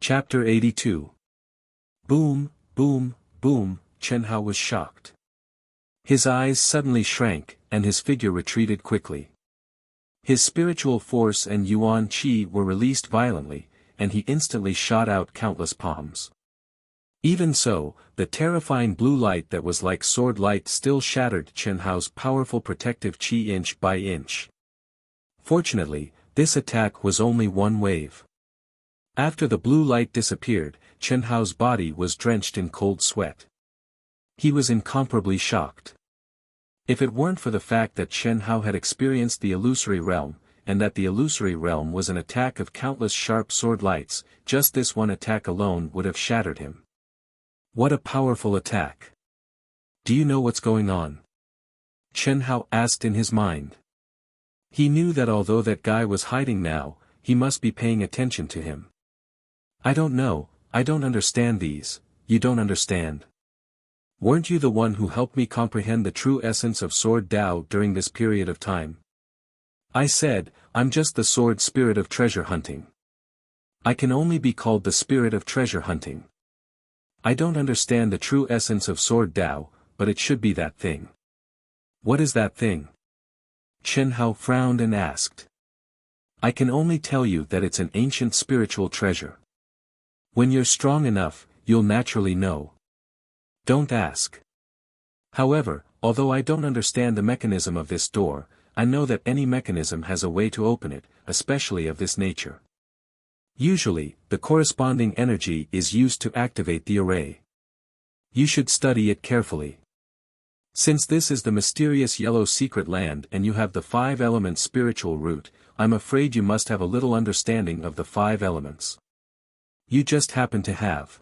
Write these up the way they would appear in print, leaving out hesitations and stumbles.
Chapter 82. Boom, boom, boom, Chen Hao was shocked. His eyes suddenly shrank, and his figure retreated quickly. His spiritual force and yuan qi were released violently, and he instantly shot out countless palms. Even so, the terrifying blue light that was like sword light still shattered Chen Hao's powerful protective qi inch by inch. Fortunately, this attack was only one wave. After the blue light disappeared, Chen Hao's body was drenched in cold sweat. He was incomparably shocked. If it weren't for the fact that Chen Hao had experienced the illusory realm, and that the illusory realm was an attack of countless sharp sword lights, just this one attack alone would have shattered him. What a powerful attack! Do you know what's going on? Chen Hao asked in his mind. He knew that although that guy was hiding now, he must be paying attention to him. I don't know, I don't understand these. You don't understand. Weren't you the one who helped me comprehend the true essence of Sword Tao during this period of time? I said, I'm just the sword spirit of treasure hunting. I can only be called the spirit of treasure hunting. I don't understand the true essence of Sword Tao, but it should be that thing. What is that thing? Chen Hao frowned and asked. I can only tell you that it's an ancient spiritual treasure. When you're strong enough, you'll naturally know. Don't ask. However, although I don't understand the mechanism of this door, I know that any mechanism has a way to open it, especially of this nature. Usually, the corresponding energy is used to activate the array. You should study it carefully. Since this is the mysterious yellow secret land and you have the 5 elements spiritual root, I'm afraid you must have a little understanding of the 5 elements. You just happen to have.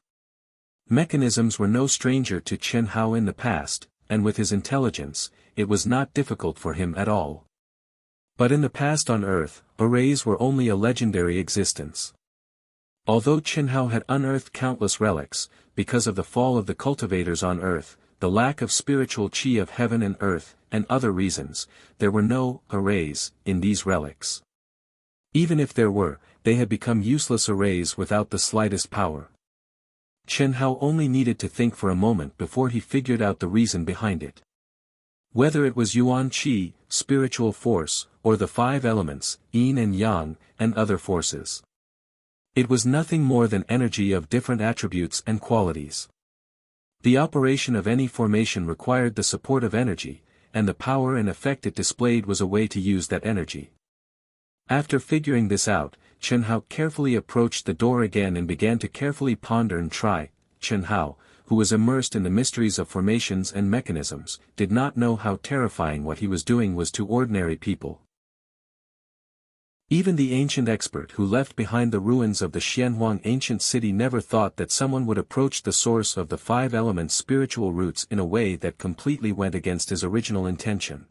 Mechanisms were no stranger to Chen Hao in the past, and with his intelligence, it was not difficult for him at all. But in the past on Earth, arrays were only a legendary existence. Although Chen Hao had unearthed countless relics, because of the fall of the cultivators on Earth, the lack of spiritual qi of heaven and earth, and other reasons, there were no arrays in these relics. Even if there were, they had become useless arrays without the slightest power. Chen Hao only needed to think for a moment before he figured out the reason behind it. Whether it was yuan qi, spiritual force, or the 5 elements, yin and yang, and other forces. It was nothing more than energy of different attributes and qualities. The operation of any formation required the support of energy, and the power and effect it displayed was a way to use that energy. After figuring this out, Chen Hao carefully approached the door again and began to carefully ponder and try. Chen Hao, who was immersed in the mysteries of formations and mechanisms, did not know how terrifying what he was doing was to ordinary people. Even the ancient expert who left behind the ruins of the Xianhuang ancient city never thought that someone would approach the source of the 5 elements spiritual roots in a way that completely went against his original intention.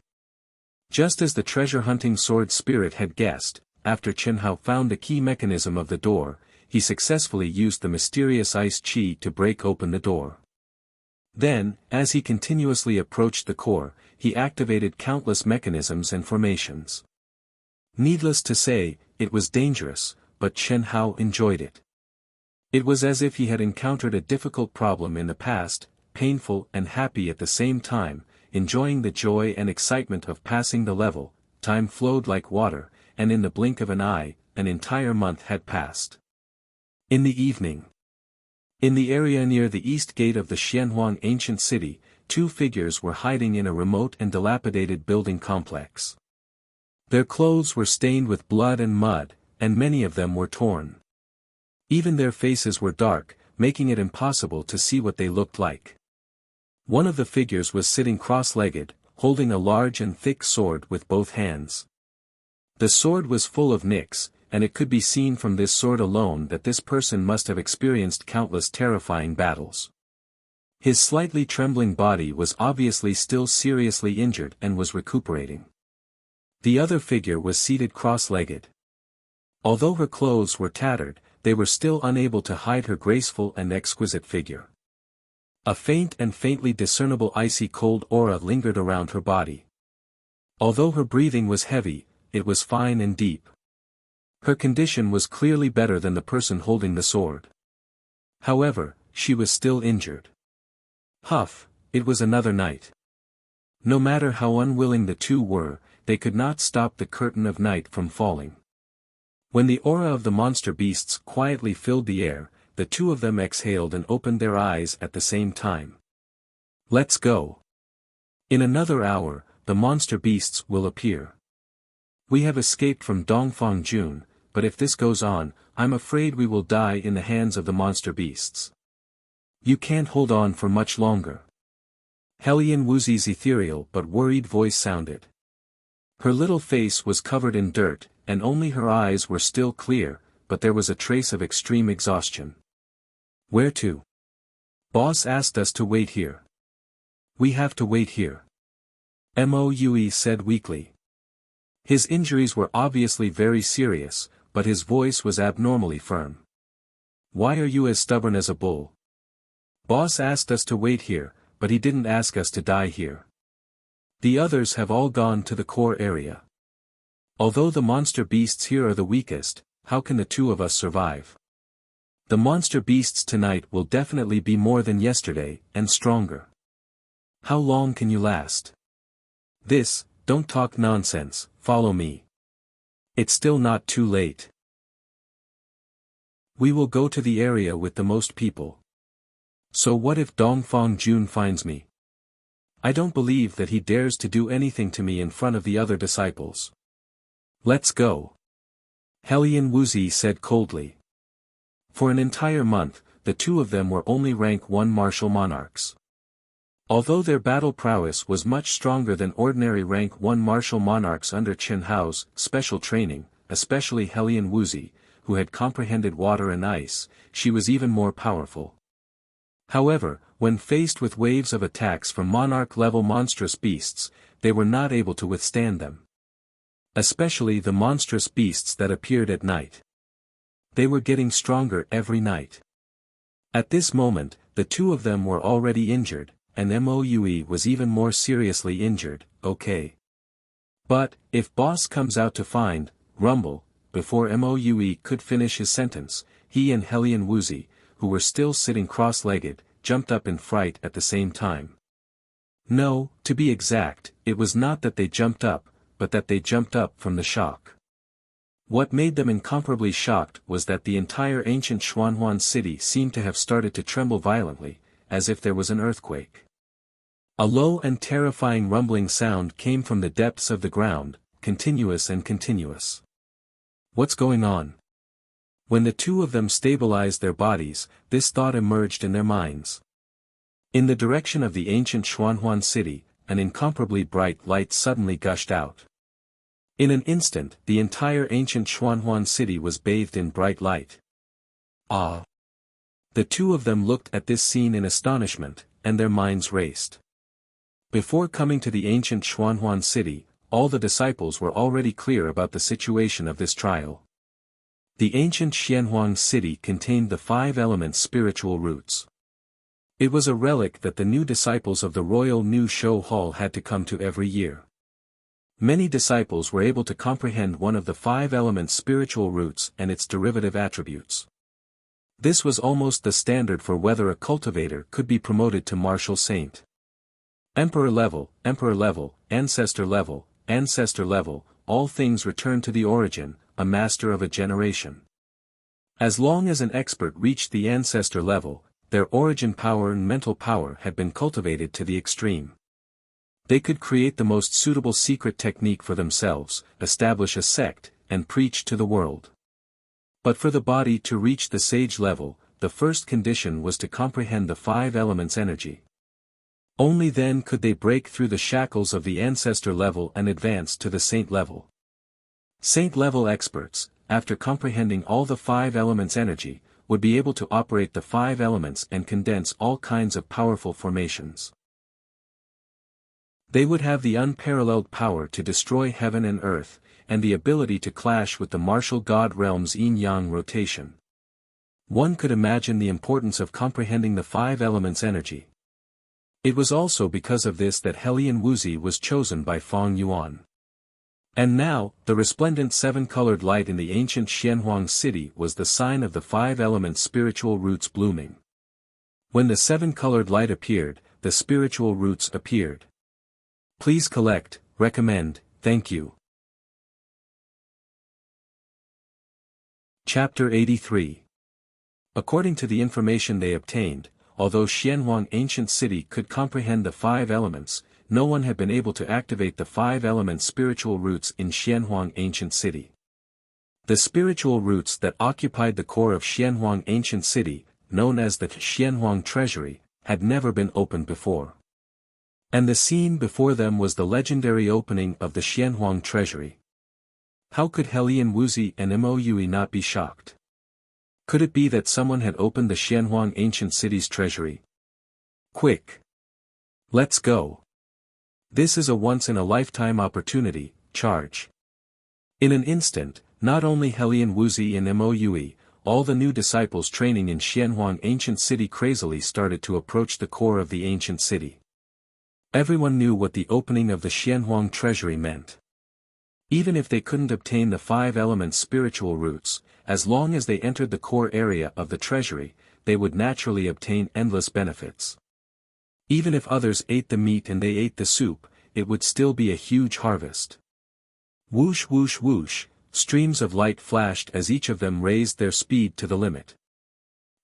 Just as the treasure-hunting sword spirit had guessed, after Chen Hao found the key mechanism of the door, he successfully used the mysterious ice qi to break open the door. Then, as he continuously approached the core, he activated countless mechanisms and formations. Needless to say, it was dangerous, but Chen Hao enjoyed it. It was as if he had encountered a difficult problem in the past, painful and happy at the same time, enjoying the joy and excitement of passing the level. Time flowed like water, and in the blink of an eye, an entire month had passed. In the evening. In the area near the east gate of the Xianhuang ancient city, 2 figures were hiding in a remote and dilapidated building complex. Their clothes were stained with blood and mud, and many of them were torn. Even their faces were dark, making it impossible to see what they looked like. One of the figures was sitting cross-legged, holding a large and thick sword with both hands. The sword was full of nicks, and it could be seen from this sword alone that this person must have experienced countless terrifying battles. His slightly trembling body was obviously still seriously injured and was recuperating. The other figure was seated cross-legged. Although her clothes were tattered, they were still unable to hide her graceful and exquisite figure. A faint and faintly discernible icy cold aura lingered around her body. Although her breathing was heavy, it was fine and deep. Her condition was clearly better than the person holding the sword. However, she was still injured. Huff, it was another night. No matter how unwilling the two were, they could not stop the curtain of night from falling. When the aura of the monster beasts quietly filled the air, the two of them exhaled and opened their eyes at the same time. Let's go. In another hour, the monster beasts will appear. We have escaped from Dongfang Jun, but if this goes on, I'm afraid we will die in the hands of the monster beasts. You can't hold on for much longer. Helian Wuxi's ethereal but worried voice sounded. Her little face was covered in dirt, and only her eyes were still clear, but there was a trace of extreme exhaustion. Where to? Boss asked us to wait here. We have to wait here. Moe said weakly. His injuries were obviously very serious, but his voice was abnormally firm. Why are you as stubborn as a bull? Boss asked us to wait here, but he didn't ask us to die here. The others have all gone to the core area. Although the monster beasts here are the weakest, how can the two of us survive? The monster beasts tonight will definitely be more than yesterday, and stronger. How long can you last? Don't talk nonsense, follow me. It's still not too late. We will go to the area with the most people. So what if Dongfang Jun finds me? I don't believe that he dares to do anything to me in front of the other disciples. Let's go. Helian Wuxi said coldly. For an entire month, the two of them were only rank 1 martial monarchs. Although their battle prowess was much stronger than ordinary rank 1 martial monarchs under Chen Hao's special training, especially Helian Wuxi, who had comprehended water and ice, she was even more powerful. However, when faced with waves of attacks from monarch-level monstrous beasts, they were not able to withstand them. Especially the monstrous beasts that appeared at night. They were getting stronger every night. At this moment, the two of them were already injured, and Moe was even more seriously injured, okay. But, if boss comes out to find, rumble, before Moe could finish his sentence, he and Helian Wuxi, who were still sitting cross-legged, jumped up in fright at the same time. No, to be exact, it was not that they jumped up, but that they jumped up from the shock. What made them incomparably shocked was that the entire ancient Xuanhuan city seemed to have started to tremble violently, as if there was an earthquake. A low and terrifying rumbling sound came from the depths of the ground, continuous and continuous. What's going on? When the two of them stabilized their bodies, this thought emerged in their minds. In the direction of the ancient Xuanhuan city, an incomparably bright light suddenly gushed out. In an instant, the entire ancient Xuanhuan city was bathed in bright light. Ah! The two of them looked at this scene in astonishment, and their minds raced. Before coming to the ancient Xuanhuan city, all the disciples were already clear about the situation of this trial. The ancient Xianhuang city contained the 5 elements' spiritual roots. It was a relic that the new disciples of the Royal New Show Hall had to come to every year. Many disciples were able to comprehend one of the 5 elements' spiritual roots and its derivative attributes. This was almost the standard for whether a cultivator could be promoted to martial saint. Emperor level, ancestor level, all things return to the origin, a master of a generation. As long as an expert reached the ancestor level, their origin power and mental power had been cultivated to the extreme. They could create the most suitable secret technique for themselves, establish a sect, and preach to the world. But for the body to reach the sage level, the first condition was to comprehend the 5 elements' energy. Only then could they break through the shackles of the ancestor level and advance to the saint level. Saint-level experts, after comprehending all the 5 elements' energy, would be able to operate the 5 elements and condense all kinds of powerful formations. They would have the unparalleled power to destroy heaven and earth, and the ability to clash with the martial god realm's yin-yang rotation. One could imagine the importance of comprehending the 5 elements' energy. It was also because of this that Helian Wuxi was chosen by Feng Yuan. And now, the resplendent seven-colored light in the ancient Xianhuang city was the sign of the five elements' spiritual roots blooming. When the seven-colored light appeared, the spiritual roots appeared. Please collect, recommend, thank you. Chapter 83. According to the information they obtained, although Xianhuang ancient city could comprehend the five elements, no one had been able to activate the five elements' spiritual roots in Xianhuang ancient city. The spiritual roots that occupied the core of Xianhuang ancient city, known as the Xianhuang treasury, had never been opened before. And the scene before them was the legendary opening of the Xianhuang treasury. How could Helian Wuxia and Moyue not be shocked? Could it be that someone had opened the Xianhuang ancient city's treasury? Quick! Let's go! This is a once-in-a-lifetime opportunity, charge. In an instant, not only Helian Wuxia and Moyue, all the new disciples training in Xianhuang ancient city crazily started to approach the core of the ancient city. Everyone knew what the opening of the Xianhuang treasury meant. Even if they couldn't obtain the five elements' spiritual roots, as long as they entered the core area of the treasury, they would naturally obtain endless benefits. Even if others ate the meat and they ate the soup, it would still be a huge harvest. Whoosh whoosh whoosh, streams of light flashed as each of them raised their speed to the limit.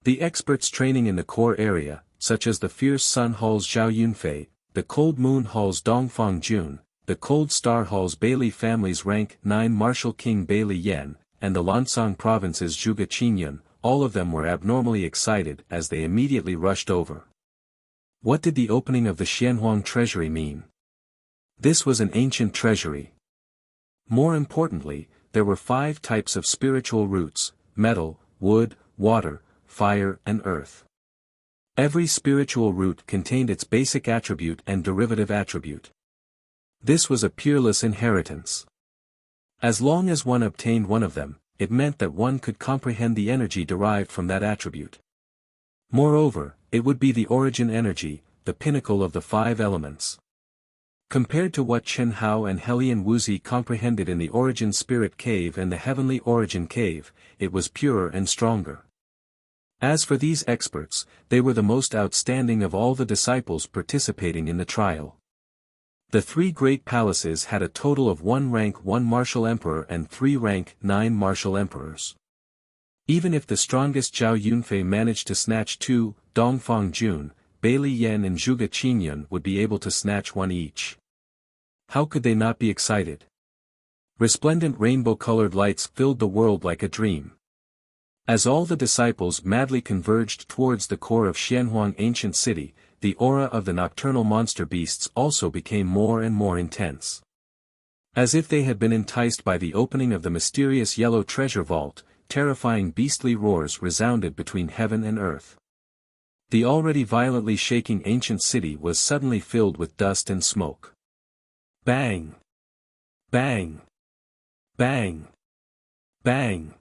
The experts training in the core area, such as the Fierce Sun Hall's Zhao Yunfei, the Cold Moon Hall's Dongfang Jun, the Cold Star Hall's Bailey family's rank 9 Martial King Bailey Yan, and the Lancang province's Zhuge Qingyun, all of them were abnormally excited as they immediately rushed over. What did the opening of the Xianhuang treasury mean? This was an ancient treasury. More importantly, there were 5 types of spiritual roots: metal, wood, water, fire and earth. Every spiritual root contained its basic attribute and derivative attribute. This was a peerless inheritance. As long as one obtained one of them, it meant that one could comprehend the energy derived from that attribute. Moreover, it would be the origin energy, the pinnacle of the 5 elements. Compared to what Chen Hao and Helian Wuxia comprehended in the Origin Spirit Cave and the Heavenly Origin Cave, it was purer and stronger. As for these experts, they were the most outstanding of all the disciples participating in the trial. The 3 great palaces had a total of 1 rank 1 martial emperor and 3 rank 9 martial emperors. Even if the strongest Zhao Yunfei managed to snatch 2, Dongfang Jun, Bailey Yan and Zhuge Qingyun would be able to snatch 1 each. How could they not be excited? Resplendent rainbow-colored lights filled the world like a dream. As all the disciples madly converged towards the core of Xianhuang ancient city, the aura of the nocturnal monster beasts also became more and more intense. As if they had been enticed by the opening of the mysterious yellow treasure vault, terrifying beastly roars resounded between heaven and earth. The already violently shaking ancient city was suddenly filled with dust and smoke. Bang! Bang! Bang! Bang!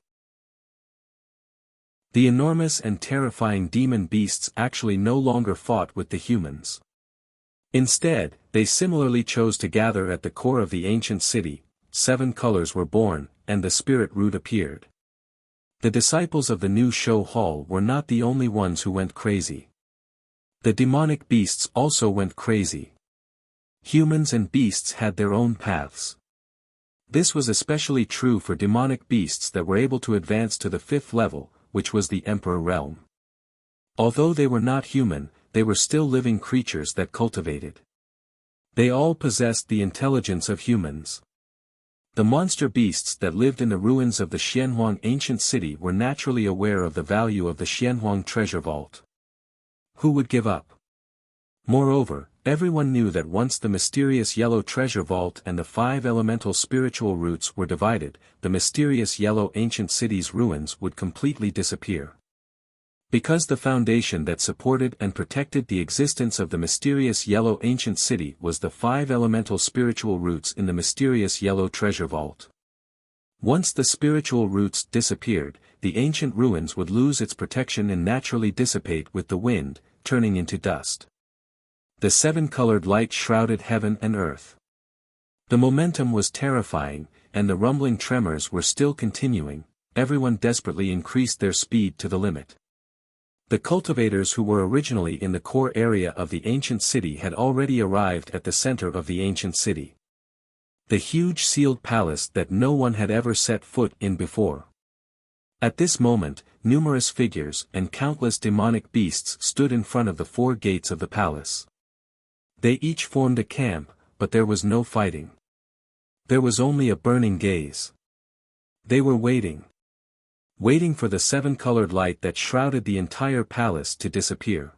The enormous and terrifying demon beasts actually no longer fought with the humans. Instead, they similarly chose to gather at the core of the ancient city. 7 colors were born, and the spirit root appeared. The disciples of the new show hall were not the only ones who went crazy. The demonic beasts also went crazy. Humans and beasts had their own paths. This was especially true for demonic beasts that were able to advance to the 5th level, which was the Emperor realm. Although they were not human, they were still living creatures that cultivated. They all possessed the intelligence of humans. The monster beasts that lived in the ruins of the Xianhuang ancient city were naturally aware of the value of the Xianhuang treasure vault. Who would give up? Moreover, everyone knew that once the mysterious yellow treasure vault and the 5 elemental spiritual roots were divided, the mysterious yellow ancient city's ruins would completely disappear. Because the foundation that supported and protected the existence of the mysterious yellow ancient city was the 5 elemental spiritual roots in the mysterious yellow treasure vault. Once the spiritual roots disappeared, the ancient ruins would lose its protection and naturally dissipate with the wind, turning into dust. The 7-colored light shrouded heaven and earth. The momentum was terrifying, and the rumbling tremors were still continuing. Everyone desperately increased their speed to the limit. The cultivators who were originally in the core area of the ancient city had already arrived at the center of the ancient city. The huge sealed palace that no one had ever set foot in before. At this moment, numerous figures and countless demonic beasts stood in front of the four gates of the palace. They each formed a camp, but there was no fighting. There was only a burning gaze. They were waiting. Waiting for the seven-colored light that shrouded the entire palace to disappear.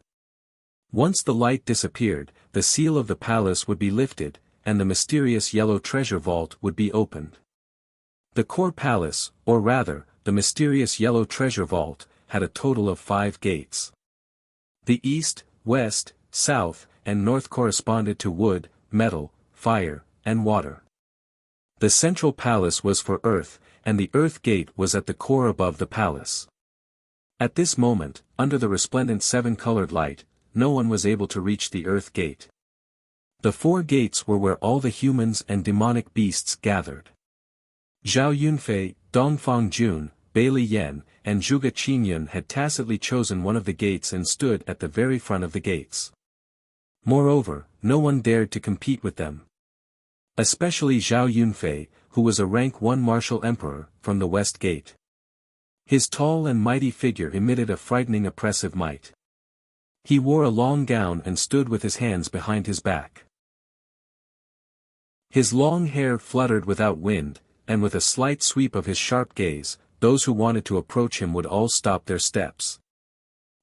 Once the light disappeared, the seal of the palace would be lifted, and the mysterious yellow treasure vault would be opened. The core palace, or rather, the mysterious yellow treasure vault, had a total of 5 gates. The east, west, south, and north corresponded to wood, metal, fire, and water. The central palace was for earth, and the earth gate was at the core above the palace. At this moment, under the resplendent seven-colored light, no one was able to reach the earth gate. The 4 gates were where all the humans and demonic beasts gathered. Zhao Yunfei, Dongfang Jun, Bailey Yan, and Zhuge Qingyun had tacitly chosen one of the gates and stood at the very front of the gates. Moreover, no one dared to compete with them. Especially Zhao Yunfei, who was a rank 1 martial emperor, from the west gate. His tall and mighty figure emitted a frightening oppressive might. He wore a long gown and stood with his hands behind his back. His long hair fluttered without wind, and with a slight sweep of his sharp gaze, those who wanted to approach him would all stop their steps.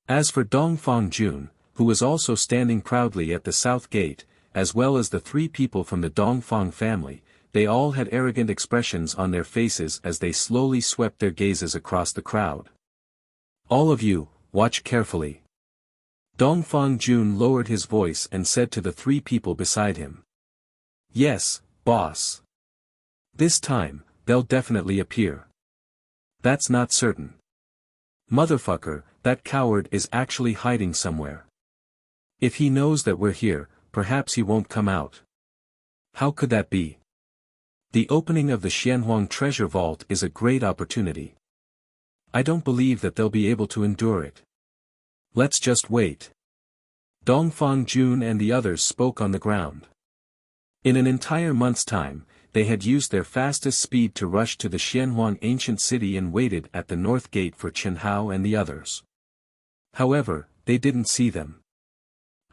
As for Dongfang Jun, who was also standing proudly at the south gate, as well as the 3 people from the Dongfang family, they all had arrogant expressions on their faces as they slowly swept their gazes across the crowd. All of you, watch carefully. Dongfang Jun lowered his voice and said to the 3 people beside him. Yes, boss. This time, they'll definitely appear. That's not certain. Motherfucker, that coward is actually hiding somewhere. If he knows that we're here, perhaps he won't come out. How could that be? The opening of the Xianhuang treasure vault is a great opportunity. I don't believe that they'll be able to endure it. Let's just wait. Dongfang Jun and the others spoke on the ground. In an entire month's time, they had used their fastest speed to rush to the Xianhuang ancient city and waited at the north gate for Chen Hao and the others. However, they didn't see them.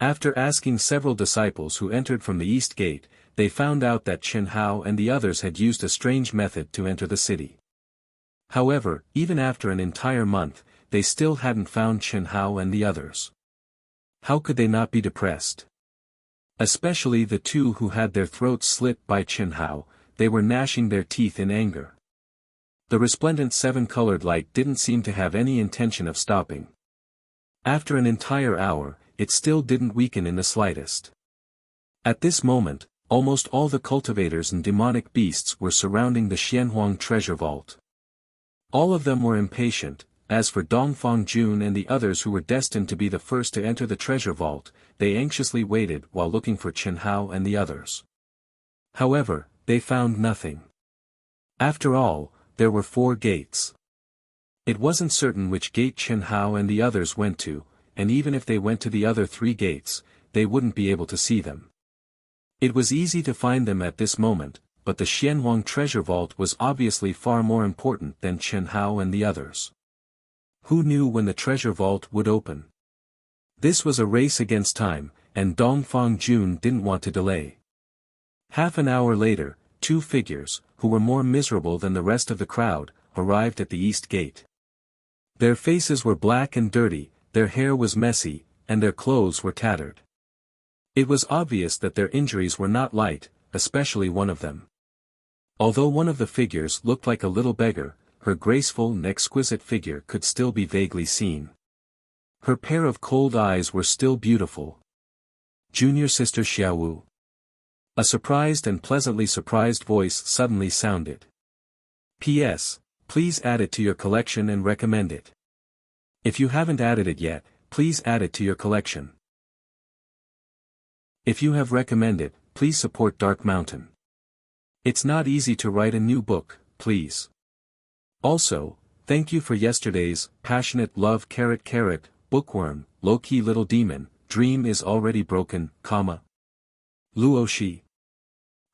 After asking several disciples who entered from the east gate, they found out that Chen Hao and the others had used a strange method to enter the city. However, even after an entire month, they still hadn't found Chen Hao and the others. How could they not be depressed? Especially the 2 who had their throats slit by Chen Hao, they were gnashing their teeth in anger. The resplendent seven-colored light didn't seem to have any intention of stopping. After an entire hour, it still didn't weaken in the slightest. At this moment, almost all the cultivators and demonic beasts were surrounding the Xianhuang treasure vault. All of them were impatient. As for Dongfang Jun and the others who were destined to be the first to enter the treasure vault, they anxiously waited while looking for Chen Hao and the others. However, they found nothing. After all, there were 4 gates. It wasn't certain which gate Chen Hao and the others went to, and even if they went to the other 3 gates, they wouldn't be able to see them. It was easy to find them at this moment, but the Xianhuang treasure vault was obviously far more important than Chen Hao and the others. Who knew when the treasure vault would open? This was a race against time, and Dongfang Jun didn't want to delay. Half an hour later, 2 figures, who were more miserable than the rest of the crowd, arrived at the east gate. Their faces were black and dirty, their hair was messy, and their clothes were tattered. It was obvious that their injuries were not light, especially one of them. Although one of the figures looked like a little beggar, her graceful and exquisite figure could still be vaguely seen. Her pair of cold eyes were still beautiful. Junior sister Xiaowu. A surprised and pleasantly surprised voice suddenly sounded. P.S. Please add it to your collection and recommend it. If you haven't added it yet, please add it to your collection. If you have recommended, please support Dark Mountain. It's not easy to write a new book, please. Also, thank you for yesterday's passionate love bookworm, low-key little demon, dream is already broken, Luoshi.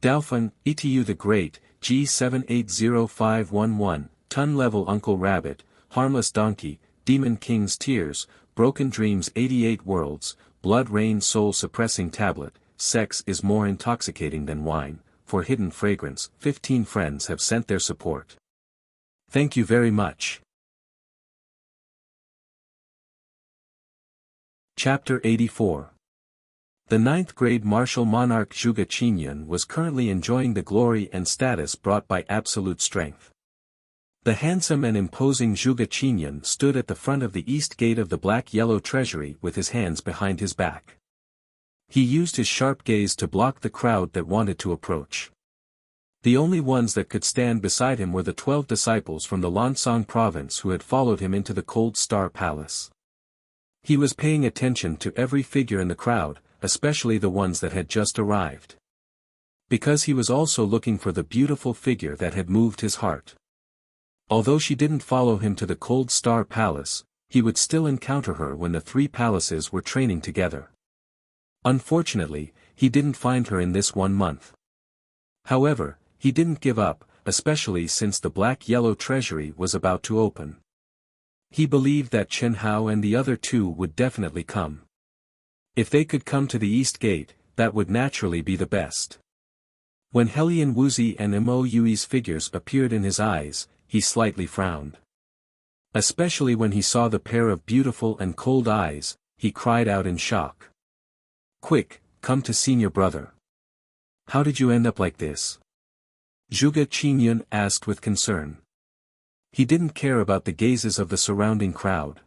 Daofeng, ETU the Great, G780511, Ton Level Uncle Rabbit, Harmless Donkey, Demon King's Tears, Broken Dreams 88 Worlds, Blood Rain Soul Suppressing Tablet, Sex is More Intoxicating Than Wine, for Hidden Fragrance, 15 friends have sent their support. Thank you very much. Chapter 84. The 9th grade martial monarch Zhuge Qingyun was currently enjoying the glory and status brought by absolute strength. The handsome and imposing Zhuge Qingyun stood at the front of the east gate of the black-yellow treasury with his hands behind his back. He used his sharp gaze to block the crowd that wanted to approach. The only ones that could stand beside him were the 12 disciples from the Lansang province who had followed him into the Cold Star Palace. He was paying attention to every figure in the crowd, especially the ones that had just arrived. Because he was also looking for the beautiful figure that had moved his heart. Although she didn't follow him to the Cold Star Palace, he would still encounter her when the 3 palaces were training together. Unfortunately, he didn't find her in this 1 month. However, he didn't give up, especially since the black-yellow treasury was about to open. He believed that Chen Hao and the other 2 would definitely come. If they could come to the East Gate, that would naturally be the best. When Helian Wuzi and Mo Yui's figures appeared in his eyes, he slightly frowned. Especially when he saw the pair of beautiful and cold eyes, he cried out in shock. "Quick, come to senior brother. How did you end up like this?" Zhuge Qingyun asked with concern. He didn't care about the gazes of the surrounding crowd.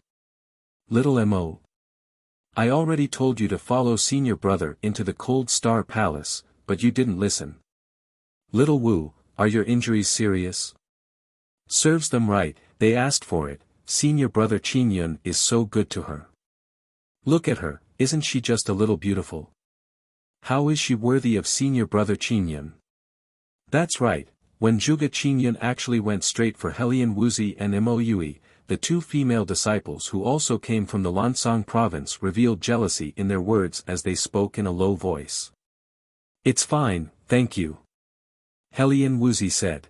"Little Mo. I already told you to follow senior brother into the Cold Star Palace, but you didn't listen. Little Wu, are your injuries serious?" "Serves them right, they asked for it, senior brother Qingyun is so good to her. Look at her, isn't she just a little beautiful? How is she worthy of senior brother Qingyun?" That's right, when Zhuge Qingyun actually went straight for Helian Wuzi and Mo Yui, the 2 female disciples who also came from the Lansang province revealed jealousy in their words as they spoke in a low voice. "It's fine, thank you," Helian Wuzi said.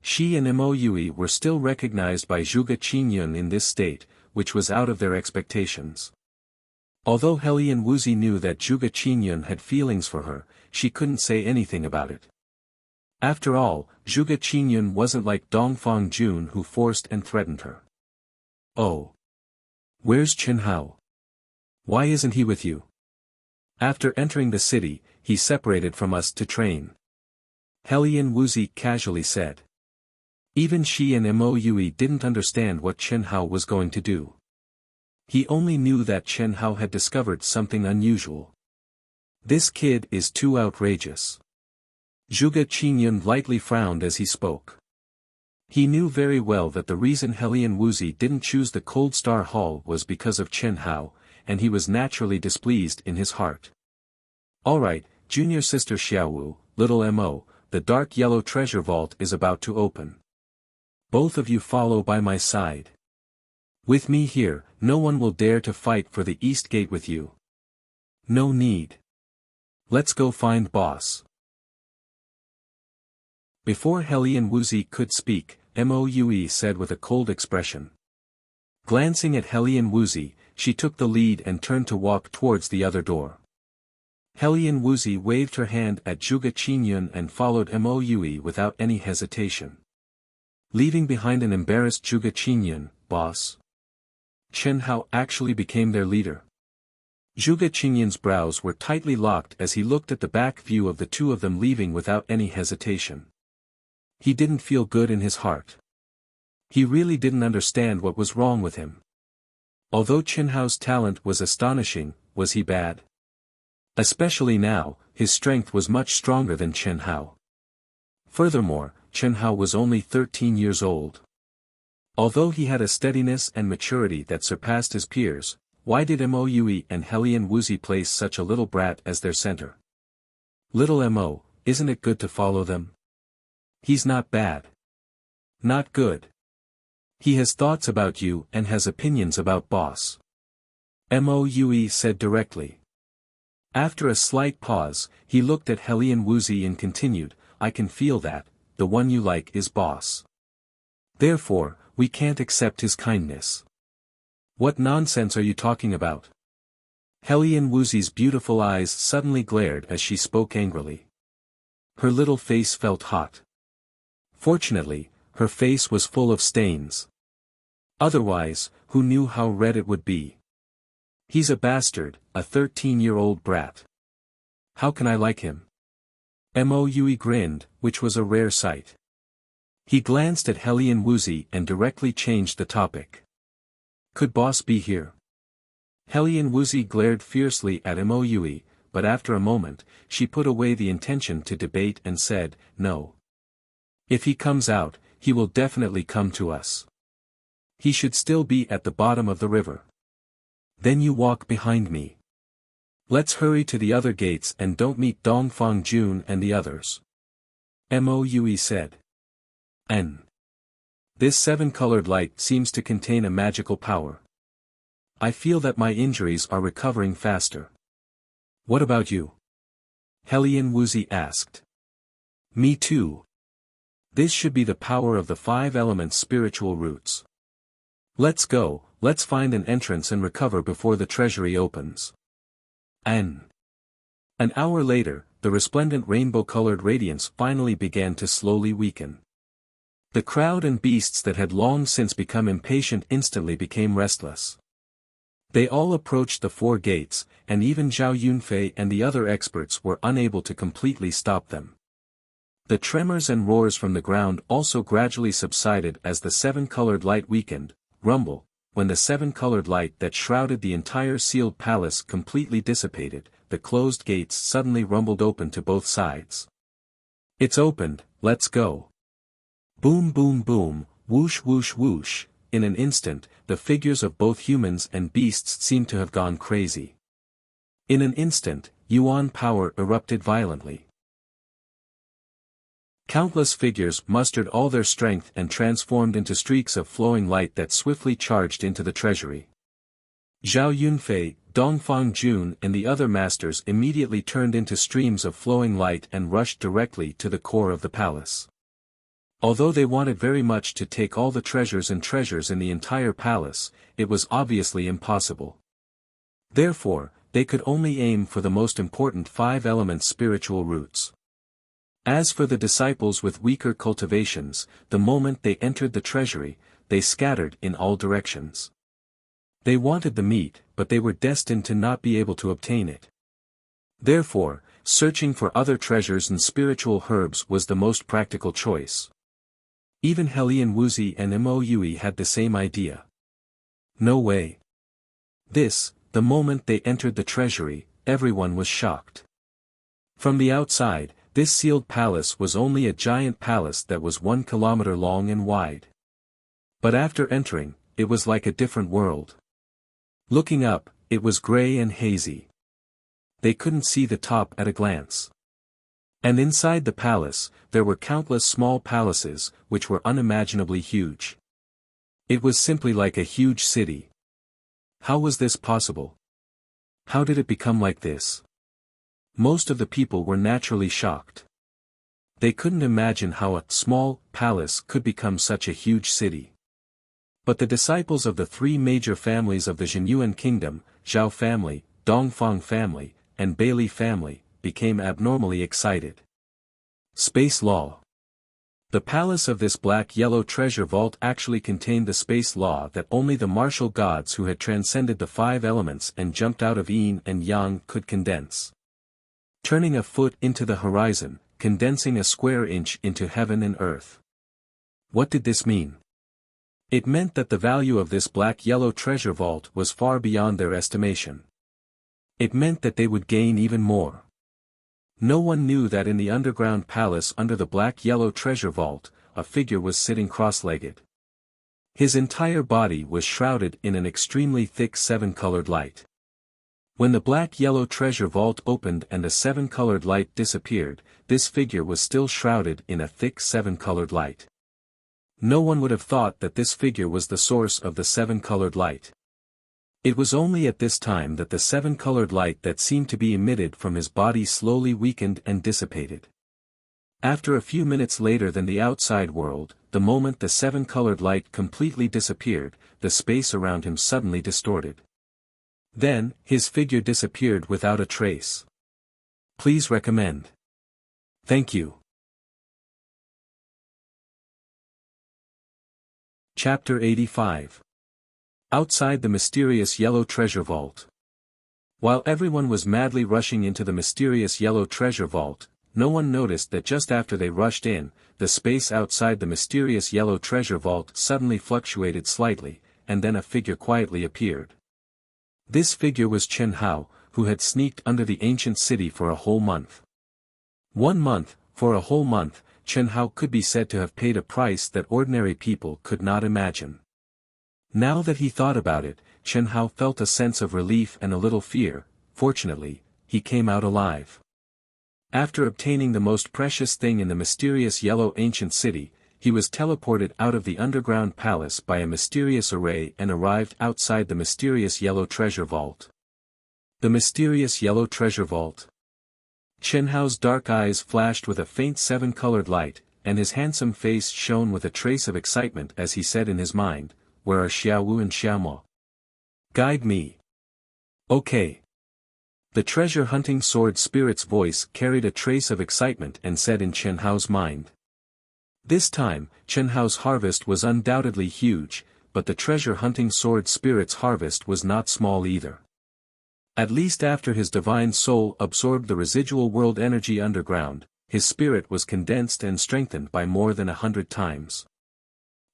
She and Mo Yui were still recognized by Zhuge Qingyun in this state, which was out of their expectations. Although Helian Wuzi knew that Zhuge Qingyun had feelings for her, she couldn't say anything about it. After all, Zhuge Qingyun wasn't like Dongfang Jun who forced and threatened her. "Oh. Where's Chen Hao? Why isn't he with you?" "After entering the city, he separated from us to train," Helian Wuzi casually said. Even she and Mo Yui didn't understand what Chen Hao was going to do. He only knew that Chen Hao had discovered something unusual. This kid is too outrageous. Zhuge Qingyun lightly frowned as he spoke. He knew very well that the reason Helian Wuzi didn't choose the Cold Star Hall was because of Chen Hao, and he was naturally displeased in his heart. "Alright, junior sister Xiaowu, little Mo, the dark yellow treasure vault is about to open. Both of you follow by my side. With me here, no one will dare to fight for the East Gate with you. No need. Let's go find boss." Before Helian Wuzi could speak, Mo Yui said with a cold expression. Glancing at Helian Wuzi, she took the lead and turned to walk towards the other door. Helian Wuzi waved her hand at Zhuge Qingyun and followed Mo Yui without any hesitation. Leaving behind an embarrassed Zhuge Qingyun, "Boss." Chen Hao actually became their leader. Zhuge Qingyun's brows were tightly locked as he looked at the back view of the 2 of them leaving without any hesitation. He didn't feel good in his heart. He really didn't understand what was wrong with him. Although Chen Hao's talent was astonishing, was he bad? Especially now, his strength was much stronger than Chen Hao. Furthermore, Chen Hao was only 13 years old. Although he had a steadiness and maturity that surpassed his peers, why did Mo Yui and Helian Wuzi place such a little brat as their center? "Little Mo, isn't it good to follow them?" He's not bad. Not good. He has thoughts about you and has opinions about boss. Moue said directly. After a slight pause, he looked at Helian Wuzi and continued, I can feel that, the one you like is boss. Therefore, we can't accept his kindness. What nonsense are you talking about? Helian Wuzi's beautiful eyes suddenly glared as she spoke angrily. Her little face felt hot. Fortunately, her face was full of stains. Otherwise, who knew how red it would be? He's a bastard, a 13-year-old brat. How can I like him? Moue grinned, which was a rare sight. He glanced at Helian Wuzi and directly changed the topic. Could boss be here? Helian Wuzi glared fiercely at Moue, but after a moment, she put away the intention to debate and said, no. If he comes out, he will definitely come to us. He should still be at the bottom of the river. Then you walk behind me. Let's hurry to the other gates and don't meet Dongfang Jun and the others. Moue said. This seven-colored light seems to contain a magical power. I feel that my injuries are recovering faster. What about you? Helian Wuzi asked. Me too. This should be the power of the 5 elements spiritual roots. Let's go, let's find an entrance and recover before the treasury opens. An hour later, the resplendent rainbow-colored radiance finally began to slowly weaken. The crowd and beasts that had long since become impatient instantly became restless. They all approached the 4 gates, and even Zhao Yunfei and the other experts were unable to completely stop them. The tremors and roars from the ground also gradually subsided as the 7-colored light weakened. Rumble, when the 7-colored light that shrouded the entire sealed palace completely dissipated, the closed gates suddenly rumbled open to both sides. It's opened, let's go. Boom boom boom, whoosh whoosh whoosh. In an instant, the figures of both humans and beasts seemed to have gone crazy. In an instant, Yuan power erupted violently. Countless figures mustered all their strength and transformed into streaks of flowing light that swiftly charged into the treasury. Zhao Yunfei, Dongfang Jun and the other masters immediately turned into streams of flowing light and rushed directly to the core of the palace. Although they wanted very much to take all the treasures in the entire palace, it was obviously impossible. Therefore, they could only aim for the most important 5 elements spiritual roots. As for the disciples with weaker cultivations, the moment they entered the treasury, they scattered in all directions. They wanted the meat, but they were destined to not be able to obtain it. Therefore, searching for other treasures and spiritual herbs was the most practical choice. Even Helian Wuzi and Moue had the same idea. No way. The moment they entered the treasury, everyone was shocked. From the outside, this sealed palace was only a giant palace that was 1 kilometer long and wide. But after entering, it was like a different world. Looking up, it was gray and hazy. They couldn't see the top at a glance. And inside the palace, there were countless small palaces, which were unimaginably huge. It was simply like a huge city. How was this possible? How did it become like this? Most of the people were naturally shocked. They couldn't imagine how a small palace could become such a huge city. But the disciples of the 3 major families of the Zhenyuan kingdom, Zhao family, Dongfang family, and Bailey family, became abnormally excited. Space law. The palace of this black-yellow treasure vault actually contained the space law that only the martial gods who had transcended the 5 elements and jumped out of yin and yang could condense. Turning a foot into the horizon, condensing a square inch into heaven and earth. What did this mean? It meant that the value of this black-yellow treasure vault was far beyond their estimation. It meant that they would gain even more. No one knew that in the underground palace under the black-yellow treasure vault, a figure was sitting cross-legged. His entire body was shrouded in an extremely thick 7-colored light. When the black-yellow treasure vault opened and the seven-colored light disappeared, this figure was still shrouded in a thick seven-colored light. No one would have thought that this figure was the source of the seven-colored light. It was only at this time that the seven-colored light that seemed to be emitted from his body slowly weakened and dissipated. After a few minutes later than the outside world, the moment the seven-colored light completely disappeared, the space around him suddenly distorted. Then, his figure disappeared without a trace. Please recommend. Thank you. Chapter 85. Outside the mysterious yellow treasure vault. While everyone was madly rushing into the mysterious yellow treasure vault, no one noticed that just after they rushed in, the space outside the mysterious yellow treasure vault suddenly fluctuated slightly, and then a figure quietly appeared. This figure was Chen Hao, who had sneaked under the ancient city for a whole month. 1 month, for a whole month, Chen Hao could be said to have paid a price that ordinary people could not imagine. Now that he thought about it, Chen Hao felt a sense of relief and a little fear. Fortunately, he came out alive. After obtaining the most precious thing in the mysterious yellow ancient city, he was teleported out of the underground palace by a mysterious array and arrived outside the mysterious yellow treasure vault. The mysterious yellow treasure vault. Chen Hao's dark eyes flashed with a faint seven-colored light, and his handsome face shone with a trace of excitement as he said in his mind, "Where are Xiaowu and Xiaomo? Guide me." "Okay." The treasure-hunting sword spirit's voice carried a trace of excitement and said in Chen Hao's mind. This time, Chen Hao's harvest was undoubtedly huge, but the treasure-hunting sword spirit's harvest was not small either. At least after his divine soul absorbed the residual world energy underground, his spirit was condensed and strengthened by more than 100 times.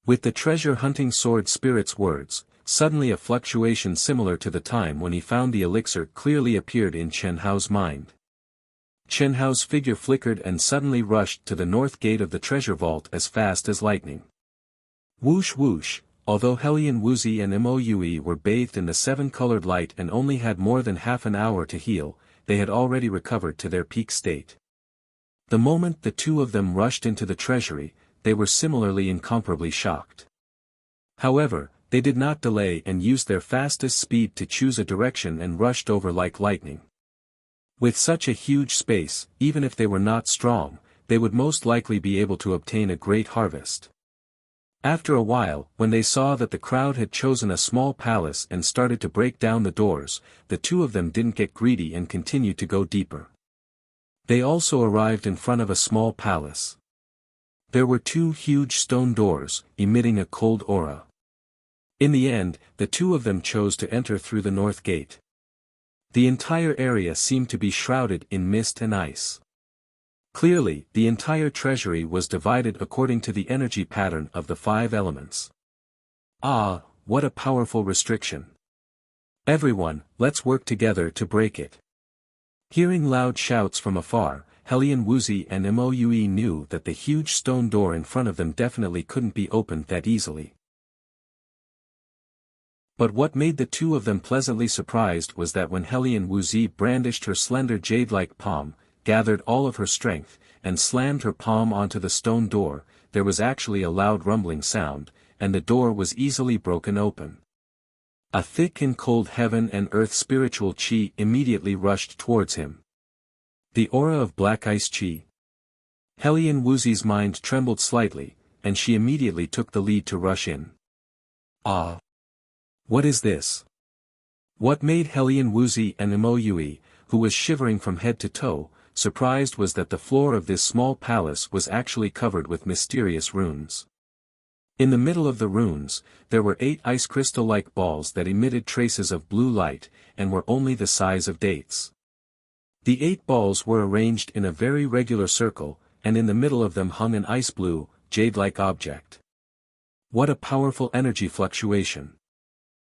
With the treasure-hunting sword spirit's words, suddenly a fluctuation similar to the time when he found the elixir clearly appeared in Chen Hao's mind. Chen Hao's figure flickered and suddenly rushed to the north gate of the treasure vault as fast as lightning. Whoosh whoosh, although Helian Wuxi and Moue were bathed in the seven-colored light and only had more than half an hour to heal, they had already recovered to their peak state. The moment the two of them rushed into the treasury, they were similarly incomparably shocked. However, they did not delay and used their fastest speed to choose a direction and rushed over like lightning. With such a huge space, even if they were not strong, they would most likely be able to obtain a great harvest. After a while, when they saw that the crowd had chosen a small palace and started to break down the doors, the two of them didn't get greedy and continued to go deeper. They also arrived in front of a small palace. There were 2 huge stone doors, emitting a cold aura. In the end, the two of them chose to enter through the north gate. The entire area seemed to be shrouded in mist and ice. Clearly, the entire treasury was divided according to the energy pattern of the 5 elements. Ah, what a powerful restriction. Everyone, let's work together to break it. Hearing loud shouts from afar, Helian Wuxi and Moue knew that the huge stone door in front of them definitely couldn't be opened that easily. But what made the two of them pleasantly surprised was that when Helian Wuxi brandished her slender jade-like palm, gathered all of her strength, and slammed her palm onto the stone door, there was actually a loud rumbling sound, and the door was easily broken open. A thick and cold heaven and earth spiritual qi immediately rushed towards him. The aura of black ice qi. Helian Wuxi's mind trembled slightly, and she immediately took the lead to rush in. Ah! What is this? What made Helian Wuxi and Moue, who was shivering from head to toe, surprised was that the floor of this small palace was actually covered with mysterious runes. In the middle of the runes, there were 8 ice crystal-like balls that emitted traces of blue light, and were only the size of dates. The 8 balls were arranged in a very regular circle, and in the middle of them hung an ice-blue, jade-like object. What a powerful energy fluctuation!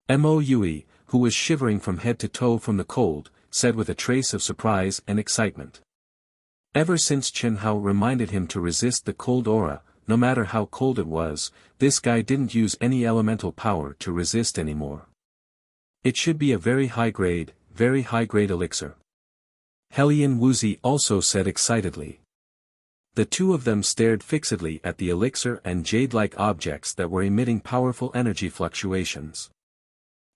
Moue, who was shivering from head to toe from the cold, said with a trace of surprise and excitement. Ever since Chen Hao reminded him to resist the cold aura, no matter how cold it was, this guy didn't use any elemental power to resist anymore. It should be a very high-grade, very high-grade elixir. Hellion Wuxi also said excitedly. The two of them stared fixedly at the elixir and jade-like objects that were emitting powerful energy fluctuations.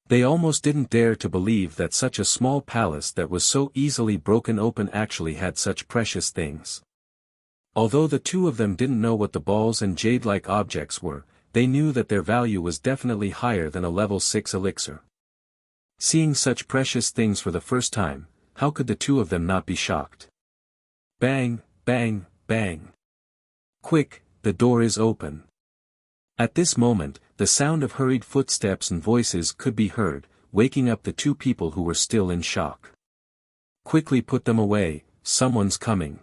They almost didn't dare to believe that such a small palace that was so easily broken open actually had such precious things. Although the two of them didn't know what the balls and jade-like objects were, they knew that their value was definitely higher than a level 6 elixir. Seeing such precious things for the first time, how could the two of them not be shocked? Bang, bang, bang. Quick, the door is open. At this moment, the sound of hurried footsteps and voices could be heard, waking up the two people who were still in shock. Quickly put them away, someone's coming.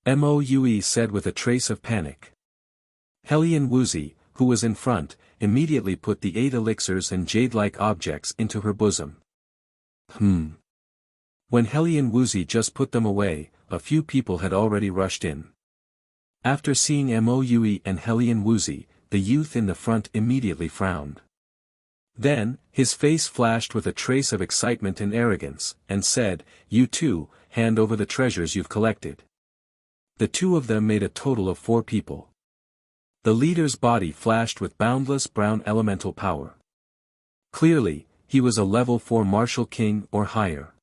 Moue said with a trace of panic. Hellion Wuxi, who was in front, immediately put the 8 elixirs and jade-like objects into her bosom. When Hellion Wuxi just put them away, a few people had already rushed in. After seeing Moue and Hellion Wuxi, the youth in the front immediately frowned. Then, his face flashed with a trace of excitement and arrogance, and said, "You two, hand over the treasures you've collected." The two of them made a total of 4 people. The leader's body flashed with boundless brown elemental power. Clearly, he was a level 4 martial king or higher.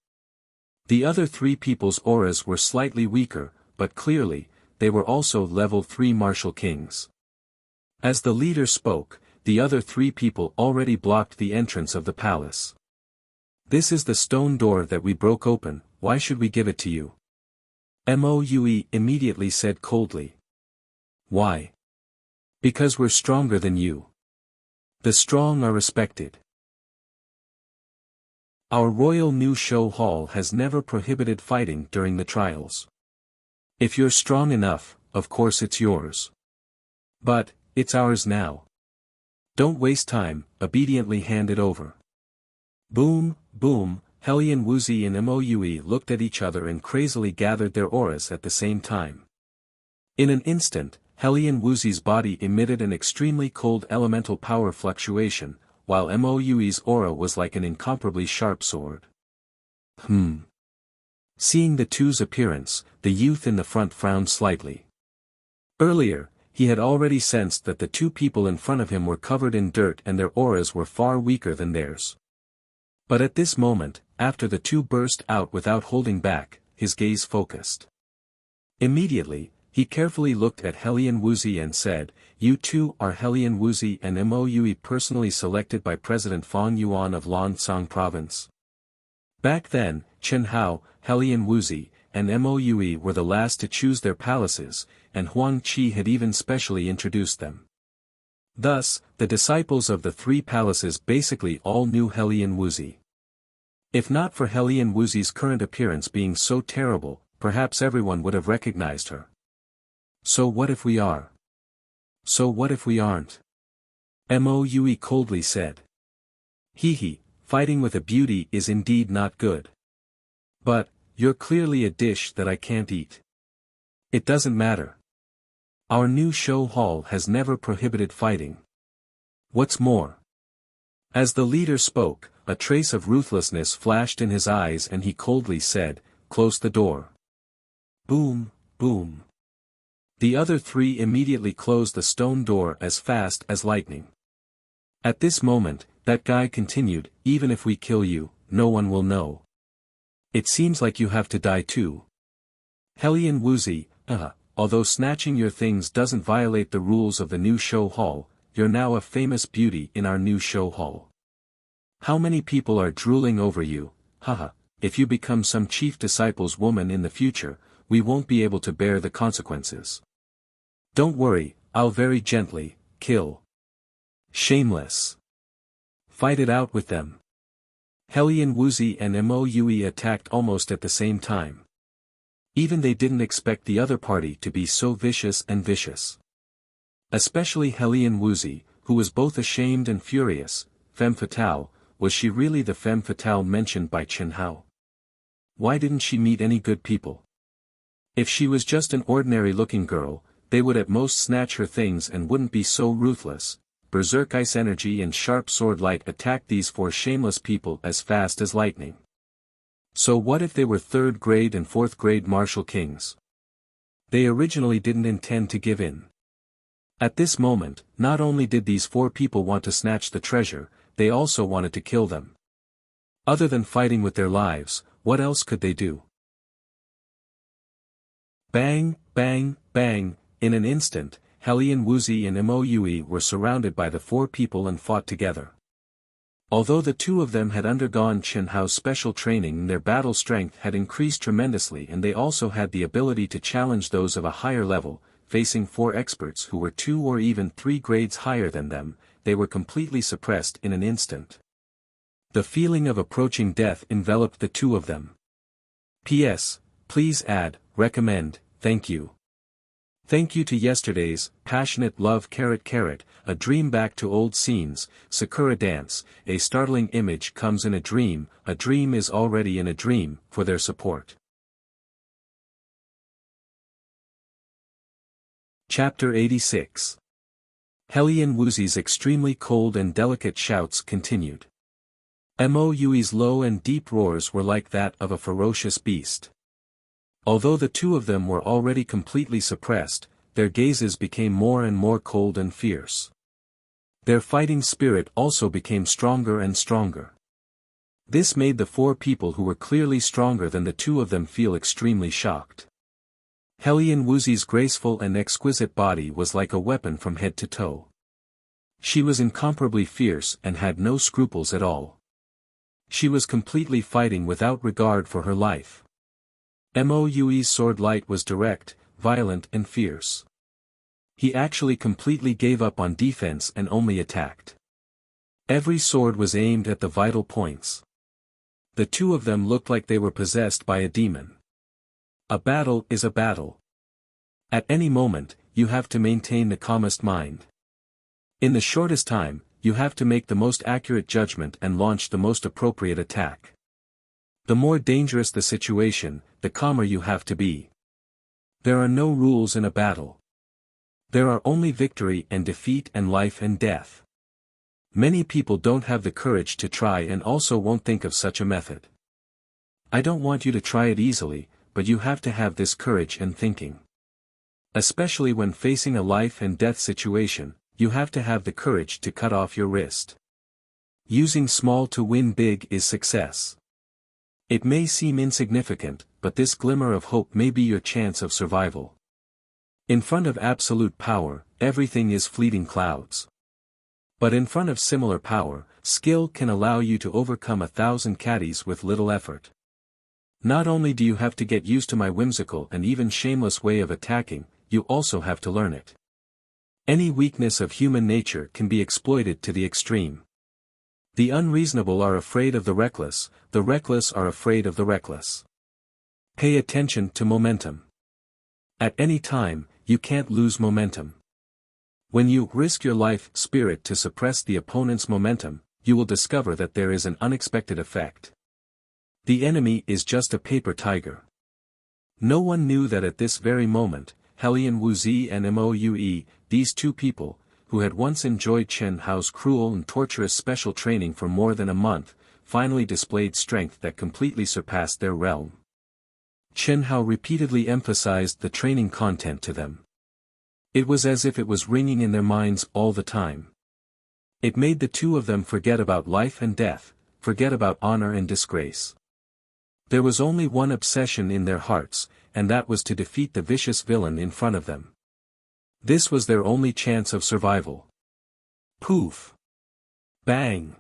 The other 3 people's auras were slightly weaker, but clearly, they were also level 3 martial kings. As the leader spoke, the other 3 people already blocked the entrance of the palace. "This is the stone door that we broke open, why should we give it to you?" Moue immediately said coldly. "Why? Because we're stronger than you. The strong are respected. Our royal new show hall has never prohibited fighting during the trials. If you're strong enough, of course it's yours. But, it's ours now. Don't waste time, obediently hand it over." Boom, boom, Hellion Wuxi and Moue looked at each other and crazily gathered their auras at the same time. In an instant, Hellion Wuxi's body emitted an extremely cold elemental power fluctuation, while Moue's aura was like an incomparably sharp sword. Seeing the two's appearance, the youth in the front frowned slightly. Earlier, he had already sensed that the 2 people in front of him were covered in dirt and their auras were far weaker than theirs. But at this moment, after the 2 burst out without holding back, his gaze focused. Immediately, he carefully looked at Hellion Wuxi and said, "You two are Hellion Wuxi and Moue personally selected by President Fang Yuan of Lancang Province." Back then, Chen Hao, Hellion Wuxi, and Moue were the last to choose their palaces, and Huang Qi had even specially introduced them. Thus, the disciples of the 3 palaces basically all knew Hellion Wuxi. If not for Hellion Wuxi's current appearance being so terrible, perhaps everyone would have recognized her. So what if we are? So what if we aren't? Moue coldly said. Fighting with a beauty is indeed not good. But, you're clearly a dish that I can't eat. It doesn't matter. Our new show hall has never prohibited fighting. What's more? As the leader spoke, a trace of ruthlessness flashed in his eyes and he coldly said, "Close the door." Boom, boom. The other 3 immediately closed the stone door as fast as lightning. At this moment, that guy continued, "Even if we kill you, no one will know. It seems like you have to die too. Hellion Wuxi, although snatching your things doesn't violate the rules of the new show hall, you're now a famous beauty in our new show hall. How many people are drooling over you, if you become some chief disciple's woman in the future, we won't be able to bear the consequences. Don't worry, I'll very gently kill. Shameless. Fight it out with them." Hellion Wuxi and Moue attacked almost at the same time. Even they didn't expect the other party to be so vicious and vicious. Especially Hellion Wuxi, who was both ashamed and furious. Femme fatale, was she really the femme fatale mentioned by Chen Hao? Why didn't she meet any good people? If she was just an ordinary-looking girl, they would at most snatch her things and wouldn't be so ruthless. Berserk ice energy and sharp sword light attacked these 4 shameless people as fast as lightning. So what if they were 3rd grade and 4th grade martial kings? They originally didn't intend to give in. At this moment, not only did these 4 people want to snatch the treasure, they also wanted to kill them. Other than fighting with their lives, what else could they do? Bang, bang, bang, in an instant, Hellion Wuxi and Moue were surrounded by the 4 people and fought together. Although the 2 of them had undergone Chen Hao's special training, their battle strength had increased tremendously, and they also had the ability to challenge those of a higher level. Facing 4 experts who were 2 or even 3 grades higher than them, they were completely suppressed in an instant. The feeling of approaching death enveloped the 2 of them. P.S. Please add, recommend, thank you. Thank you to yesterday's, passionate love .. A dream back to old scenes, Sakura dance, a startling image comes in a dream is already in a dream, for their support. Chapter 86. Hellion Wuxi's extremely cold and delicate shouts continued. Moue's low and deep roars were like that of a ferocious beast. Although the 2 of them were already completely suppressed, their gazes became more and more cold and fierce. Their fighting spirit also became stronger and stronger. This made the 4 people who were clearly stronger than the 2 of them feel extremely shocked. Hellion Wuxi's graceful and exquisite body was like a weapon from head to toe. She was incomparably fierce and had no scruples at all. She was completely fighting without regard for her life. Moue's sword light was direct, violent and fierce. He actually completely gave up on defense and only attacked. Every sword was aimed at the vital points. The 2 of them looked like they were possessed by a demon. A battle is a battle. At any moment, you have to maintain the calmest mind. In the shortest time, you have to make the most accurate judgment and launch the most appropriate attack. The more dangerous the situation, the calmer you have to be. There are no rules in a battle. There are only victory and defeat and life and death. Many people don't have the courage to try and also won't think of such a method. I don't want you to try it easily, but you have to have this courage and thinking. Especially when facing a life and death situation, you have to have the courage to cut off your wrist. Using small to win big is success. It may seem insignificant, but this glimmer of hope may be your chance of survival. In front of absolute power, everything is fleeting clouds. But in front of similar power, skill can allow you to overcome 1,000 caddies with little effort. Not only do you have to get used to my whimsical and even shameless way of attacking, you also have to learn it. Any weakness of human nature can be exploited to the extreme. The unreasonable are afraid of the reckless are afraid of the reckless. Pay attention to momentum. At any time, you can't lose momentum. When you risk your life spirit to suppress the opponent's momentum, you will discover that there is an unexpected effect. The enemy is just a paper tiger. No one knew that at this very moment, Hellion Wuxi and Moue, these 2 people, who had once enjoyed Chen Hao's cruel and torturous special training for more than a month, finally displayed strength that completely surpassed their realm. Chen Hao repeatedly emphasized the training content to them. It was as if it was ringing in their minds all the time. It made the 2 of them forget about life and death, forget about honor and disgrace. There was only one obsession in their hearts, and that was to defeat the vicious villain in front of them. This was their only chance of survival. Poof! Bang!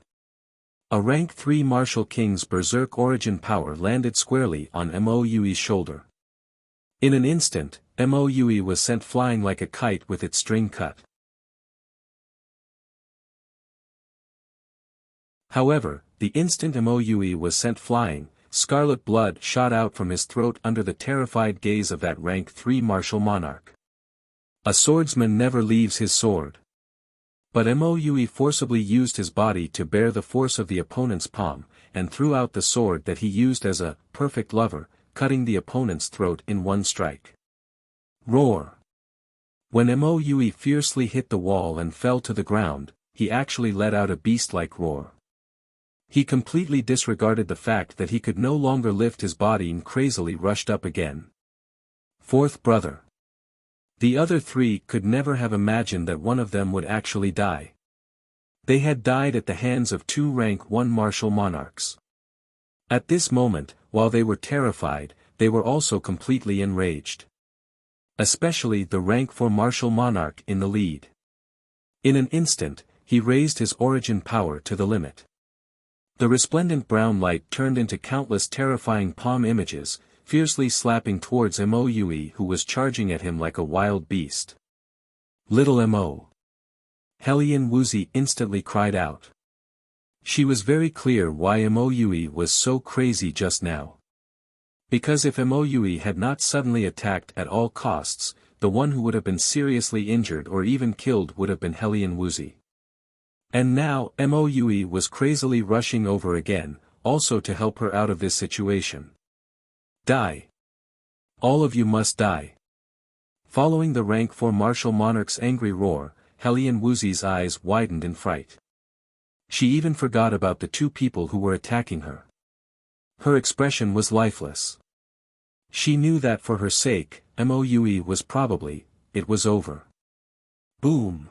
A rank 3 martial king's berserk origin power landed squarely on Moue's shoulder. In an instant, Moue was sent flying like a kite with its string cut. However, the instant Moue was sent flying, scarlet blood shot out from his throat under the terrified gaze of that rank 3 martial monarch. A swordsman never leaves his sword. But Moue forcibly used his body to bear the force of the opponent's palm, and threw out the sword that he used as a perfect lover, cutting the opponent's throat in one strike. Roar! When Moue fiercely hit the wall and fell to the ground, he actually let out a beast-like roar. He completely disregarded the fact that he could no longer lift his body and crazily rushed up again. Fourth brother. The other three could never have imagined that one of them would actually die. They had died at the hands of two rank 1 martial monarchs. At this moment, while they were terrified, they were also completely enraged. Especially the rank 4 martial monarch in the lead. In an instant, he raised his origin power to the limit. The resplendent brown light turned into countless terrifying palm images, fiercely slapping towards Moe, who was charging at him like a wild beast. Little Mo. Hellion Wuxi instantly cried out. She was very clear why Moe was so crazy just now. Because if Moe had not suddenly attacked at all costs, the one who would have been seriously injured or even killed would have been Hellion Wuxi. And now Moe was crazily rushing over again, also to help her out of this situation. Die. All of you must die. Following the rank 4 martial monarch's angry roar, Hellion Wuxi's eyes widened in fright. She even forgot about the two people who were attacking her. Her expression was lifeless. She knew that for her sake, Moe was probably, it was over. Boom.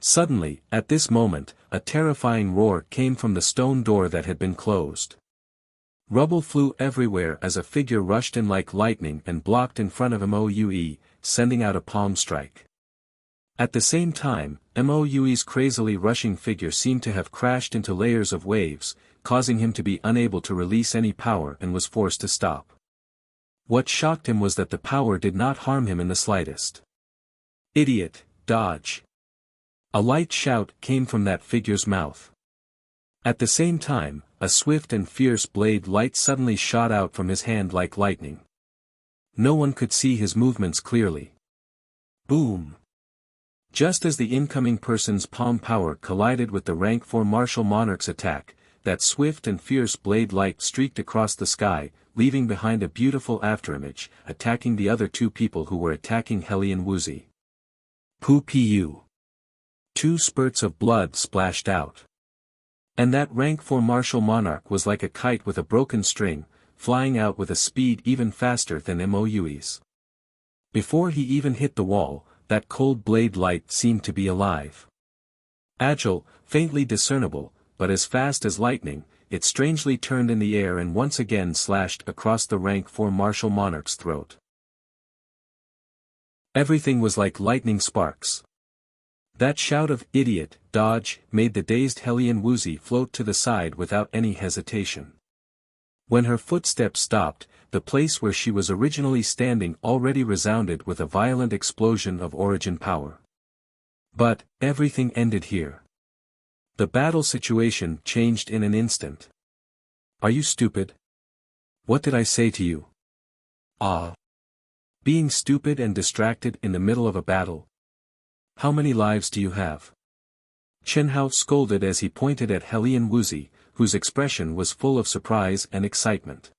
Suddenly, at this moment, a terrifying roar came from the stone door that had been closed. Rubble flew everywhere as a figure rushed in like lightning and blocked in front of Moe, sending out a palm strike. At the same time, Moe's crazily rushing figure seemed to have crashed into layers of waves, causing him to be unable to release any power and was forced to stop. What shocked him was that the power did not harm him in the slightest. Idiot, dodge. A light shout came from that figure's mouth. At the same time, a swift and fierce blade light suddenly shot out from his hand like lightning. No one could see his movements clearly. Boom. Just as the incoming person's palm power collided with the rank 4 martial monarch's attack, that swift and fierce blade light streaked across the sky, leaving behind a beautiful afterimage, attacking the other two people who were attacking Hellion Wuxi. Pu. 2 spurts of blood splashed out. And that rank 4 martial monarch was like a kite with a broken string, flying out with a speed even faster than Moe's. Before he even hit the wall, that cold blade light seemed to be alive. Agile, faintly discernible, but as fast as lightning, it strangely turned in the air and once again slashed across the rank 4 martial monarch's throat. Everything was like lightning sparks. That shout of "idiot, dodge" made the dazed Hellion Wuxi float to the side without any hesitation. When her footsteps stopped, the place where she was originally standing already resounded with a violent explosion of origin power. But, everything ended here. The battle situation changed in an instant. Are you stupid? What did I say to you? Being stupid and distracted in the middle of a battle. How many lives do you have? Chen Hao scolded as he pointed at Hellion Wuxi, whose expression was full of surprise and excitement.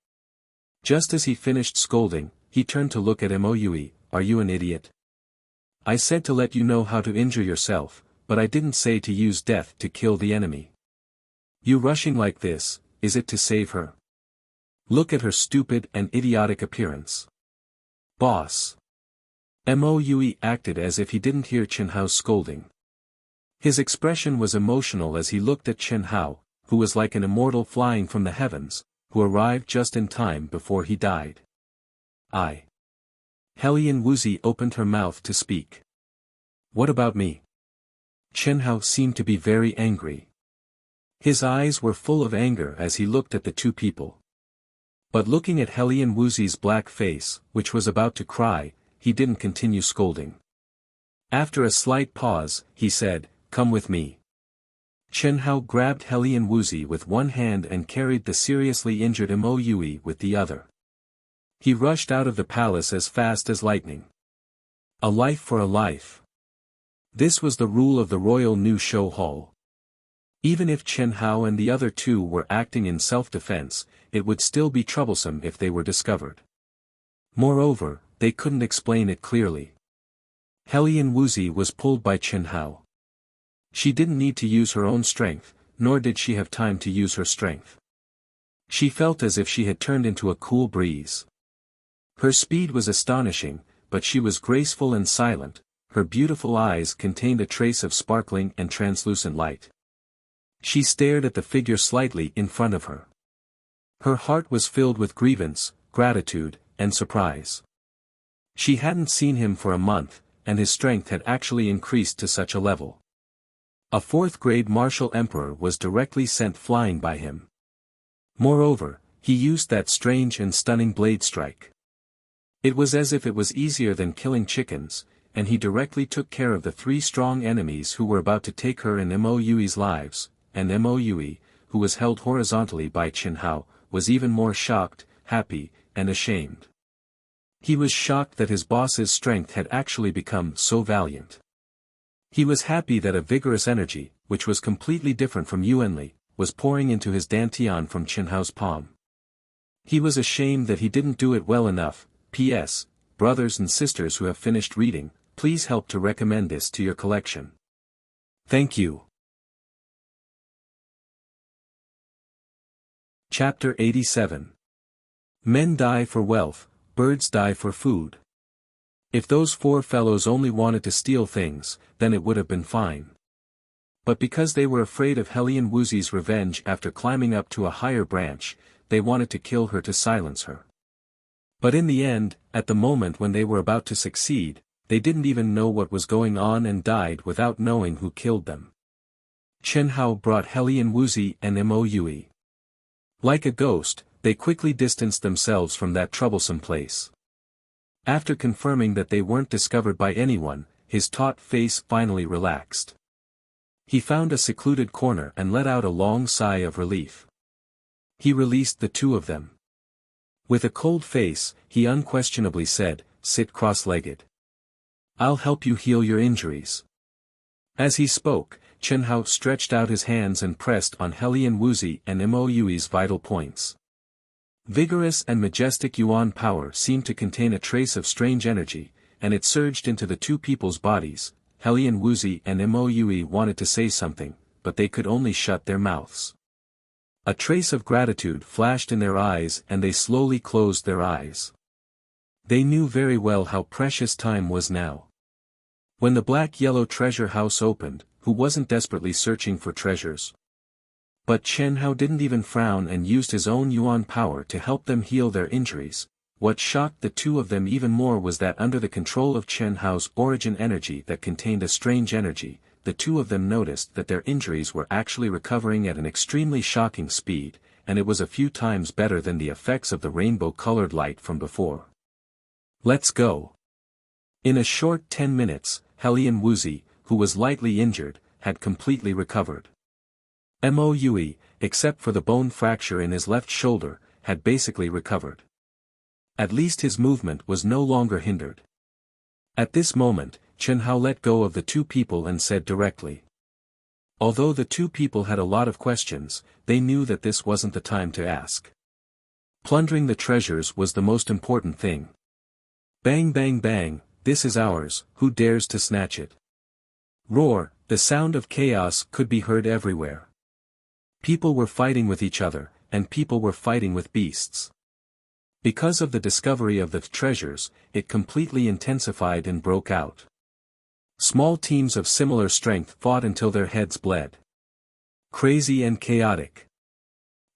Just as he finished scolding, he turned to look at Moe. Are you an idiot? I said to let you know how to injure yourself, but I didn't say to use death to kill the enemy. You rushing like this, is it to save her? Look at her stupid and idiotic appearance. Boss. Moe acted as if he didn't hear Chen Hao's scolding. His expression was emotional as he looked at Chen Hao, who was like an immortal flying from the heavens, who arrived just in time before he died. Hellion Wuxi opened her mouth to speak. What about me? Chen Hao seemed to be very angry. His eyes were full of anger as he looked at the two people. But looking at Hellion Wuxi's black face, which was about to cry, he didn't continue scolding. After a slight pause, he said, "Come with me." Chen Hao grabbed Hellion Wuxi with one hand and carried the seriously injured Moe with the other. He rushed out of the palace as fast as lightning. A life for a life. This was the rule of the royal new show hall. Even if Chen Hao and the other two were acting in self-defense, it would still be troublesome if they were discovered. Moreover, they couldn't explain it clearly. Hellion Wuxi was pulled by Chen Hao. She didn't need to use her own strength, nor did she have time to use her strength. She felt as if she had turned into a cool breeze. Her speed was astonishing, but she was graceful and silent. Her beautiful eyes contained a trace of sparkling and translucent light. She stared at the figure slightly in front of her. Her heart was filled with grievance, gratitude, and surprise. She hadn't seen him for a month, and his strength had actually increased to such a level. A fourth-grade martial emperor was directly sent flying by him. Moreover, he used that strange and stunning blade strike. It was as if it was easier than killing chickens, and he directly took care of the 3 strong enemies who were about to take her and Mouyui's lives, and Mouyui, who was held horizontally by Chen Hao, was even more shocked, happy, and ashamed. He was shocked that his boss's strength had actually become so valiant. He was happy that a vigorous energy, which was completely different from Yuanli, was pouring into his dantian from Chen Hao's palm. He was ashamed that he didn't do it well enough. P.S. Brothers and sisters who have finished reading, please help to recommend this to your collection. Thank you. Chapter 87. Men die for wealth, birds die for food. If those 4 fellows only wanted to steal things, then it would have been fine. But because they were afraid of Helian Wuzi's revenge after climbing up to a higher branch, they wanted to kill her to silence her. But in the end, at the moment when they were about to succeed, they didn't even know what was going on and died without knowing who killed them. Chen Hao brought Helian Wuzi and Mouyui. Like a ghost, they quickly distanced themselves from that troublesome place. After confirming that they weren't discovered by anyone, his taut face finally relaxed. He found a secluded corner and let out a long sigh of relief. He released the 2 of them. With a cold face, he unquestionably said, "Sit cross-legged. I'll help you heal your injuries." As he spoke, Chen Hao stretched out his hands and pressed on Helian Wuzi and Mouyui's vital points. Vigorous and majestic Yuan power seemed to contain a trace of strange energy, and it surged into the 2 people's bodies. Helian Wuzi and Mouyui wanted to say something, but they could only shut their mouths. A trace of gratitude flashed in their eyes and they slowly closed their eyes. They knew very well how precious time was now. When the black-yellow treasure house opened, who wasn't desperately searching for treasures? But Chen Hao didn't even frown and used his own Yuan power to help them heal their injuries. What shocked the 2 of them even more was that under the control of Chen Hao's origin energy that contained a strange energy, the 2 of them noticed that their injuries were actually recovering at an extremely shocking speed, and it was a few times better than the effects of the rainbow-colored light from before. Let's go. In a short 10 minutes, Helian Wuzi, who was lightly injured, had completely recovered. Mouyui, except for the bone fracture in his left shoulder, had basically recovered. At least his movement was no longer hindered. At this moment, Chen Hao let go of the 2 people and said directly. Although the 2 people had a lot of questions, they knew that this wasn't the time to ask. Plundering the treasures was the most important thing. Bang bang bang, this is ours, who dares to snatch it? Roar, the sound of chaos could be heard everywhere. People were fighting with each other, and people were fighting with beasts. Because of the discovery of the treasures, it completely intensified and broke out. Small teams of similar strength fought until their heads bled. Crazy and chaotic.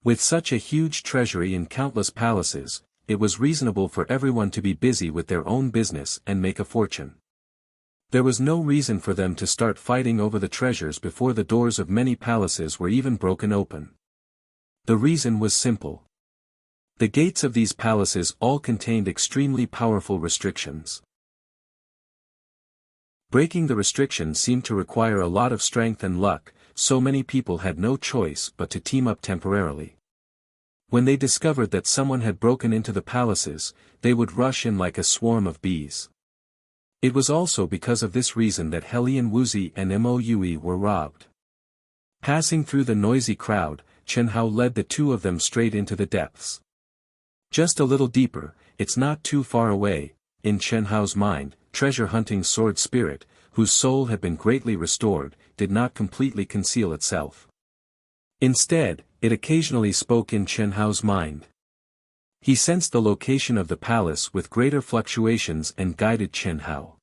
With such a huge treasury in countless palaces, it was reasonable for everyone to be busy with their own business and make a fortune. There was no reason for them to start fighting over the treasures before the doors of many palaces were even broken open. The reason was simple. The gates of these palaces all contained extremely powerful restrictions. Breaking the restrictions seemed to require a lot of strength and luck, so many people had no choice but to team up temporarily. When they discovered that someone had broken into the palaces, they would rush in like a swarm of bees. It was also because of this reason that Helian Wuzi and Mouyui were robbed. Passing through the noisy crowd, Chen Hao led the 2 of them straight into the depths. Just a little deeper, it's not too far away. In Chen Hao's mind, treasure-hunting sword spirit, whose soul had been greatly restored, did not completely conceal itself. Instead, it occasionally spoke in Chen Hao's mind. He sensed the location of the palace with greater fluctuations and guided Chen Hao.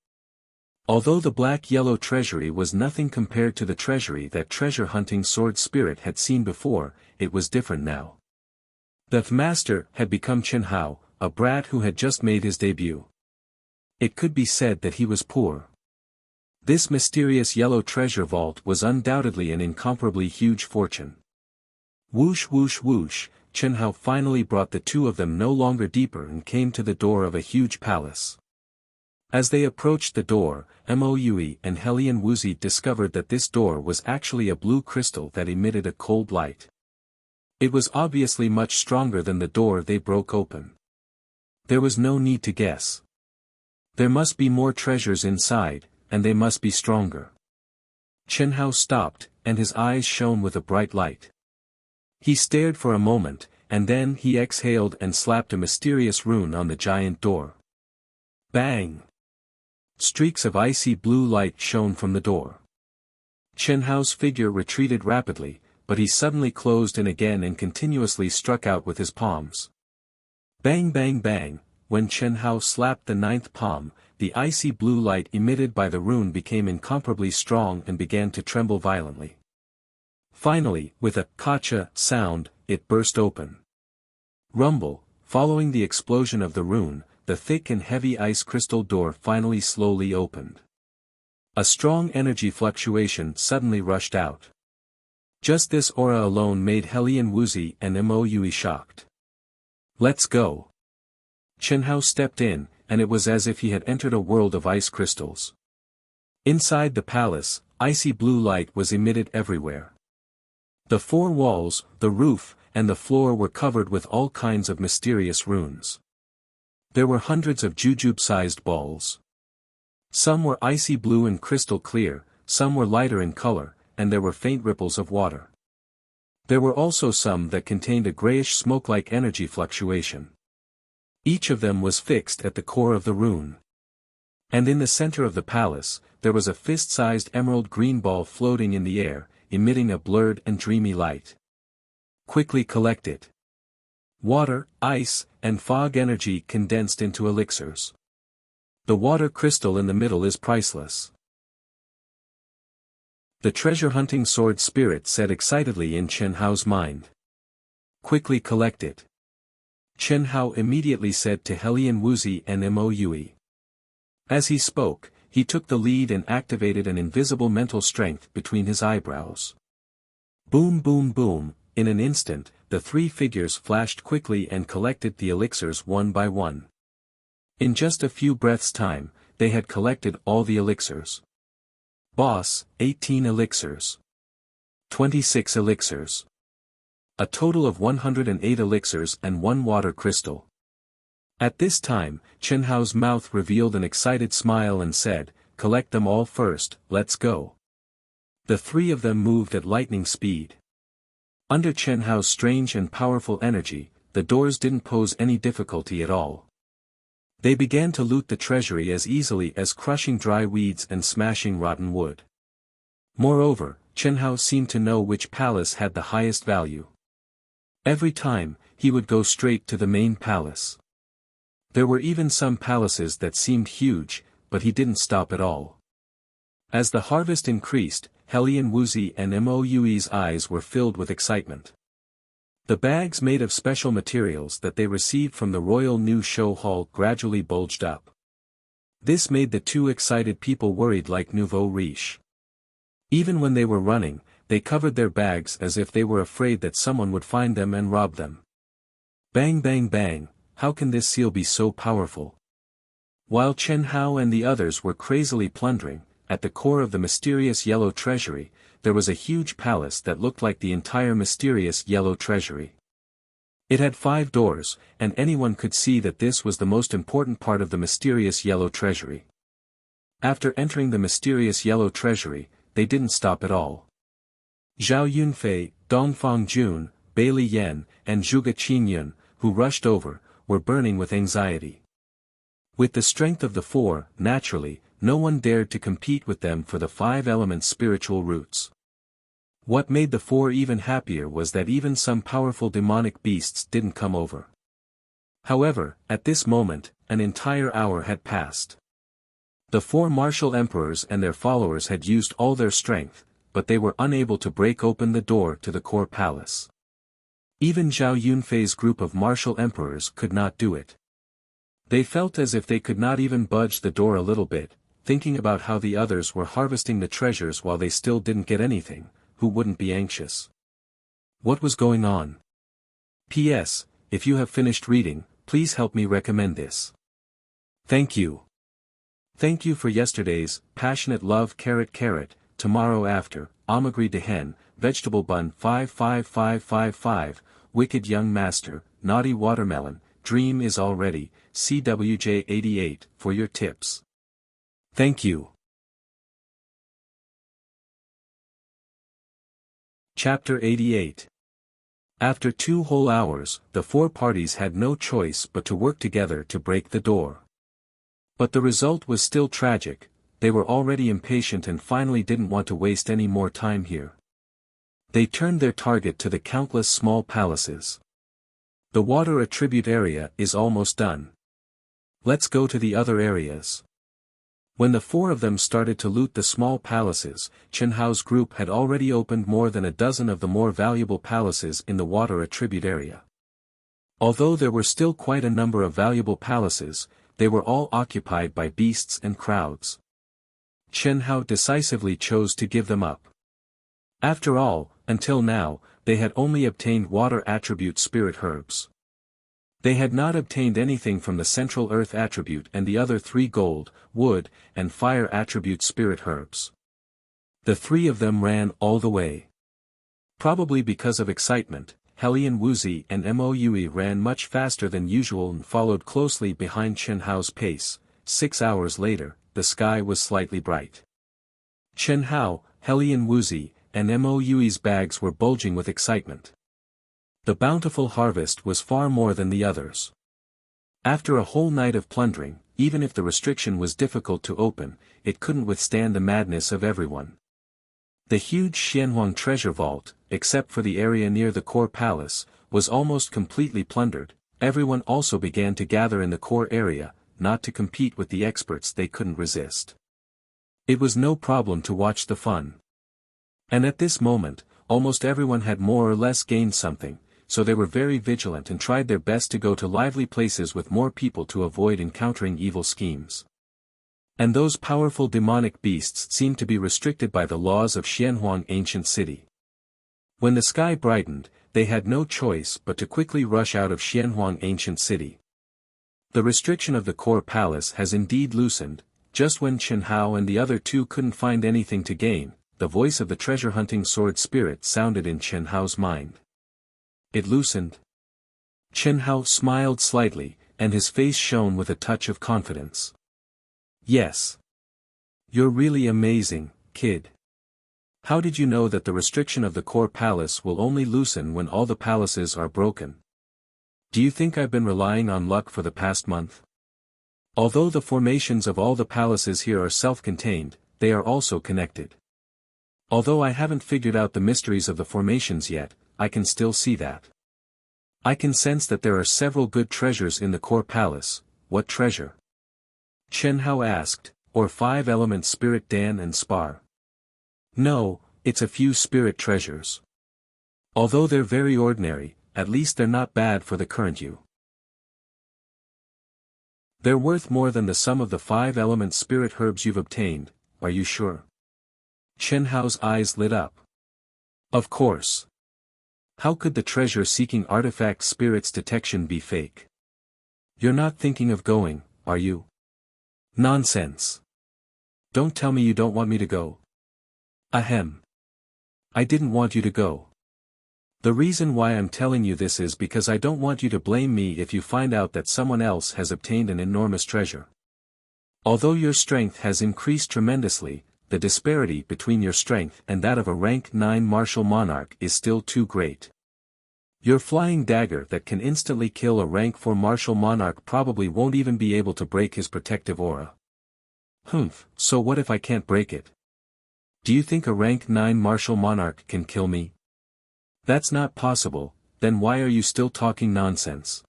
Although the black-yellow treasury was nothing compared to the treasury that treasure-hunting sword spirit had seen before, it was different now. The master had become Chen Hao, a brat who had just made his debut. It could be said that he was poor. This mysterious yellow treasure vault was undoubtedly an incomparably huge fortune. Whoosh whoosh whoosh, Chen Hao finally brought the two of them no longer deeper and came to the door of a huge palace. As they approached the door, Moui and Helian Wuzi discovered that this door was actually a blue crystal that emitted a cold light. It was obviously much stronger than the door they broke open. There was no need to guess. There must be more treasures inside, and they must be stronger. Chen Hao stopped, and his eyes shone with a bright light. He stared for a moment, and then he exhaled and slapped a mysterious rune on the giant door. Bang! Streaks of icy blue light shone from the door. Chen Hao's figure retreated rapidly, but he suddenly closed in again and continuously struck out with his palms. Bang bang bang, when Chen Hao slapped the ninth palm, the icy blue light emitted by the rune became incomparably strong and began to tremble violently. Finally, with a "kacha" sound, it burst open. Rumble, following the explosion of the rune, the thick and heavy ice crystal door finally slowly opened. A strong energy fluctuation suddenly rushed out. Just this aura alone made Helian Wuzi and Moui shocked. "Let's go." Chen Hao stepped in, and it was as if he had entered a world of ice crystals. Inside the palace, icy blue light was emitted everywhere. The four walls, the roof, and the floor were covered with all kinds of mysterious runes. There were hundreds of jujube-sized balls. Some were icy blue and crystal clear, some were lighter in color, and there were faint ripples of water. There were also some that contained a grayish smoke-like energy fluctuation. Each of them was fixed at the core of the rune. And in the center of the palace, there was a fist-sized emerald green ball floating in the air, emitting a blurred and dreamy light. "Quickly collect it." Water, ice, and fog energy condensed into elixirs. The water crystal in the middle is priceless. The treasure-hunting sword spirit said excitedly in Chen Hao's mind. "Quickly collect it." Chen Hao immediately said to Helian Wuzi and Moui. As he spoke, he took the lead and activated an invisible mental strength between his eyebrows. Boom boom boom, in an instant, the three figures flashed quickly and collected the elixirs one by one. In just a few breaths' time, they had collected all the elixirs. Boss, 18 elixirs. 26 elixirs. A total of 108 elixirs and one water crystal. At this time, Chen Hao's mouth revealed an excited smile and said, "Collect them all first, let's go." The three of them moved at lightning speed. Under Chen Hao's strange and powerful energy, the doors didn't pose any difficulty at all. They began to loot the treasury as easily as crushing dry weeds and smashing rotten wood. Moreover, Chen Hao seemed to know which palace had the highest value. Every time, he would go straight to the main palace. There were even some palaces that seemed huge, but he didn't stop at all. As the harvest increased, Helian Wuzi and Moui's eyes were filled with excitement. The bags made of special materials that they received from the royal new show hall gradually bulged up. This made the two excited people worried like nouveau riche. Even when they were running, they covered their bags as if they were afraid that someone would find them and rob them. Bang bang bang, how can this seal be so powerful? While Chen Hao and the others were crazily plundering, at the core of the mysterious yellow treasury, there was a huge palace that looked like the entire mysterious yellow treasury. It had 5 doors, and anyone could see that this was the most important part of the mysterious yellow treasury. After entering the mysterious yellow treasury, they didn't stop at all. Zhao Yunfei, Dongfang Jun, Bailey Yan, and Zhuge Qinyun, who rushed over, were burning with anxiety. With the strength of the 4, naturally, no one dared to compete with them for the 5 elements' spiritual roots. What made the four even happier was that even some powerful demonic beasts didn't come over. However, at this moment, an entire hour had passed. The four martial emperors and their followers had used all their strength, but they were unable to break open the door to the core palace. Even Zhao Yunfei's group of martial emperors could not do it. They felt as if they could not even budge the door a little bit, thinking about how the others were harvesting the treasures while they still didn't get anything. Who wouldn't be anxious? What was going on? P.S. If you have finished reading, please help me recommend this. Thank you. Thank you for yesterday's passionate love carrot, tomorrow after, amagri de hen, vegetable bun 55555, wicked young master, naughty watermelon, dream is already, CWJ88, for your tips. Thank you. Chapter 88. After 2 whole hours, the four parties had no choice but to work together to break the door. But the result was still tragic. They were already impatient and finally didn't want to waste any more time here. They turned their target to the countless small palaces. The water attribute area is almost done. Let's go to the other areas. When the four of them started to loot the small palaces, Chen Hao's group had already opened more than a dozen of the more valuable palaces in the water attribute area. Although there were still quite a number of valuable palaces, they were all occupied by beasts and crowds. Chen Hao decisively chose to give them up. After all, until now, they had only obtained water attribute spirit herbs. They had not obtained anything from the central earth attribute and the other 3 gold, wood, and fire attribute spirit herbs. The 3 of them ran all the way. Probably because of excitement, Helian Wuxi and Moue ran much faster than usual and followed closely behind Chen Hao's pace. 6 hours later, the sky was slightly bright. Chen Hao, Helian Wuxi, and Moue's bags were bulging with excitement. The bountiful harvest was far more than the others. After a whole night of plundering, even if the restriction was difficult to open, it couldn't withstand the madness of everyone. The huge Xianhuang treasure vault, except for the area near the core palace, was almost completely plundered. Everyone also began to gather in the core area, not to compete with the experts they couldn't resist. It was no problem to watch the fun. And at this moment, almost everyone had more or less gained something, so they were very vigilant and tried their best to go to lively places with more people to avoid encountering evil schemes. And those powerful demonic beasts seemed to be restricted by the laws of Xianhuang ancient city. When the sky brightened, they had no choice but to quickly rush out of Xianhuang ancient city. The restriction of the core palace has indeed loosened. Just when Chen Hao and the other 2 couldn't find anything to gain, the voice of the treasure-hunting sword spirit sounded in Chen Hao's mind. It loosened. Chen Hao smiled slightly, and his face shone with a touch of confidence. Yes. You're really amazing, kid. How did you know that the restriction of the core palace will only loosen when all the palaces are broken? Do you think I've been relying on luck for the past month? Although the formations of all the palaces here are self-contained, they are also connected. Although I haven't figured out the mysteries of the formations yet, I can still see that. I can sense that there are several good treasures in the core palace. What treasure? Chen Hao asked, or 5 element spirit Dan and Spar. No, it's a few spirit treasures. Although they're very ordinary, at least they're not bad for the current you. They're worth more than the sum of the 5 element spirit herbs you've obtained, are you sure? Chen Hao's eyes lit up. Of course. How could the treasure-seeking artifact spirit's detection be fake? You're not thinking of going, are you? Nonsense. Don't tell me you don't want me to go. Ahem. I didn't want you to go. The reason why I'm telling you this is because I don't want you to blame me if you find out that someone else has obtained an enormous treasure. Although your strength has increased tremendously, the disparity between your strength and that of a rank 9 martial monarch is still too great. Your flying dagger that can instantly kill a rank 4 martial monarch probably won't even be able to break his protective aura. So what if I can't break it? Do you think a rank 9 martial monarch can kill me? That's not possible, then why are you still talking nonsense?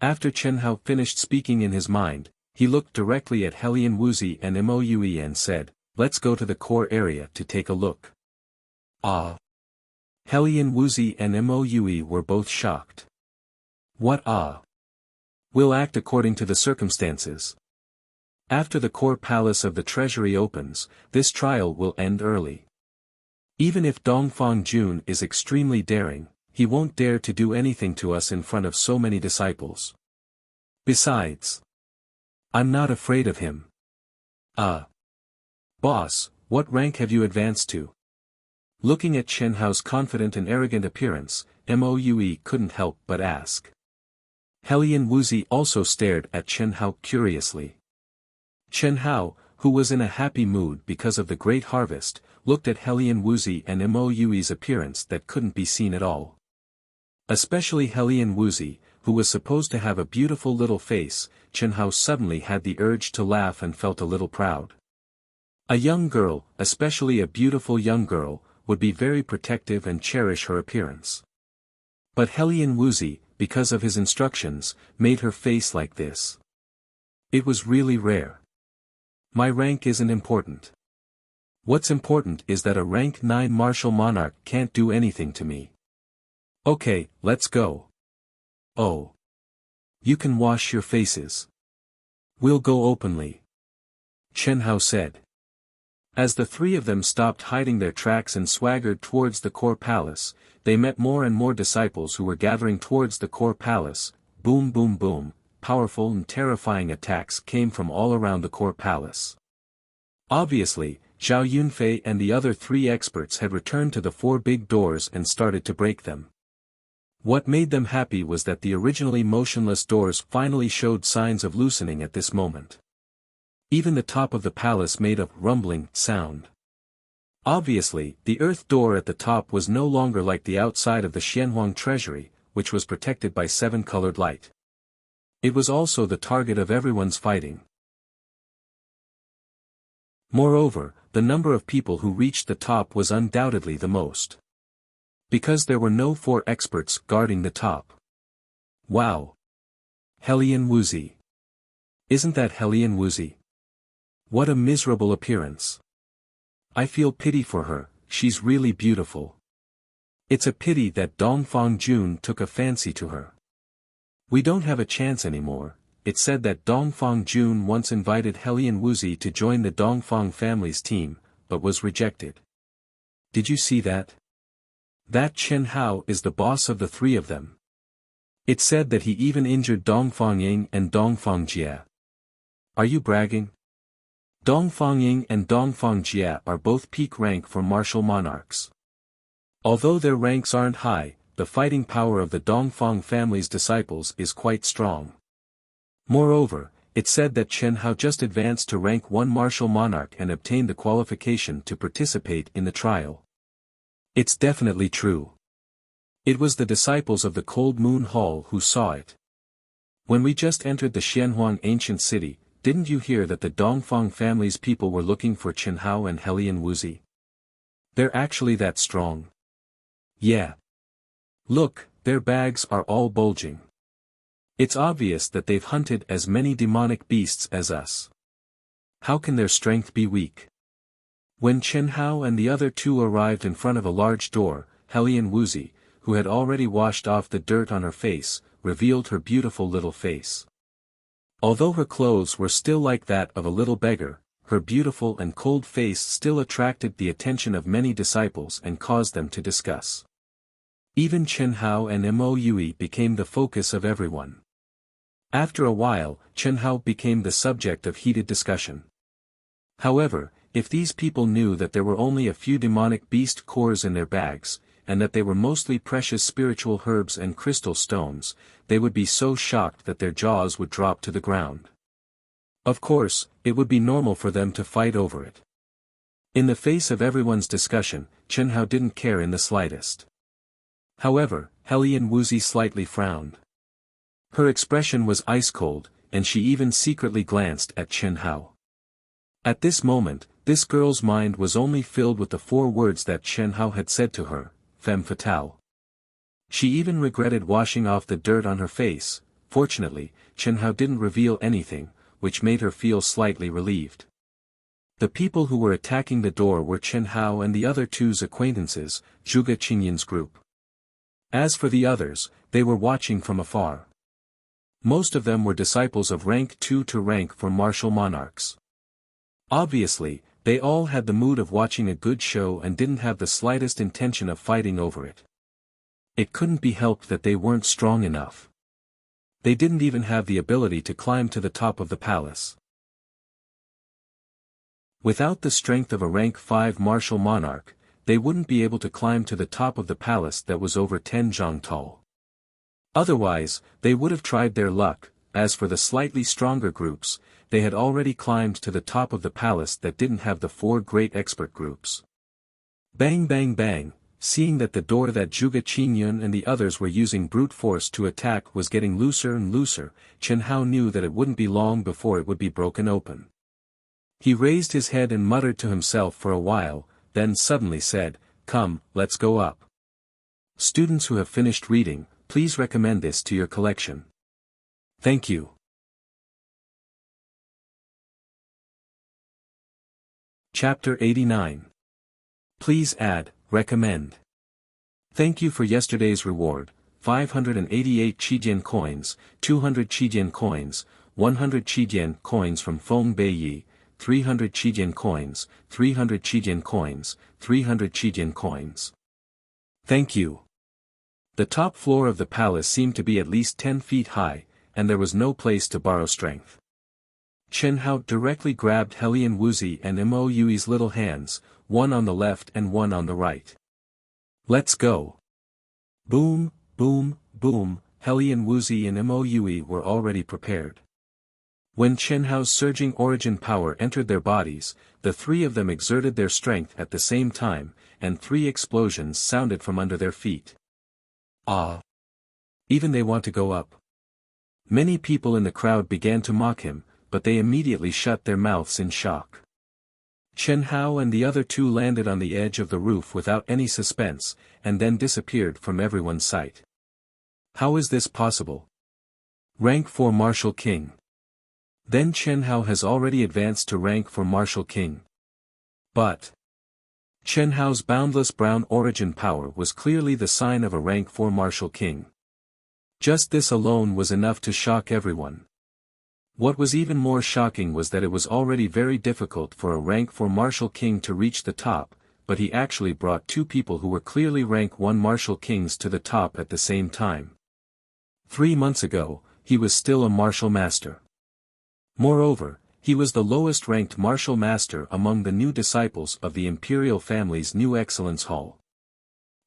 After Chen Hao finished speaking in his mind, he looked directly at Helian Wuxi and Moue and said, let's go to the core area to take a look. Ah! Helian Wuxi and Moue were both shocked. What ah? We'll act according to the circumstances. After the core palace of the treasury opens, this trial will end early. Even if Dongfang Jun is extremely daring, he won't dare to do anything to us in front of so many disciples. Besides, I'm not afraid of him. Boss, what rank have you advanced to? Looking at Chen Hao's confident and arrogant appearance, Moue couldn't help but ask. Helian Wuxi also stared at Chen Hao curiously. Chen Hao, who was in a happy mood because of the great harvest, looked at Helian Wuxi and Moue's appearance that couldn't be seen at all. Especially Helian Wuxi, who was supposed to have a beautiful little face. Chen Hao suddenly had the urge to laugh and felt a little proud. A young girl, especially a beautiful young girl, would be very protective and cherish her appearance. But Helian Wuxi, because of his instructions, made her face like this. It was really rare. My rank isn't important. What's important is that a rank 9 martial monarch can't do anything to me. Okay, let's go. Oh. You can wash your faces. We'll go openly. Chen Hao said. As the three of them stopped hiding their tracks and swaggered towards the core palace, they met more and more disciples who were gathering towards the core palace. Boom boom boom, powerful and terrifying attacks came from all around the core palace. Obviously, Zhao Yunfei and the other three experts had returned to the four big doors and started to break them. What made them happy was that the originally motionless doors finally showed signs of loosening at this moment. Even the top of the palace made a rumbling sound. Obviously, the earth door at the top was no longer like the outside of the Xianhuang treasury, which was protected by 7-colored light. It was also the target of everyone's fighting. Moreover, the number of people who reached the top was undoubtedly the most. Because there were no 4 experts guarding the top. Wow! Helian Wuxi. Isn't that Helian Wuxi? What a miserable appearance. I feel pity for her, she's really beautiful. It's a pity that Dongfang Jun took a fancy to her. We don't have a chance anymore. It said that Dongfang Jun once invited Helian Wuxi to join the Dongfang family's team, but was rejected. Did you see that? That Chen Hao is the boss of the 3 of them. It said that he even injured Dongfang Ying and Dongfang Jia. Are you bragging? Dongfang Ying and Dongfang Jia are both peak rank for martial monarchs. Although their ranks aren't high, the fighting power of the Dongfang family's disciples is quite strong. Moreover, it said that Chen Hao just advanced to rank 1 martial monarch and obtained the qualification to participate in the trial. It's definitely true. It was the disciples of the Cold Moon Hall who saw it. When we just entered the Xianhuang ancient city, didn't you hear that the Dongfang family's people were looking for Chen Hao and Helian Wuxi? They're actually that strong. Yeah. Look, their bags are all bulging. It's obvious that they've hunted as many demonic beasts as us. How can their strength be weak? When Chen Hao and the other 2 arrived in front of a large door, Helian Wuxi, who had already washed off the dirt on her face, revealed her beautiful little face. Although her clothes were still like that of a little beggar, her beautiful and cold face still attracted the attention of many disciples and caused them to discuss. Even Chen Hao and Moue became the focus of everyone. After a while, Chen Hao became the subject of heated discussion. However, if these people knew that there were only a few demonic beast cores in their bags, and that they were mostly precious spiritual herbs and crystal stones, they would be so shocked that their jaws would drop to the ground. Of course, it would be normal for them to fight over it. In the face of everyone's discussion, Chen Hao didn't care in the slightest. However, Helian Wuxi slightly frowned. Her expression was ice cold, and she even secretly glanced at Chen Hao. At this moment, this girl's mind was only filled with the 4 words that Chen Hao had said to her, femme fatale. She even regretted washing off the dirt on her face. Fortunately, Chen Hao didn't reveal anything, which made her feel slightly relieved. The people who were attacking the door were Chen Hao and the other two's acquaintances, Zhuge Qinyan's group. As for the others, they were watching from afar. Most of them were disciples of rank 2 to rank 4 martial monarchs. Obviously, they all had the mood of watching a good show and didn't have the slightest intention of fighting over it. It couldn't be helped that they weren't strong enough. They didn't even have the ability to climb to the top of the palace. Without the strength of a rank 5 martial monarch, they wouldn't be able to climb to the top of the palace that was over 10 zhang tall. Otherwise, they would have tried their luck. As for the slightly stronger groups, they had already climbed to the top of the palace that didn't have the 4 great expert groups. Bang bang bang, seeing that the door that Zhuge Qinyan and the others were using brute force to attack was getting looser and looser, Chen Hao knew that it wouldn't be long before it would be broken open. He raised his head and muttered to himself for a while, then suddenly said, "Come, let's go up." Students who have finished reading, please recommend this to your collection. Thank you. Chapter 89. Please add, recommend. Thank you for yesterday's reward, 588 Qijian coins, 200 Qijian coins, 100 Qijian coins from Feng Beiyi, 300 Qijian coins, 300 Qijian coins, 300 Qijian coins. Thank you. The top floor of the palace seemed to be at least 10 feet high, and there was no place to borrow strength. Chen Hao directly grabbed Helian Wuxi and Mo Yui's little hands, one on the left and one on the right. Let's go. Boom, boom, boom, Helian Wuxi and Mo Yui were already prepared. When Chen Hao's surging origin power entered their bodies, the 3 of them exerted their strength at the same time, and 3 explosions sounded from under their feet. Ah! Even they want to go up. Many people in the crowd began to mock him, but they immediately shut their mouths in shock. Chen Hao and the other 2 landed on the edge of the roof without any suspense, and then disappeared from everyone's sight. How is this possible? Rank 4 Martial King. Then Chen Hao has already advanced to rank 4 Martial King. But Chen Hao's boundless brown origin power was clearly the sign of a rank 4 Martial King. Just this alone was enough to shock everyone. What was even more shocking was that it was already very difficult for a rank 4 Martial King to reach the top, but he actually brought 2 people who were clearly rank 1 Martial Kings to the top at the same time. 3 months ago, he was still a martial master. Moreover, he was the lowest ranked martial master among the new disciples of the imperial family's new excellence hall.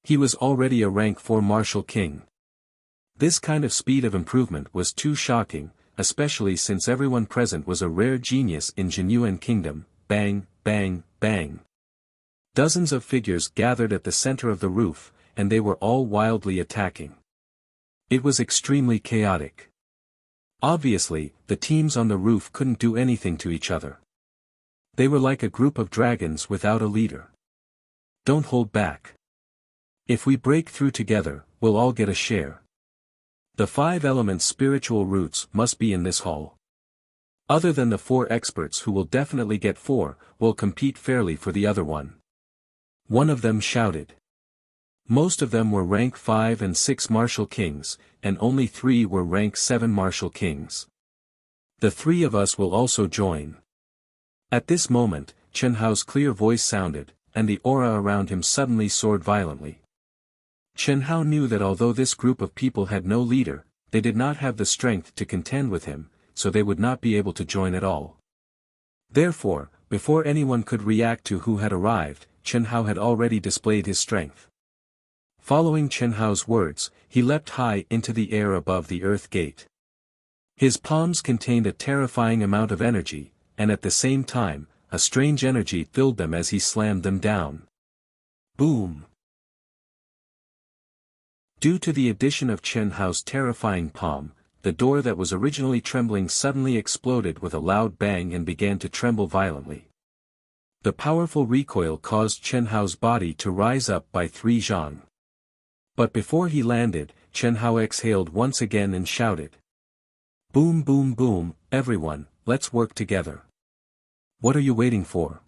He was already a rank 4 martial king. This kind of speed of improvement was too shocking, especially since everyone present was a rare genius in Jinyuan Kingdom. Bang, bang, bang. Dozens of figures gathered at the center of the roof, and they were all wildly attacking. It was extremely chaotic. Obviously, the teams on the roof couldn't do anything to each other. They were like a group of dragons without a leader. Don't hold back. If we break through together, we'll all get a share. The 5 elements' spiritual roots must be in this hall. Other than the 4 experts who will definitely get 4, will compete fairly for the other one. One of them shouted. Most of them were rank 5 and 6 martial kings, and only 3 were rank 7 martial kings. The 3 of us will also join. At this moment, Chen Hao's clear voice sounded, and the aura around him suddenly soared violently. Chen Hao knew that although this group of people had no leader, they did not have the strength to contend with him, so they would not be able to join at all. Therefore, before anyone could react to who had arrived, Chen Hao had already displayed his strength. Following Chen Hao's words, he leapt high into the air above the earth gate. His palms contained a terrifying amount of energy, and at the same time, a strange energy filled them as he slammed them down. Boom! Due to the addition of Chen Hao's terrifying palm, the door that was originally trembling suddenly exploded with a loud bang and began to tremble violently. The powerful recoil caused Chen Hao's body to rise up by 3 zhang. But before he landed, Chen Hao exhaled once again and shouted. Boom boom boom, everyone, let's work together. What are you waiting for?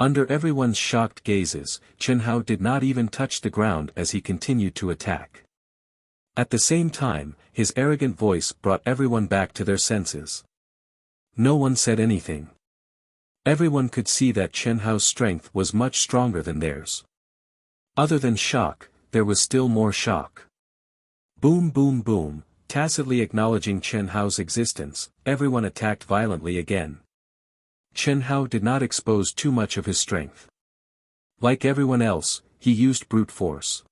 Under everyone's shocked gazes, Chen Hao did not even touch the ground as he continued to attack. At the same time, his arrogant voice brought everyone back to their senses. No one said anything. Everyone could see that Chen Hao's strength was much stronger than theirs. Other than shock, there was still more shock. Boom boom boom, tacitly acknowledging Chen Hao's existence, everyone attacked violently again. Chen Hao did not expose too much of his strength. Like everyone else, he used brute force.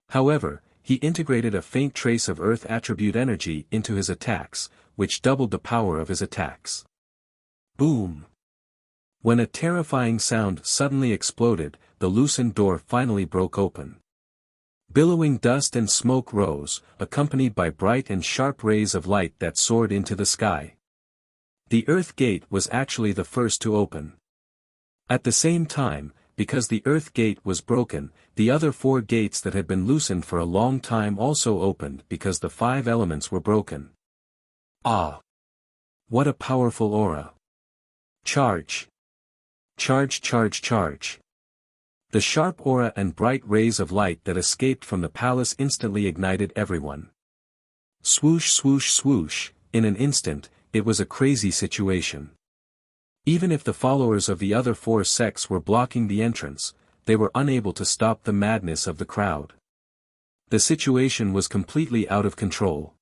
However, he integrated a faint trace of earth attribute energy into his attacks, which doubled the power of his attacks. Boom! When a terrifying sound suddenly exploded, the loosened door finally broke open. Billowing dust and smoke rose, accompanied by bright and sharp rays of light that soared into the sky. The earth gate was actually the first to open. At the same time, because the earth gate was broken, the other 4 gates that had been loosened for a long time also opened because the 5 elements were broken. Ah! What a powerful aura! Charge! Charge charge charge! The sharp aura and bright rays of light that escaped from the palace instantly ignited everyone. Swoosh swoosh swoosh, in an instant, it was a crazy situation. Even if the followers of the other 4 sects were blocking the entrance, they were unable to stop the madness of the crowd. The situation was completely out of control.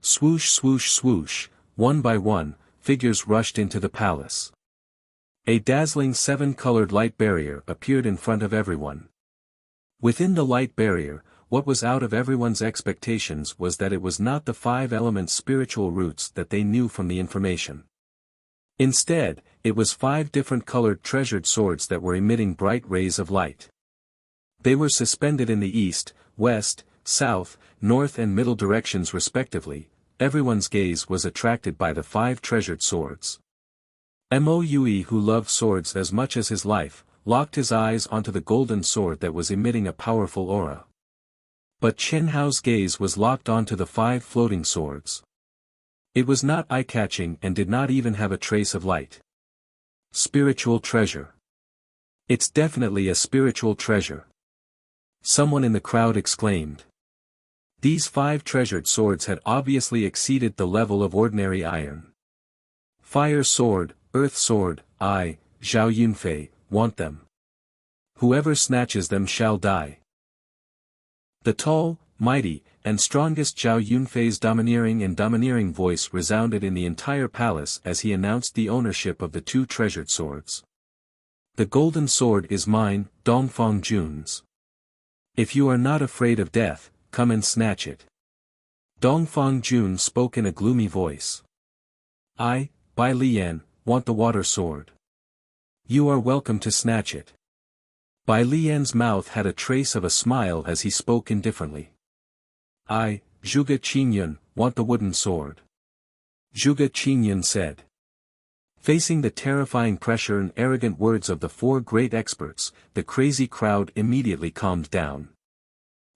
Swoosh swoosh swoosh, one by one, figures rushed into the palace. A dazzling 7-colored light barrier appeared in front of everyone. Within the light barrier, what was out of everyone's expectations was that it was not the 5 elements' spiritual roots that they knew from the information. Instead, it was 5 different colored treasured swords that were emitting bright rays of light. They were suspended in the east, west, south, north and middle directions respectively. Everyone's gaze was attracted by the 5 treasured swords. Moue, who loved swords as much as his life, locked his eyes onto the golden sword that was emitting a powerful aura. But Chen Hao's gaze was locked onto the 5 floating swords. It was not eye-catching and did not even have a trace of light. Spiritual treasure. It's definitely a spiritual treasure. Someone in the crowd exclaimed. These 5 treasured swords had obviously exceeded the level of ordinary iron. Fire sword, earth sword, I, Zhao Yunfei, want them. Whoever snatches them shall die. The tall, mighty, and strongest Zhao Yunfei's domineering voice resounded in the entire palace as he announced the ownership of the 2 treasured swords. The golden sword is mine, Dongfang Jun's. If you are not afraid of death, come and snatch it. Dongfang Jun spoke in a gloomy voice. I, Bai Lian, want the water sword. You are welcome to snatch it. Bai Lian's mouth had a trace of a smile as he spoke indifferently. I, Zhuge Qingyun, want the wooden sword. Zhuge Qingyun said. Facing the terrifying pressure and arrogant words of the 4 great experts, the crazy crowd immediately calmed down.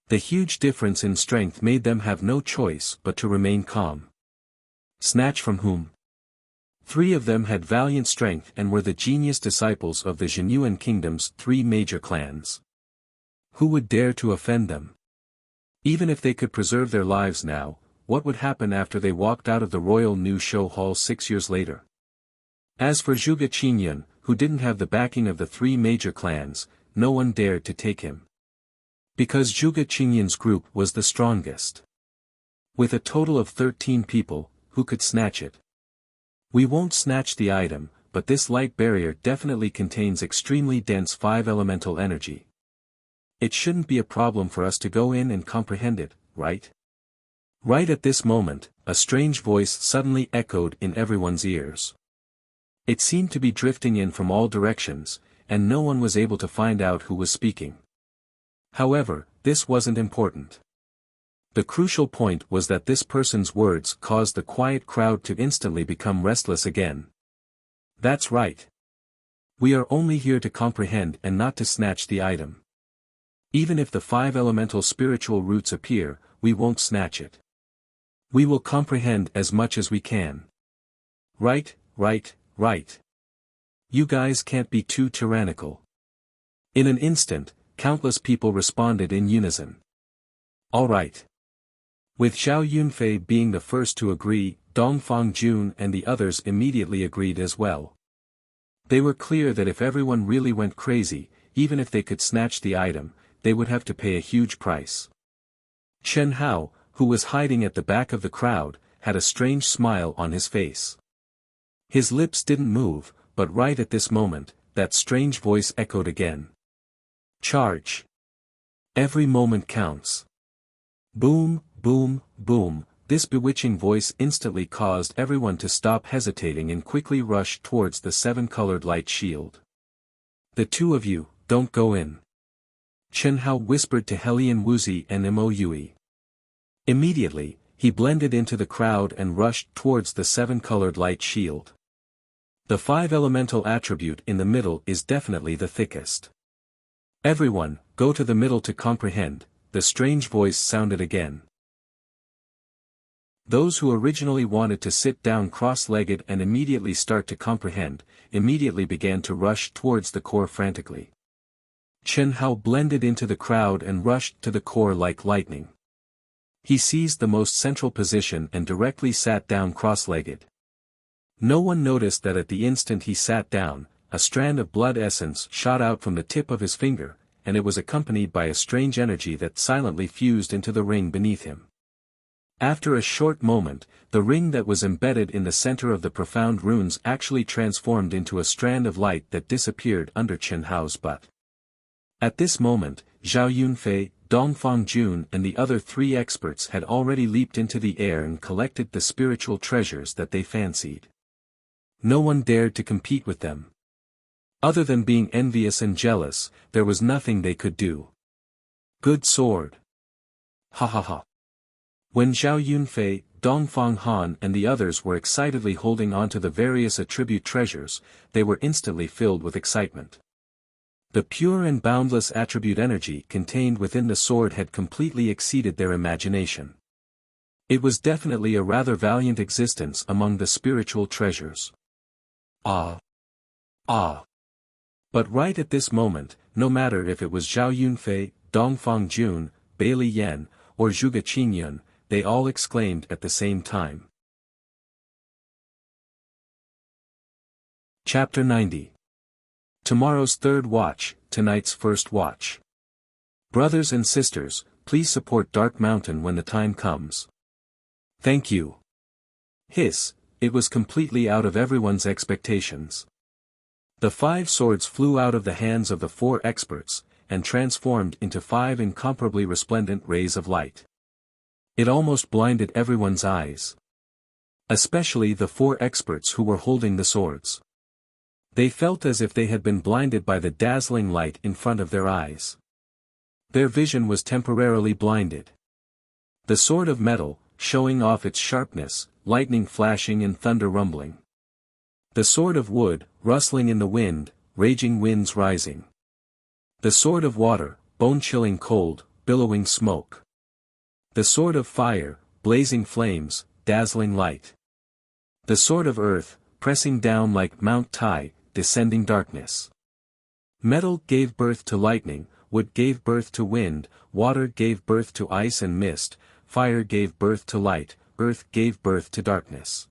The huge difference in strength made them have no choice but to remain calm. Snatch from whom? 3 of them had valiant strength and were the genius disciples of the Zhenyuan kingdom's 3 major clans. Who would dare to offend them? Even if they could preserve their lives now, what would happen after they walked out of the royal new show hall 6 years later? As for Zhuge Qingyun, who didn't have the backing of the 3 major clans, no one dared to take him. Because Zhuge Qingyun's group was the strongest. With a total of 13 people, who could snatch it? We won't snatch the item, but this light barrier definitely contains extremely dense 5 elemental energy. It shouldn't be a problem for us to go in and comprehend it, right? Right at this moment, a strange voice suddenly echoed in everyone's ears. It seemed to be drifting in from all directions, and no one was able to find out who was speaking. However, this wasn't important. The crucial point was that this person's words caused the quiet crowd to instantly become restless again. That's right. We are only here to comprehend and not to snatch the item. Even if the 5 elemental spiritual roots appear, we won't snatch it. We will comprehend as much as we can. Right, right, right. You guys can't be too tyrannical. In an instant, countless people responded in unison. All right. With Zhao Yunfei being the first to agree, Dongfang Jun and the others immediately agreed as well. They were clear that if everyone really went crazy, even if they could snatch the item, they would have to pay a huge price. Chen Hao, who was hiding at the back of the crowd, had a strange smile on his face. His lips didn't move, but right at this moment, that strange voice echoed again. Charge! Every moment counts. Boom, boom, boom, this bewitching voice instantly caused everyone to stop hesitating and quickly rush towards the 7-colored light shield. The two of you, don't go in. Chen Hao whispered to Helian Wuzi and Mo Yui. Immediately, he blended into the crowd and rushed towards the 7-colored light shield. The 5 elemental attribute in the middle is definitely the thickest. Everyone, go to the middle to comprehend, the strange voice sounded again. Those who originally wanted to sit down cross-legged and immediately start to comprehend, immediately began to rush towards the core frantically. Chen Hao blended into the crowd and rushed to the core like lightning. He seized the most central position and directly sat down cross-legged. No one noticed that at the instant he sat down, a strand of blood essence shot out from the tip of his finger, and it was accompanied by a strange energy that silently fused into the ring beneath him. After a short moment, the ring that was embedded in the center of the profound runes actually transformed into a strand of light that disappeared under Chen Hao's butt. At this moment, Zhao Yunfei, Dongfang Jun and the other 3 experts had already leaped into the air and collected the spiritual treasures that they fancied. No one dared to compete with them. Other than being envious and jealous, there was nothing they could do. Good sword. Ha ha ha. When Zhao Yunfei, Dongfang Han and the others were excitedly holding onto the various attribute treasures, they were instantly filled with excitement. The pure and boundless attribute energy contained within the sword had completely exceeded their imagination. It was definitely a rather valiant existence among the spiritual treasures. Ah! Ah! But right at this moment, no matter if it was Zhao Yunfei, Dongfang Jun, Bailey Yan, or Zhuge Qingyun, they all exclaimed at the same time. Chapter 90. Tomorrow's third watch, tonight's first watch. Brothers and sisters, please support Dark Mountain when the time comes. Thank you. Hiss, it was completely out of everyone's expectations. The 5 swords flew out of the hands of the 4 experts, and transformed into 5 incomparably resplendent rays of light. It almost blinded everyone's eyes. Especially the 4 experts who were holding the swords. They felt as if they had been blinded by the dazzling light in front of their eyes. Their vision was temporarily blinded. The sword of metal, showing off its sharpness, lightning flashing and thunder rumbling. The sword of wood, rustling in the wind, raging winds rising. The sword of water, bone-chilling cold, billowing smoke. The sword of fire, blazing flames, dazzling light. The sword of earth, pressing down like Mount Tai, descending darkness. Metal gave birth to lightning, wood gave birth to wind, water gave birth to ice and mist, fire gave birth to light, earth gave birth to darkness.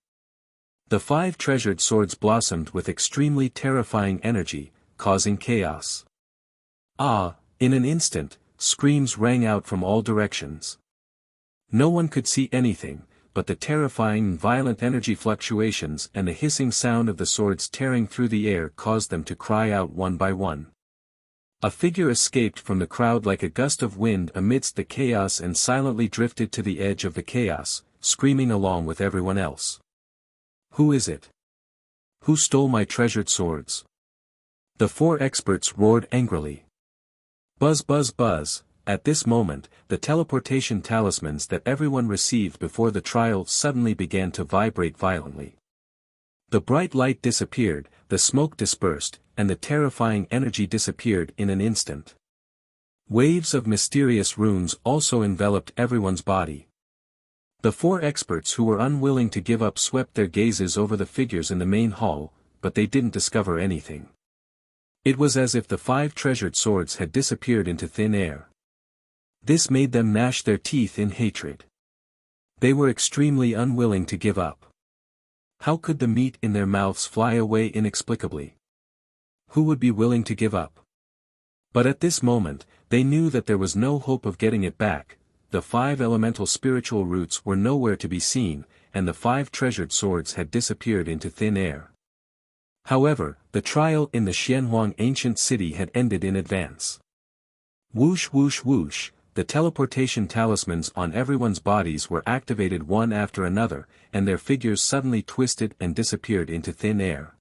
The 5 treasured swords blossomed with extremely terrifying energy, causing chaos. Ah, in an instant, screams rang out from all directions. No one could see anything, but the terrifying and violent energy fluctuations and the hissing sound of the swords tearing through the air caused them to cry out one by one. A figure escaped from the crowd like a gust of wind amidst the chaos and silently drifted to the edge of the chaos, screaming along with everyone else. Who is it? Who stole my treasured swords? The 4 experts roared angrily. Buzz buzz buzz, at this moment, the teleportation talismans that everyone received before the trial suddenly began to vibrate violently. The bright light disappeared, the smoke dispersed, and the terrifying energy disappeared in an instant. Waves of mysterious runes also enveloped everyone's body. The 4 experts who were unwilling to give up swept their gazes over the figures in the main hall, but they didn't discover anything. It was as if the 5 treasured swords had disappeared into thin air. This made them gnash their teeth in hatred. They were extremely unwilling to give up. How could the meat in their mouths fly away inexplicably? Who would be willing to give up? But at this moment, they knew that there was no hope of getting it back. The 5 elemental spiritual roots were nowhere to be seen, and the 5 treasured swords had disappeared into thin air. However, the trial in the Xianhuang ancient city had ended in advance. Whoosh whoosh whoosh, the teleportation talismans on everyone's bodies were activated one after another, and their figures suddenly twisted and disappeared into thin air.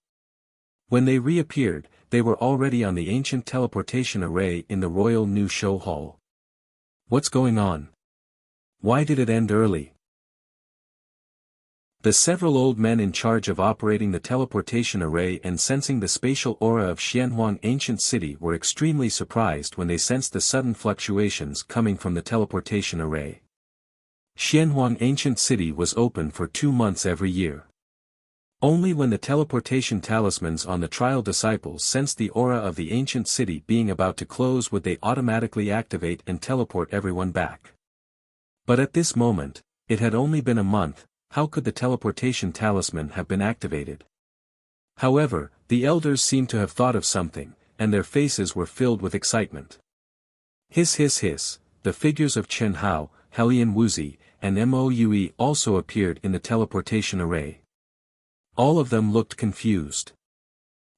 When they reappeared, they were already on the ancient teleportation array in the Royal New Show Hall. What's going on? Why did it end early? The several old men in charge of operating the teleportation array and sensing the spatial aura of Xianhuang ancient city were extremely surprised when they sensed the sudden fluctuations coming from the teleportation array. Xianhuang ancient city was open for 2 months every year. Only when the teleportation talismans on the trial disciples sensed the aura of the ancient city being about to close would they automatically activate and teleport everyone back. But at this moment, it had only been a month. How could the teleportation talisman have been activated? However, the elders seemed to have thought of something, and their faces were filled with excitement. Hiss hiss hiss, the figures of Chen Hao, Helian Wuzi, and Moue also appeared in the teleportation array. All of them looked confused.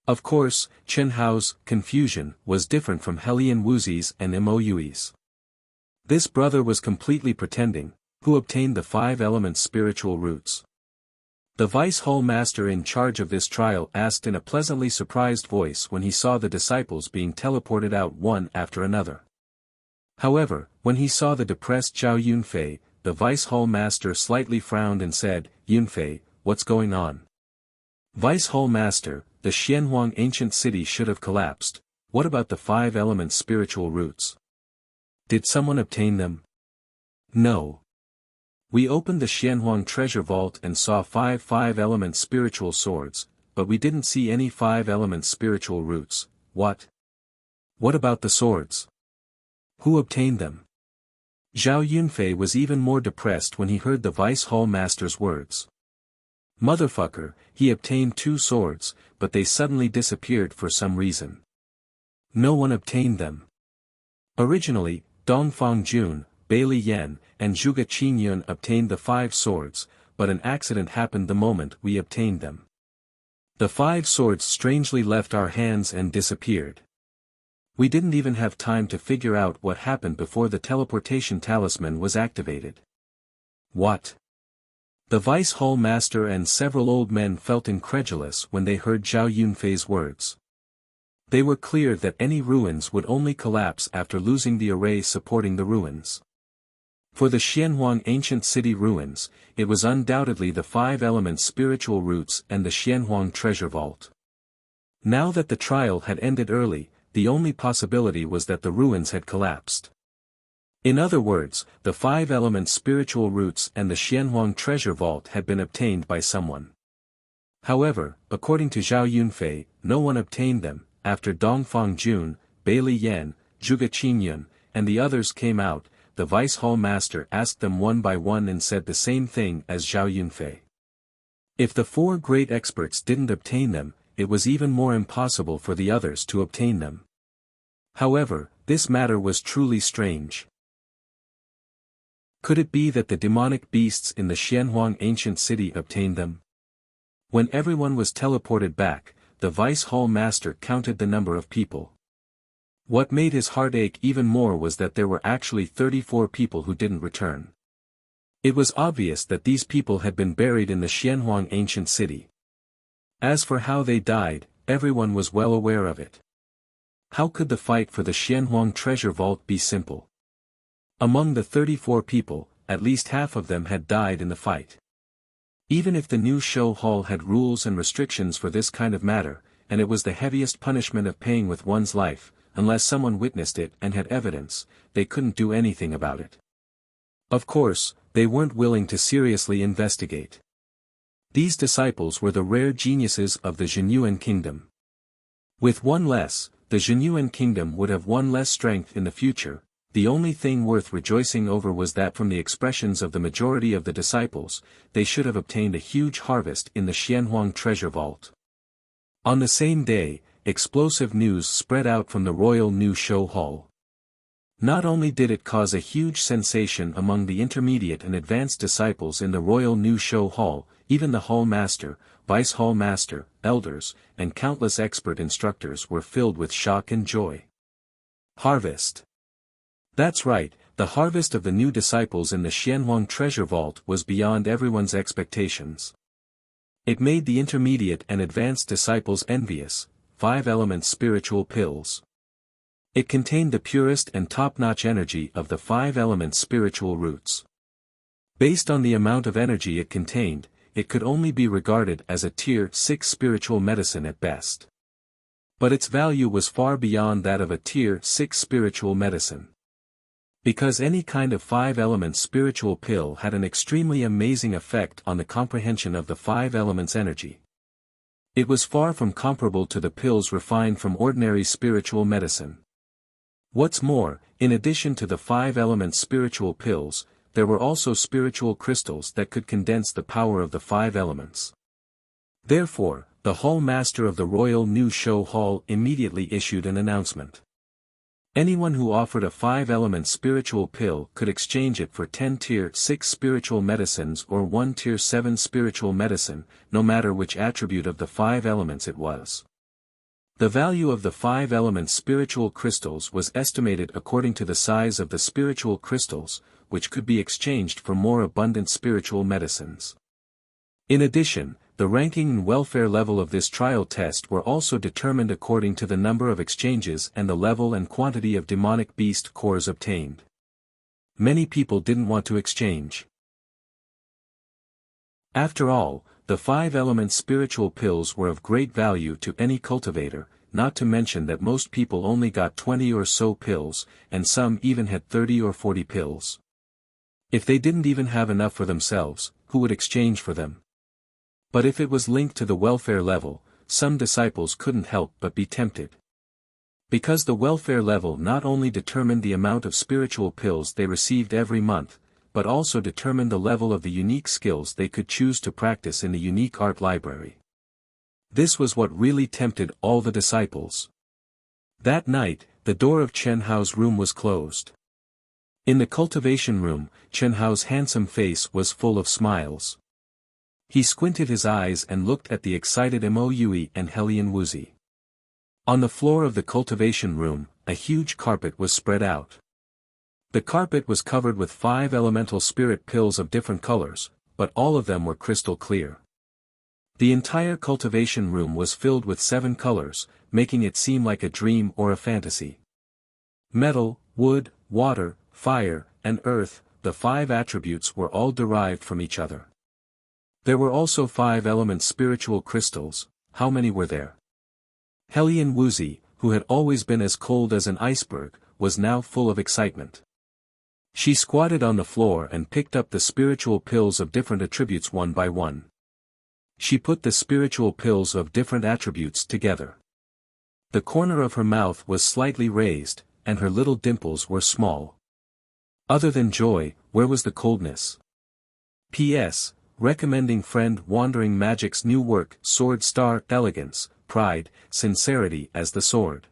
Of course, Chen Hao's confusion was different from Helian Wuzi's and Moue's. This brother was completely pretending, who obtained the 5 elements spiritual roots. The vice hall master in charge of this trial asked in a pleasantly surprised voice when he saw the disciples being teleported out one after another. However, when he saw the depressed Zhao Yunfei, the vice hall master slightly frowned and said, "Yunfei, what's going on?" "Vice hall master, the Xianhuang ancient city should have collapsed. What about the 5 elements spiritual roots? Did someone obtain them?" "No. We opened the Xianhuang treasure vault and saw 5 element spiritual swords, but we didn't see any 5 element spiritual roots." "What? What about the swords? Who obtained them?" Zhao Yunfei was even more depressed when he heard the vice hall master's words. "Motherfucker, he obtained 2 swords, but they suddenly disappeared for some reason. No one obtained them. Originally, Dongfang Jun, Bailey Yan, and Zhuge Qingyun obtained the 5 swords, but an accident happened the moment we obtained them. The 5 swords strangely left our hands and disappeared. We didn't even have time to figure out what happened before the teleportation talisman was activated." "What?" The vice hall master and several old men felt incredulous when they heard Zhao Yunfei's words. They were clear that any ruins would only collapse after losing the array supporting the ruins. For the Xianhuang ancient city ruins, it was undoubtedly the 5 elements spiritual roots and the Xianhuang treasure vault. Now that the trial had ended early, the only possibility was that the ruins had collapsed. In other words, the 5 elements spiritual roots and the Xianhuang treasure vault had been obtained by someone. However, according to Zhao Yunfei, no one obtained them. After Dongfang Jun, Bailey Yan, Zhuge Qingyun, and the others came out, the vice hall master asked them one by one and said the same thing as Zhao Yunfei. If the 4 great experts didn't obtain them, it was even more impossible for the others to obtain them. However, this matter was truly strange. Could it be that the demonic beasts in the Xianhuang ancient city obtained them? When everyone was teleported back, the vice hall master counted the number of people. What made his heart ache even more was that there were actually 34 people who didn't return. It was obvious that these people had been buried in the Xianhuang ancient city. As for how they died, everyone was well aware of it. How could the fight for the Xianhuang treasure vault be simple? Among the 34 people, at least half of them had died in the fight. Even if the new show hall had rules and restrictions for this kind of matter, and it was the heaviest punishment of paying with one's life, unless someone witnessed it and had evidence, they couldn't do anything about it. Of course, they weren't willing to seriously investigate. These disciples were the rare geniuses of the Zhenyuan kingdom. With one less, the Zhenyuan kingdom would have one less strength in the future. The only thing worth rejoicing over was that from the expressions of the majority of the disciples, they should have obtained a huge harvest in the Xianhuang treasure vault. On the same day, explosive news spread out from the royal new show hall. Not only did it cause a huge sensation among the intermediate and advanced disciples in the royal new show hall, even the hall master, vice hall master, elders, and countless expert instructors were filled with shock and joy. Harvest. That's right, the harvest of the new disciples in the Xianhuang treasure vault was beyond everyone's expectations. It made the intermediate and advanced disciples envious. 5 elements spiritual pills. It contained the purest and top-notch energy of the 5 elements spiritual roots. Based on the amount of energy it contained, it could only be regarded as a tier 6 spiritual medicine at best. But its value was far beyond that of a tier 6 spiritual medicine. Because any kind of 5 elements spiritual pill had an extremely amazing effect on the comprehension of the 5 elements energy. It was far from comparable to the pills refined from ordinary spiritual medicine. What's more, in addition to the 5 elements spiritual pills, there were also spiritual crystals that could condense the power of the 5 elements. Therefore, the hall master of the royal new show hall immediately issued an announcement. Anyone who offered a 5 elements spiritual pill could exchange it for 10 tier 6 spiritual medicines or 1 tier 7 spiritual medicine, no matter which attribute of the 5 elements it was. The value of the 5 elements spiritual crystals was estimated according to the size of the spiritual crystals, which could be exchanged for more abundant spiritual medicines. In addition, the ranking and welfare level of this trial test were also determined according to the number of exchanges and the level and quantity of demonic beast cores obtained. Many people didn't want to exchange. After all, the 5 elements spiritual pills were of great value to any cultivator, not to mention that most people only got 20 or so pills, and some even had 30 or 40 pills. If they didn't even have enough for themselves, who would exchange for them? But if it was linked to the welfare level, some disciples couldn't help but be tempted. Because the welfare level not only determined the amount of spiritual pills they received every month, but also determined the level of the unique skills they could choose to practice in the unique art library. This was what really tempted all the disciples. That night, the door of Chen Hao's room was closed. In the cultivation room, Chen Hao's handsome face was full of smiles. He squinted his eyes and looked at the excited Mo Yui and Helian Wuzi. On the floor of the cultivation room, a huge carpet was spread out. The carpet was covered with 5 elemental spirit pills of different colors, but all of them were crystal clear. The entire cultivation room was filled with 7 colors, making it seem like a dream or a fantasy. Metal, wood, water, fire, and earth, the 5 attributes were all derived from each other. There were also 5 elements spiritual crystals. How many were there? Helian Wuzi, who had always been as cold as an iceberg, was now full of excitement. She squatted on the floor and picked up the spiritual pills of different attributes one by one. She put the spiritual pills of different attributes together. The corner of her mouth was slightly raised, and her little dimples were small. Other than joy, where was the coldness? P.S. Recommending friend Wandering Magic's new work Sword Star Elegance, Pride, Sincerity as the Sword.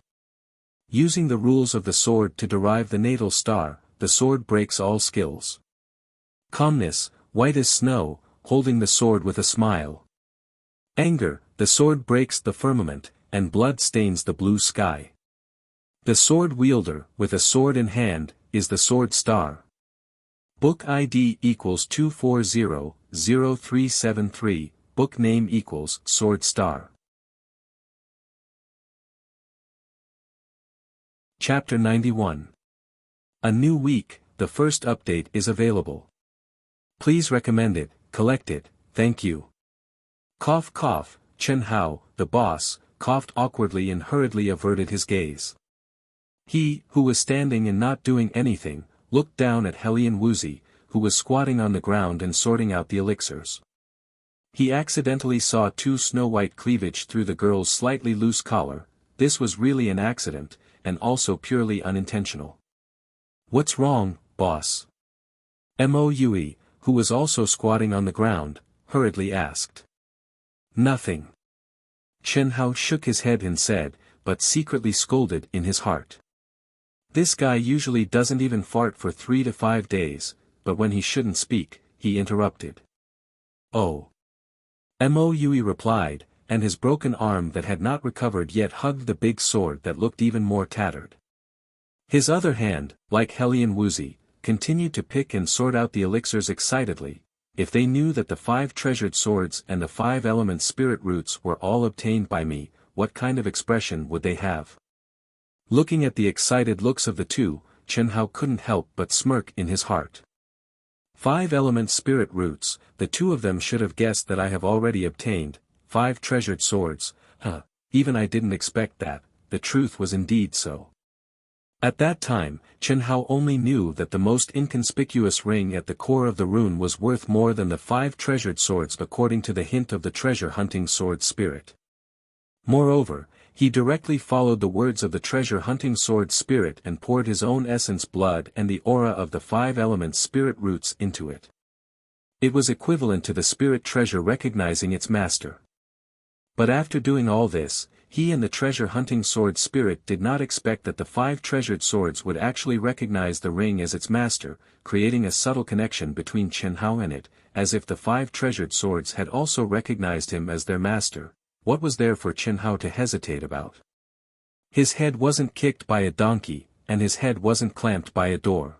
Using the rules of the sword to derive the natal star, the sword breaks all skills. Calmness, white as snow, holding the sword with a smile. Anger, the sword breaks the firmament, and blood stains the blue sky. The sword wielder, with a sword in hand, is the sword star. Book ID equals 240-0373, book name equals Sword Star. Chapter 91. A new week, the first update is available. Please recommend it, collect it, thank you. Cough cough, Chen Hao, the boss, coughed awkwardly and hurriedly averted his gaze. He, who was standing and not doing anything, looked down at Hellion Wuxi, who was squatting on the ground and sorting out the elixirs. He accidentally saw two snow-white cleavage through the girl's slightly loose collar. This was really an accident, and also purely unintentional. What's wrong, boss? Mo Yui, who was also squatting on the ground, hurriedly asked. Nothing. Chen Hao shook his head and said, but secretly scolded in his heart. This guy usually doesn't even fart for 3 to 5 days, but when he shouldn't speak, he interrupted. Oh. Mo Yui replied, and his broken arm that had not recovered yet hugged the big sword that looked even more tattered. His other hand, like Hellion Wuxi, continued to pick and sort out the elixirs excitedly. If they knew that the 5 treasured swords and the 5 element spirit roots were all obtained by me, what kind of expression would they have? Looking at the excited looks of the two, Chen Hao couldn't help but smirk in his heart. 5 element spirit roots, the two of them should have guessed that I have already obtained. 5 treasured swords, even I didn't expect that, the truth was indeed so. At that time, Chen Hao only knew that the most inconspicuous ring at the core of the rune was worth more than the 5 treasured swords according to the hint of the treasure-hunting sword spirit. Moreover, he directly followed the words of the treasure-hunting sword spirit and poured his own essence blood and the aura of the 5 elements spirit roots into it. It was equivalent to the spirit treasure recognizing its master. But after doing all this, he and the treasure-hunting sword spirit did not expect that the 5 treasured swords would actually recognize the ring as its master, creating a subtle connection between Chen Hao and it, as if the 5 treasured swords had also recognized him as their master. What was there for Chen Hao to hesitate about? His head wasn't kicked by a donkey, and his head wasn't clamped by a door.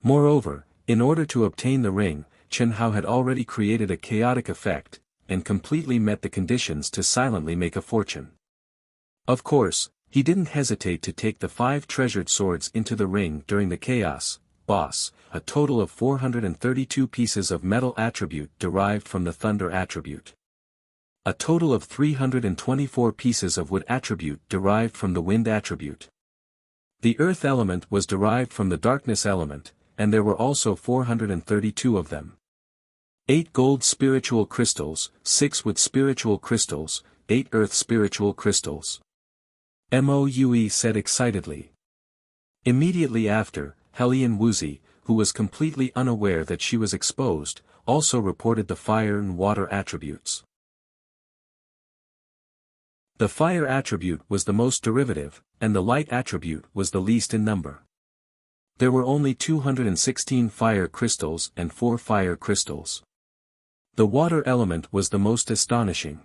Moreover, in order to obtain the ring, Chen Hao had already created a chaotic effect, and completely met the conditions to silently make a fortune. Of course, he didn't hesitate to take the 5 treasured swords into the ring during the chaos. Boss, a total of 432 pieces of metal attribute derived from the thunder attribute. A total of 324 pieces of wood attribute derived from the wind attribute. The earth element was derived from the darkness element, and there were also 432 of them. 8 gold spiritual crystals, 6 wood spiritual crystals, 8 earth spiritual crystals. Mo Yui said excitedly. Immediately after, Hellion Wuxi, who was completely unaware that she was exposed, also reported the fire and water attributes. The fire attribute was the most derivative, and the light attribute was the least in number. There were only 216 fire crystals and 4 fire crystals. The water element was the most astonishing.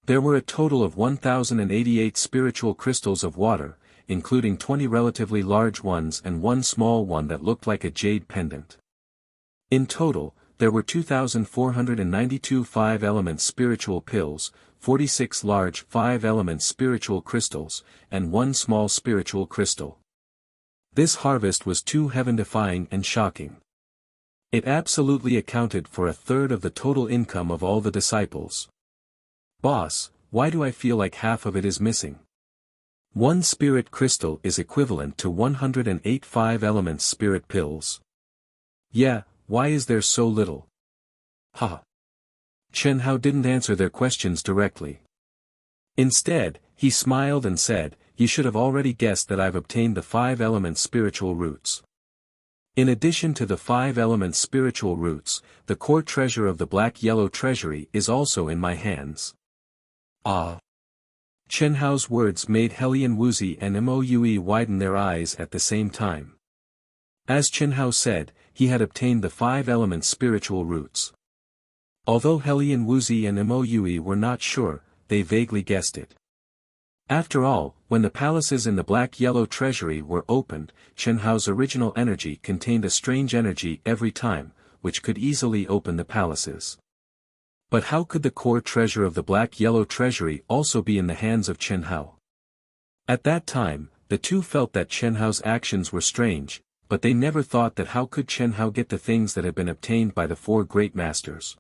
There were a total of 1,088 spiritual crystals of water, including 20 relatively large ones and 1 small one that looked like a jade pendant. In total, there were 2,492 5-element spiritual pills, 46 large 5-element spiritual crystals, and 1 small spiritual crystal. This harvest was too heaven-defying and shocking. It absolutely accounted for a third of the total income of all the disciples. Boss, why do I feel like half of it is missing? 1 spirit crystal is equivalent to 108 5-element spirit pills. Yeah, why is there so little? Ha! Chen Hao didn't answer their questions directly. Instead, he smiled and said, "You should have already guessed that I've obtained the 5-element spiritual roots. In addition to the 5-element spiritual roots, the core treasure of the black-yellow treasury is also in my hands." Ah! Chen Hao's words made Hellion Wuxi and Mo Yui widen their eyes at the same time. As Chen Hao said, he had obtained the 5-element spiritual roots. Although Hellion Wuxi and Mo Yui were not sure, they vaguely guessed it. After all, when the palaces in the black-yellow treasury were opened, Chen Hao's original energy contained a strange energy every time, which could easily open the palaces. But how could the core treasure of the black-yellow treasury also be in the hands of Chen Hao? At that time, the two felt that Chen Hao's actions were strange, but they never thought that how could Chen Hao get the things that had been obtained by the four great masters.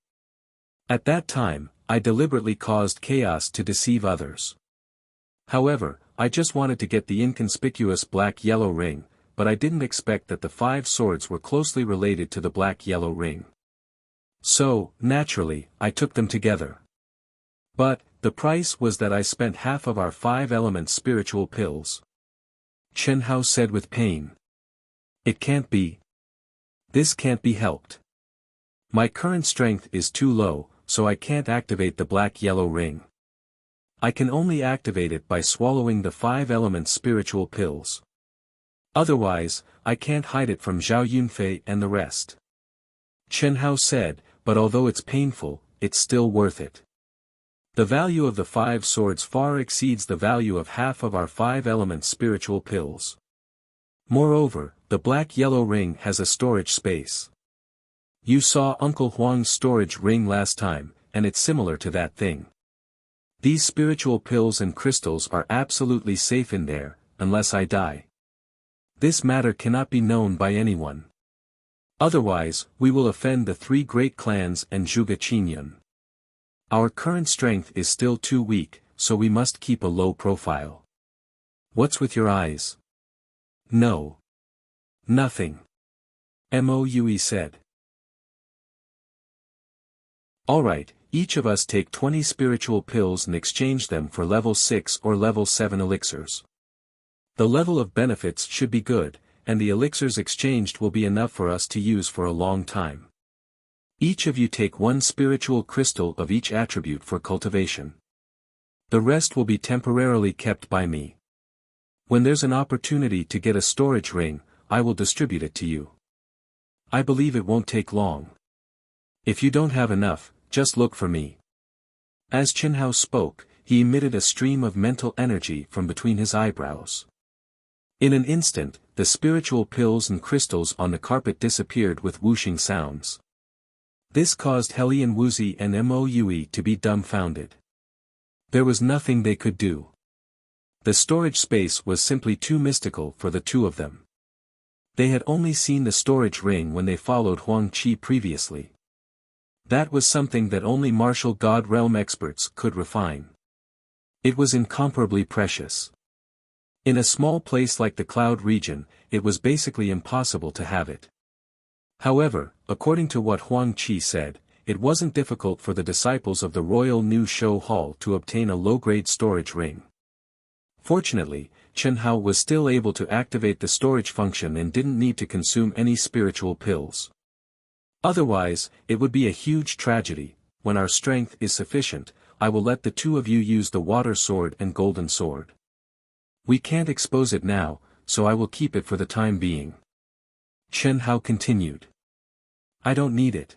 At that time, I deliberately caused chaos to deceive others. However, I just wanted to get the inconspicuous black-yellow ring, but I didn't expect that the 5 swords were closely related to the black-yellow ring. So, naturally, I took them together. But, the price was that I spent half of our 5-element spiritual pills. Chen Hao said with pain. It can't be. This can't be helped. My current strength is too low, so I can't activate the black-yellow ring. I can only activate it by swallowing the 5-element spiritual pills. Otherwise, I can't hide it from Zhao Yunfei and the rest. Chen Hao said, but although it's painful, it's still worth it. The value of the 5 swords far exceeds the value of half of our 5-element spiritual pills. Moreover, the black-yellow ring has a storage space. You saw Uncle Huang's storage ring last time, and it's similar to that thing. These spiritual pills and crystals are absolutely safe in there, unless I die. This matter cannot be known by anyone. Otherwise, we will offend the 3 great clans and Zhuge Qingyun. Our current strength is still too weak, so we must keep a low profile. What's with your eyes? No. Nothing. Moue said. Alright, each of us take 20 spiritual pills and exchange them for level 6 or level 7 elixirs. The level of benefits should be good, and the elixirs exchanged will be enough for us to use for a long time. Each of you take 1 spiritual crystal of each attribute for cultivation. The rest will be temporarily kept by me. When there's an opportunity to get a storage ring, I will distribute it to you. I believe it won't take long. If you don't have enough, just look for me. As Chen Hao spoke, he emitted a stream of mental energy from between his eyebrows. In an instant, the spiritual pills and crystals on the carpet disappeared with whooshing sounds. This caused Helian Wuzi and Moue to be dumbfounded. There was nothing they could do. The storage space was simply too mystical for the 2 of them. They had only seen the storage ring when they followed Huang Qi previously. That was something that only martial god realm experts could refine. It was incomparably precious. In a small place like the Cloud region, it was basically impossible to have it. However, according to what Huang Qi said, it wasn't difficult for the disciples of the Royal New Show Hall to obtain a low-grade storage ring. Fortunately, Chen Hao was still able to activate the storage function and didn't need to consume any spiritual pills. Otherwise, it would be a huge tragedy. When our strength is sufficient, I will let the 2 of you use the water sword and golden sword. We can't expose it now, so I will keep it for the time being. Chen Hao continued. I don't need it.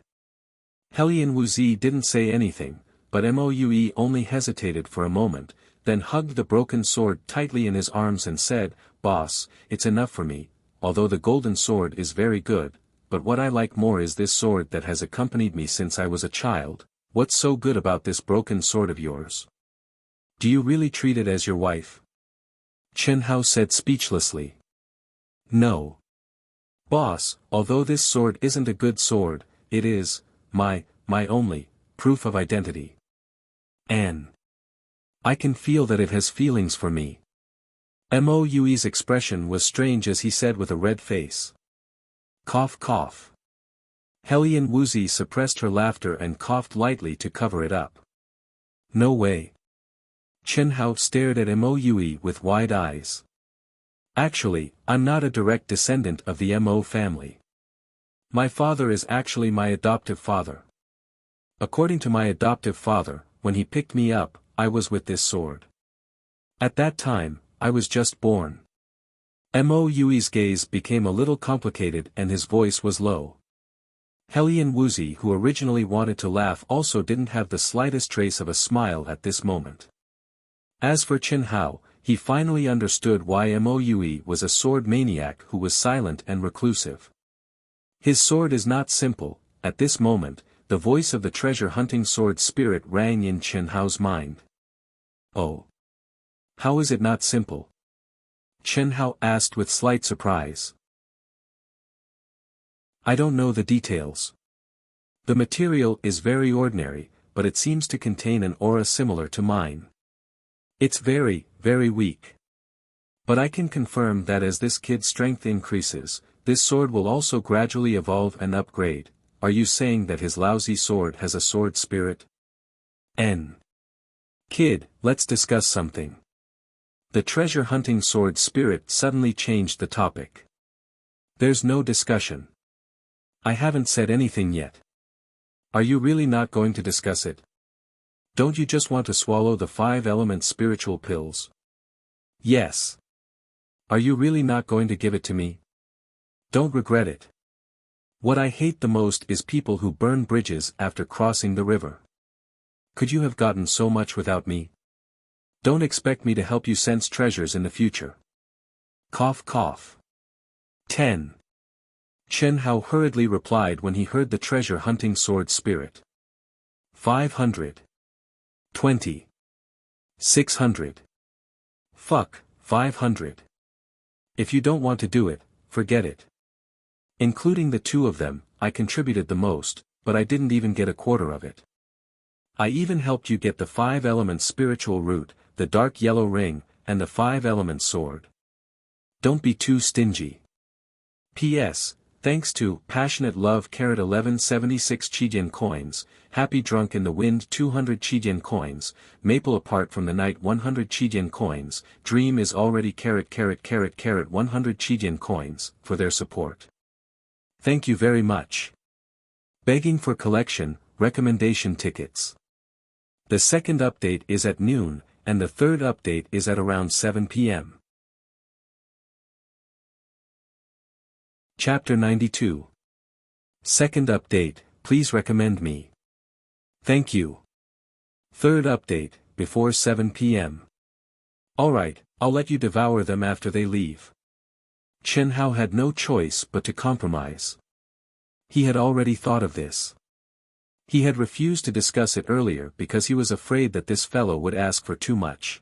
Helian Wuzi didn't say anything, but Moue only hesitated for a moment, then hugged the broken sword tightly in his arms and said, Boss, it's enough for me, although the golden sword is very good, but what I like more is this sword that has accompanied me since I was a child. What's so good about this broken sword of yours? Do you really treat it as your wife? Chen Hao said speechlessly. No. Boss, although this sword isn't a good sword, it is, my only, proof of identity. And I can feel that it has feelings for me. Moue's expression was strange as he said with a red face. Cough cough. Helian Wuzi suppressed her laughter and coughed lightly to cover it up. No way. Chen Hao stared at Moue with wide eyes. Actually, I'm not a direct descendant of the Mo family. My father is actually my adoptive father. According to my adoptive father, when he picked me up, I was with this sword. At that time, I was just born. Moue's gaze became a little complicated and his voice was low. Helian Wuzi, who originally wanted to laugh, also didn't have the slightest trace of a smile at this moment. As for Chen Hao, he finally understood why Moue was a sword maniac who was silent and reclusive. His sword is not simple. At this moment, the voice of the treasure-hunting sword spirit rang in Chen Hao's mind. Oh. How is it not simple? Chen Hao asked with slight surprise. I don't know the details. The material is very ordinary, but it seems to contain an aura similar to mine. It's very, very weak. But I can confirm that as this kid's strength increases, this sword will also gradually evolve and upgrade. Are you saying that his lousy sword has a sword spirit? Kid, let's discuss something. The treasure hunting sword spirit suddenly changed the topic. There's no discussion. I haven't said anything yet. Are you really not going to discuss it? Don't you just want to swallow the 5-element spiritual pills? Yes. Are you really not going to give it to me? Don't regret it. What I hate the most is people who burn bridges after crossing the river. Could you have gotten so much without me? Don't expect me to help you sense treasures in the future. Cough cough. 10. Chen Hao hurriedly replied when he heard the treasure hunting sword spirit. 500. 20. 600. Fuck, 500. If you don't want to do it, forget it. Including the two of them, I contributed the most, but I didn't even get a quarter of it. I even helped you get the 5-element spiritual root, the dark yellow ring, and the 5-element sword. Don't be too stingy. P.S. Thanks to Passionate Love 1176 Chidian coins, Happy Drunk in the Wind 200 Chidian coins, Maple Apart from the Night 100 Chidian coins, Dream is already 100 Chidian coins, for their support. Thank you very much. Begging for collection, recommendation tickets. The second update is at noon, and the third update is at around 7 p.m. Chapter 92. Second update, please recommend me. Thank you. Third update, before 7 p.m. Alright, I'll let you devour them after they leave. Chen Hao had no choice but to compromise. He had already thought of this. He had refused to discuss it earlier because he was afraid that this fellow would ask for too much.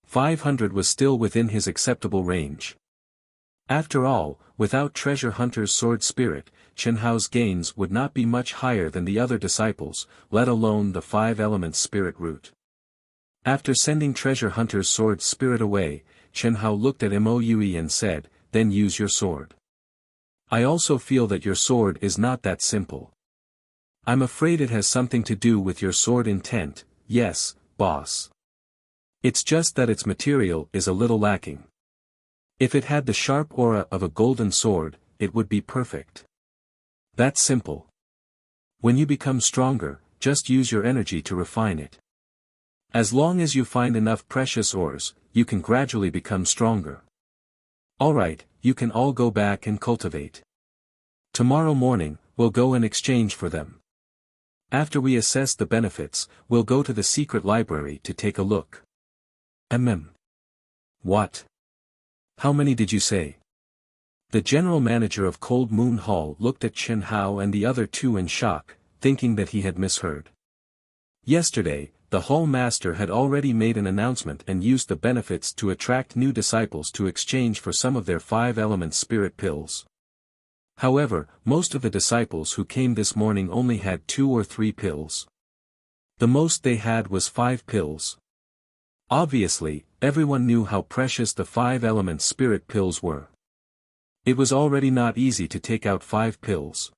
500 was still within his acceptable range. After all, without Treasure Hunter's sword spirit, Chen Hao's gains would not be much higher than the other disciples, let alone the 5-element spirit root. After sending Treasure Hunter's sword spirit away, Chen Hao looked at Moue and said, "Then use your sword. I also feel that your sword is not that simple. I'm afraid it has something to do with your sword intent, yes, boss. It's just that its material is a little lacking. If it had the sharp aura of a golden sword, it would be perfect. That's simple. When you become stronger, just use your energy to refine it. As long as you find enough precious ores, you can gradually become stronger. Alright, you can all go back and cultivate. Tomorrow morning, we'll go and exchange for them. After we assess the benefits, we'll go to the secret library to take a look." What? How many did you say? The general manager of Cold Moon Hall looked at Chen Hao and the other two in shock, thinking that he had misheard. Yesterday, the hall master had already made an announcement and used the benefits to attract new disciples to exchange for some of their 5-element spirit pills. However, most of the disciples who came this morning only had 2 or 3 pills. The most they had was 5 pills. Obviously, everyone knew how precious the 5-element spirit pills were. It was already not easy to take out 5 pills.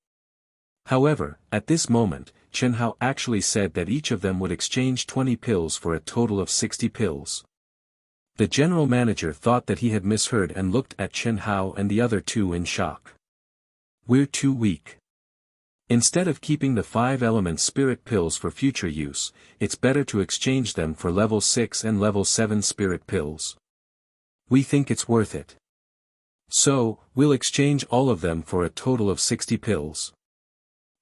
However, at this moment, Chen Hao actually said that each of them would exchange 20 pills for a total of 60 pills. The general manager thought that he had misheard and looked at Chen Hao and the other two in shock. We're too weak. Instead of keeping the 5-element spirit pills for future use, it's better to exchange them for level 6 and level 7 spirit pills. We think it's worth it. So, we'll exchange all of them for a total of 60 pills.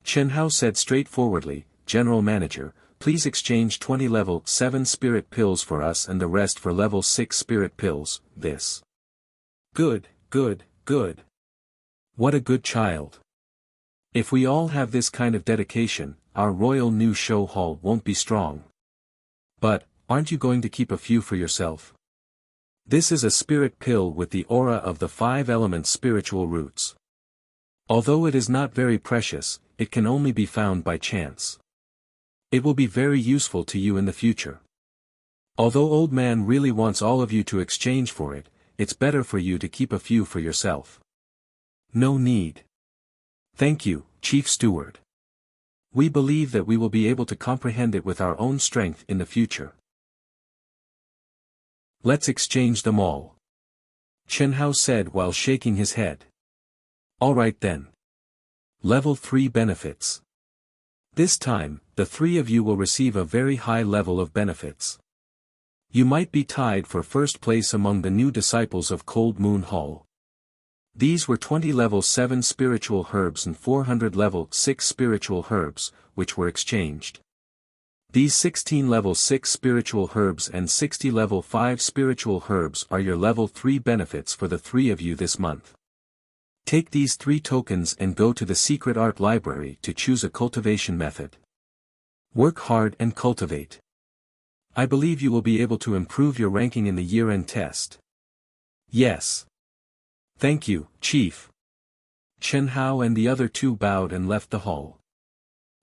Chen Hao said straightforwardly, "General Manager, please exchange 20 level 7 spirit pills for us and the rest for level 6 spirit pills, this." Good, good, good. What a good child. If we all have this kind of dedication, our royal new show hall won't be strong. But, aren't you going to keep a few for yourself? This is a spirit pill with the aura of the 5-element spiritual roots. Although it is not very precious, it can only be found by chance. It will be very useful to you in the future. Although old man really wants all of you to exchange for it, it's better for you to keep a few for yourself. No need. Thank you, Chief Steward. We believe that we will be able to comprehend it with our own strength in the future. Let's exchange them all. Chen Hao said while shaking his head. Alright then. Level 3 benefits. This time, the three of you will receive a very high level of benefits. You might be tied for first place among the new disciples of Cold Moon Hall. These were 20 level 7 spiritual herbs and 400 level 6 spiritual herbs, which were exchanged. These 16 level 6 spiritual herbs and 60 level 5 spiritual herbs are your level 3 benefits for the three of you this month. Take these 3 tokens and go to the secret art library to choose a cultivation method. Work hard and cultivate. I believe you will be able to improve your ranking in the year-end test. Yes. Thank you, Chief. Chen Hao and the other two bowed and left the hall.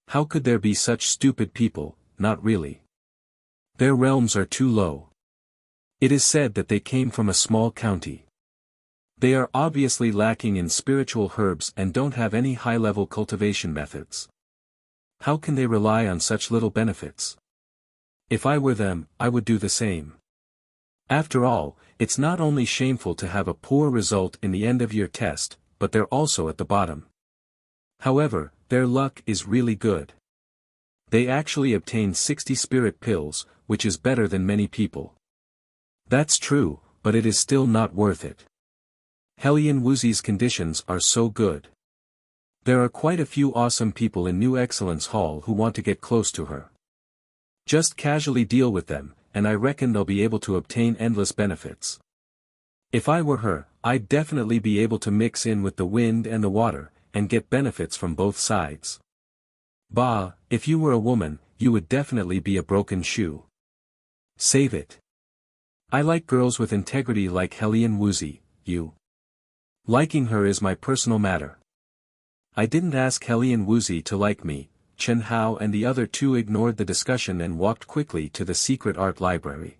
How could there be such stupid people? Not really. Their realms are too low. It is said that they came from a small county. They are obviously lacking in spiritual herbs and don't have any high-level cultivation methods. How can they rely on such little benefits? If I were them, I would do the same. After all, it's not only shameful to have a poor result in the end-of-year test, but they're also at the bottom. However, their luck is really good. They actually obtained 60 spirit pills, which is better than many people. That's true, but it is still not worth it. Hellion Wuxi's conditions are so good. There are quite a few awesome people in New Excellence Hall who want to get close to her. Just casually deal with them, and I reckon they'll be able to obtain endless benefits. If I were her, I'd definitely be able to mix in with the wind and the water, and get benefits from both sides. Bah, if you were a woman, you would definitely be a broken shoe. Save it. I like girls with integrity like Hellion Wuxi, you. Liking her is my personal matter. I didn't ask Hellion Wuxi to like me. Chen Hao and the other two ignored the discussion and walked quickly to the secret art library.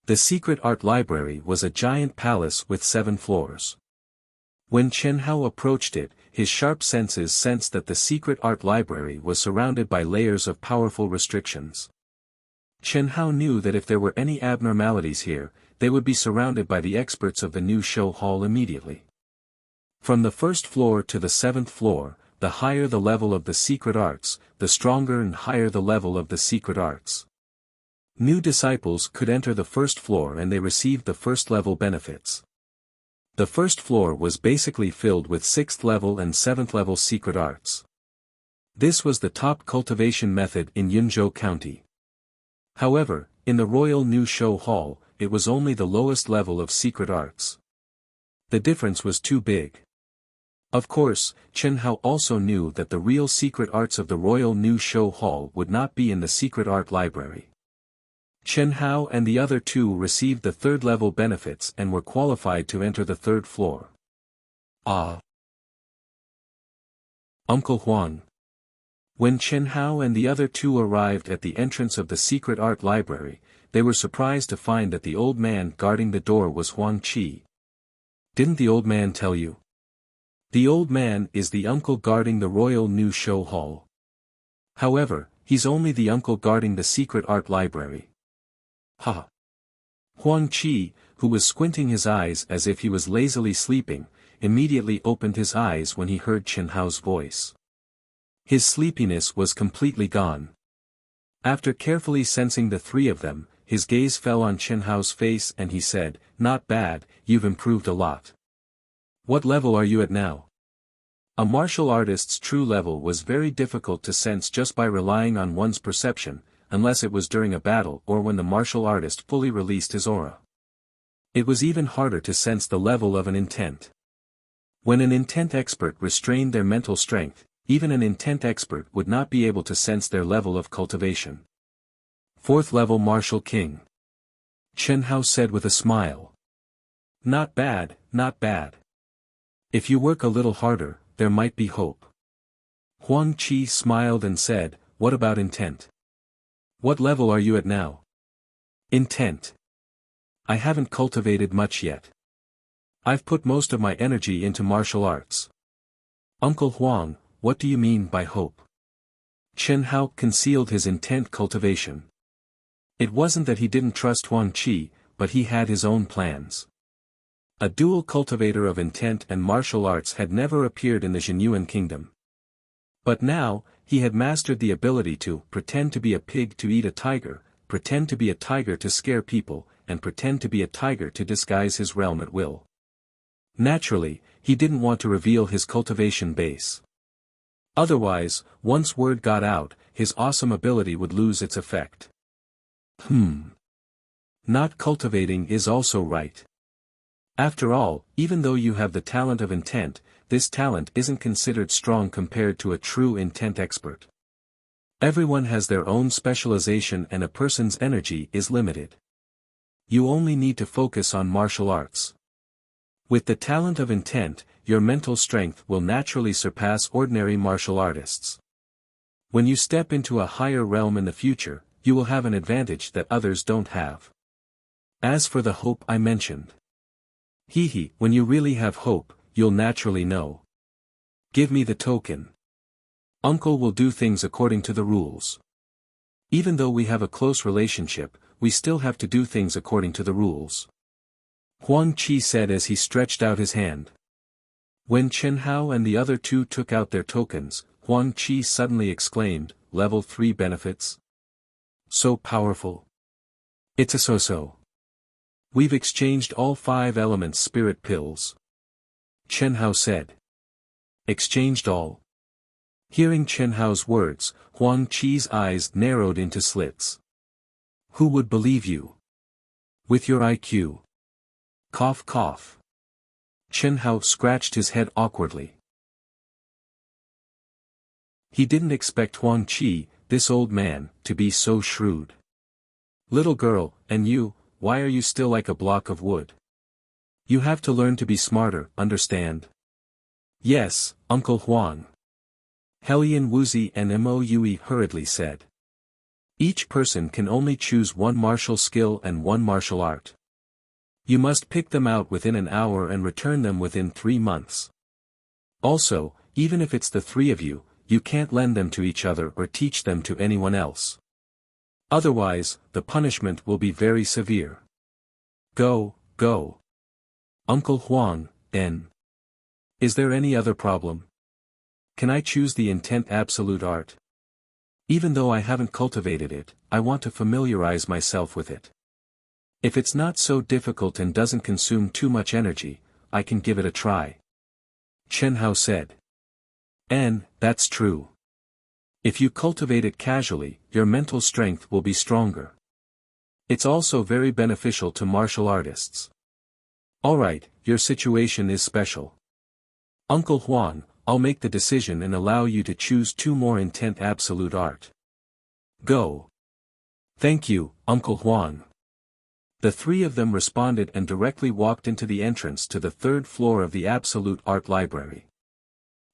The secret art library was a giant palace with 7 floors. When Chen Hao approached it, his sharp senses sensed that the secret art library was surrounded by layers of powerful restrictions. Chen Hao knew that if there were any abnormalities here, they would be surrounded by the experts of the new show hall immediately. From the 1st floor to the 7th floor, the higher the level of the secret arts, the stronger and higher the level of the secret arts. New disciples could enter the 1st floor and they received the 1st level benefits. The 1st floor was basically filled with 6th level and 7th level secret arts. This was the top cultivation method in Yunzhou County. However, in the Royal New Show Hall, it was only the lowest level of secret arts. The difference was too big. Of course, Chen Hao also knew that the real secret arts of the Royal New Show Hall would not be in the secret art library. Chen Hao and the other two received the 3rd level benefits and were qualified to enter the 3rd floor. Ah! Uncle Huang. When Chen Hao and the other two arrived at the entrance of the secret art library, they were surprised to find that the old man guarding the door was Huang Qi. Didn't the old man tell you? The old man is the uncle guarding the Royal New Show Hall. However, he's only the uncle guarding the secret art library. Ha! Huang Qi, who was squinting his eyes as if he was lazily sleeping, immediately opened his eyes when he heard Chen Hao's voice. His sleepiness was completely gone. After carefully sensing the three of them, his gaze fell on Chen Hao's face and he said, "Not bad, you've improved a lot. What level are you at now?" A martial artist's true level was very difficult to sense just by relying on one's perception, unless it was during a battle or when the martial artist fully released his aura. It was even harder to sense the level of an intent. When an intent expert restrained their mental strength, even an intent expert would not be able to sense their level of cultivation. 4th level Martial King. Chen Hao said with a smile. Not bad, not bad. If you work a little harder, there might be hope. Huang Qi smiled and said, "What about intent? What level are you at now?" "Intent. I haven't cultivated much yet. I've put most of my energy into martial arts." "Uncle Huang, what do you mean by hope?" Chen Hao concealed his intent cultivation. It wasn't that he didn't trust Huang Qi, but he had his own plans. A dual cultivator of intent and martial arts had never appeared in the Xianyuan kingdom. But now, he had mastered the ability to pretend to be a pig to eat a tiger, pretend to be a tiger to scare people, and pretend to be a tiger to disguise his realm at will. Naturally, he didn't want to reveal his cultivation base. Otherwise, once word got out, his awesome ability would lose its effect. Not cultivating is also right. After all, even though you have the talent of intent, this talent isn't considered strong compared to a true intent expert. Everyone has their own specialization and a person's energy is limited. You only need to focus on martial arts. With the talent of intent, your mental strength will naturally surpass ordinary martial artists. When you step into a higher realm in the future, you will have an advantage that others don't have. As for the hope I mentioned. When you really have hope, you'll naturally know. Give me the token. Uncle will do things according to the rules. Even though we have a close relationship, we still have to do things according to the rules. Huang Qi said as he stretched out his hand. When Chen Hao and the other two took out their tokens, Huang Qi suddenly exclaimed, "Level 3 benefits? So powerful. It's a so-so. We've exchanged all 5 elements spirit pills." Chen Hao said. Exchanged all? Hearing Chen Hao's words, Huang Qi's eyes narrowed into slits. Who would believe you? With your IQ. Cough cough. Chen Hao scratched his head awkwardly. He didn't expect Huang Qi, this old man, to be so shrewd. Little girl, and you, why are you still like a block of wood? You have to learn to be smarter, understand? Yes, Uncle Huang. Helian Wuxi and Mo Yui hurriedly said. Each person can only choose one martial skill and one martial art. You must pick them out within an hour and return them within 3 months. Also, even if it's the 3 of you, you can't lend them to each other or teach them to anyone else. Otherwise, the punishment will be very severe. Go, go. Uncle Huang, N. Is there any other problem? Can I choose the intent absolute art? Even though I haven't cultivated it, I want to familiarize myself with it. If it's not so difficult and doesn't consume too much energy, I can give it a try. Chen Hao said. N, that's true. If you cultivate it casually, your mental strength will be stronger. It's also very beneficial to martial artists. Alright, your situation is special. Uncle Huang, I'll make the decision and allow you to choose 2 more intent absolute art. Go. Thank you, Uncle Huang. The 3 of them responded and directly walked into the entrance to the 3rd floor of the Absolute Art Library.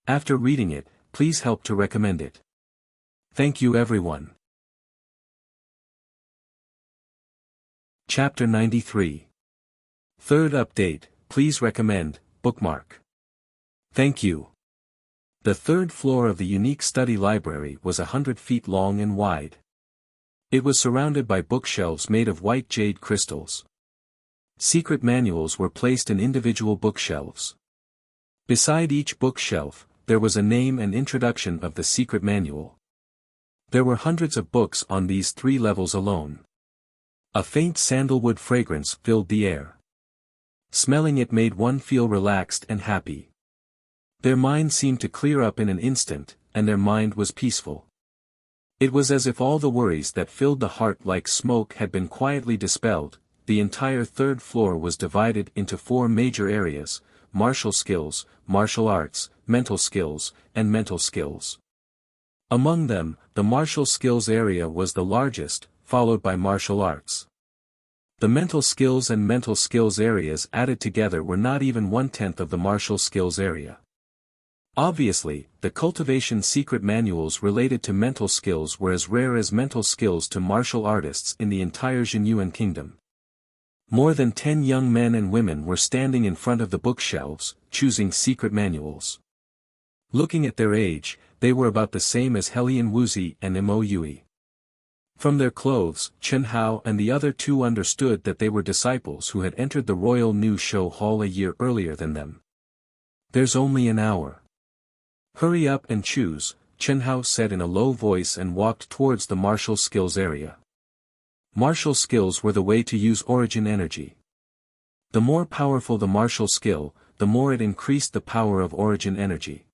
After reading it, please help to recommend it. Thank you everyone. Chapter 93. 3rd update, please recommend, bookmark. Thank you. The 3rd floor of the unique study library was 100 feet long and wide. It was surrounded by bookshelves made of white jade crystals. Secret manuals were placed in individual bookshelves. Beside each bookshelf, there was a name and introduction of the secret manual. There were hundreds of books on these 3 levels alone. A faint sandalwood fragrance filled the air. Smelling it made one feel relaxed and happy. Their mind seemed to clear up in an instant, and their mind was peaceful. It was as if all the worries that filled the heart like smoke had been quietly dispelled. The entire 3rd floor was divided into 4 major areas: martial skills, martial arts, mental skills, and mental skills. Among them, the martial skills area was the largest, followed by martial arts. The mental skills and mental skills areas added together were not even 1/10 of the martial skills area. Obviously, the cultivation secret manuals related to mental skills were as rare as mental skills to martial artists in the entire Jinyuan kingdom. More than 10 young men and women were standing in front of the bookshelves, choosing secret manuals. Looking at their age, they were about the same as Helian Wuxi and Mo Yui. From their clothes, Chen Hao and the other two understood that they were disciples who had entered the Royal New Show Hall a year earlier than them. "There's only an hour. Hurry up and choose," Chen Hao said in a low voice and walked towards the martial skills area. Martial skills were the way to use origin energy. The more powerful the martial skill, the more it increased the power of origin energy.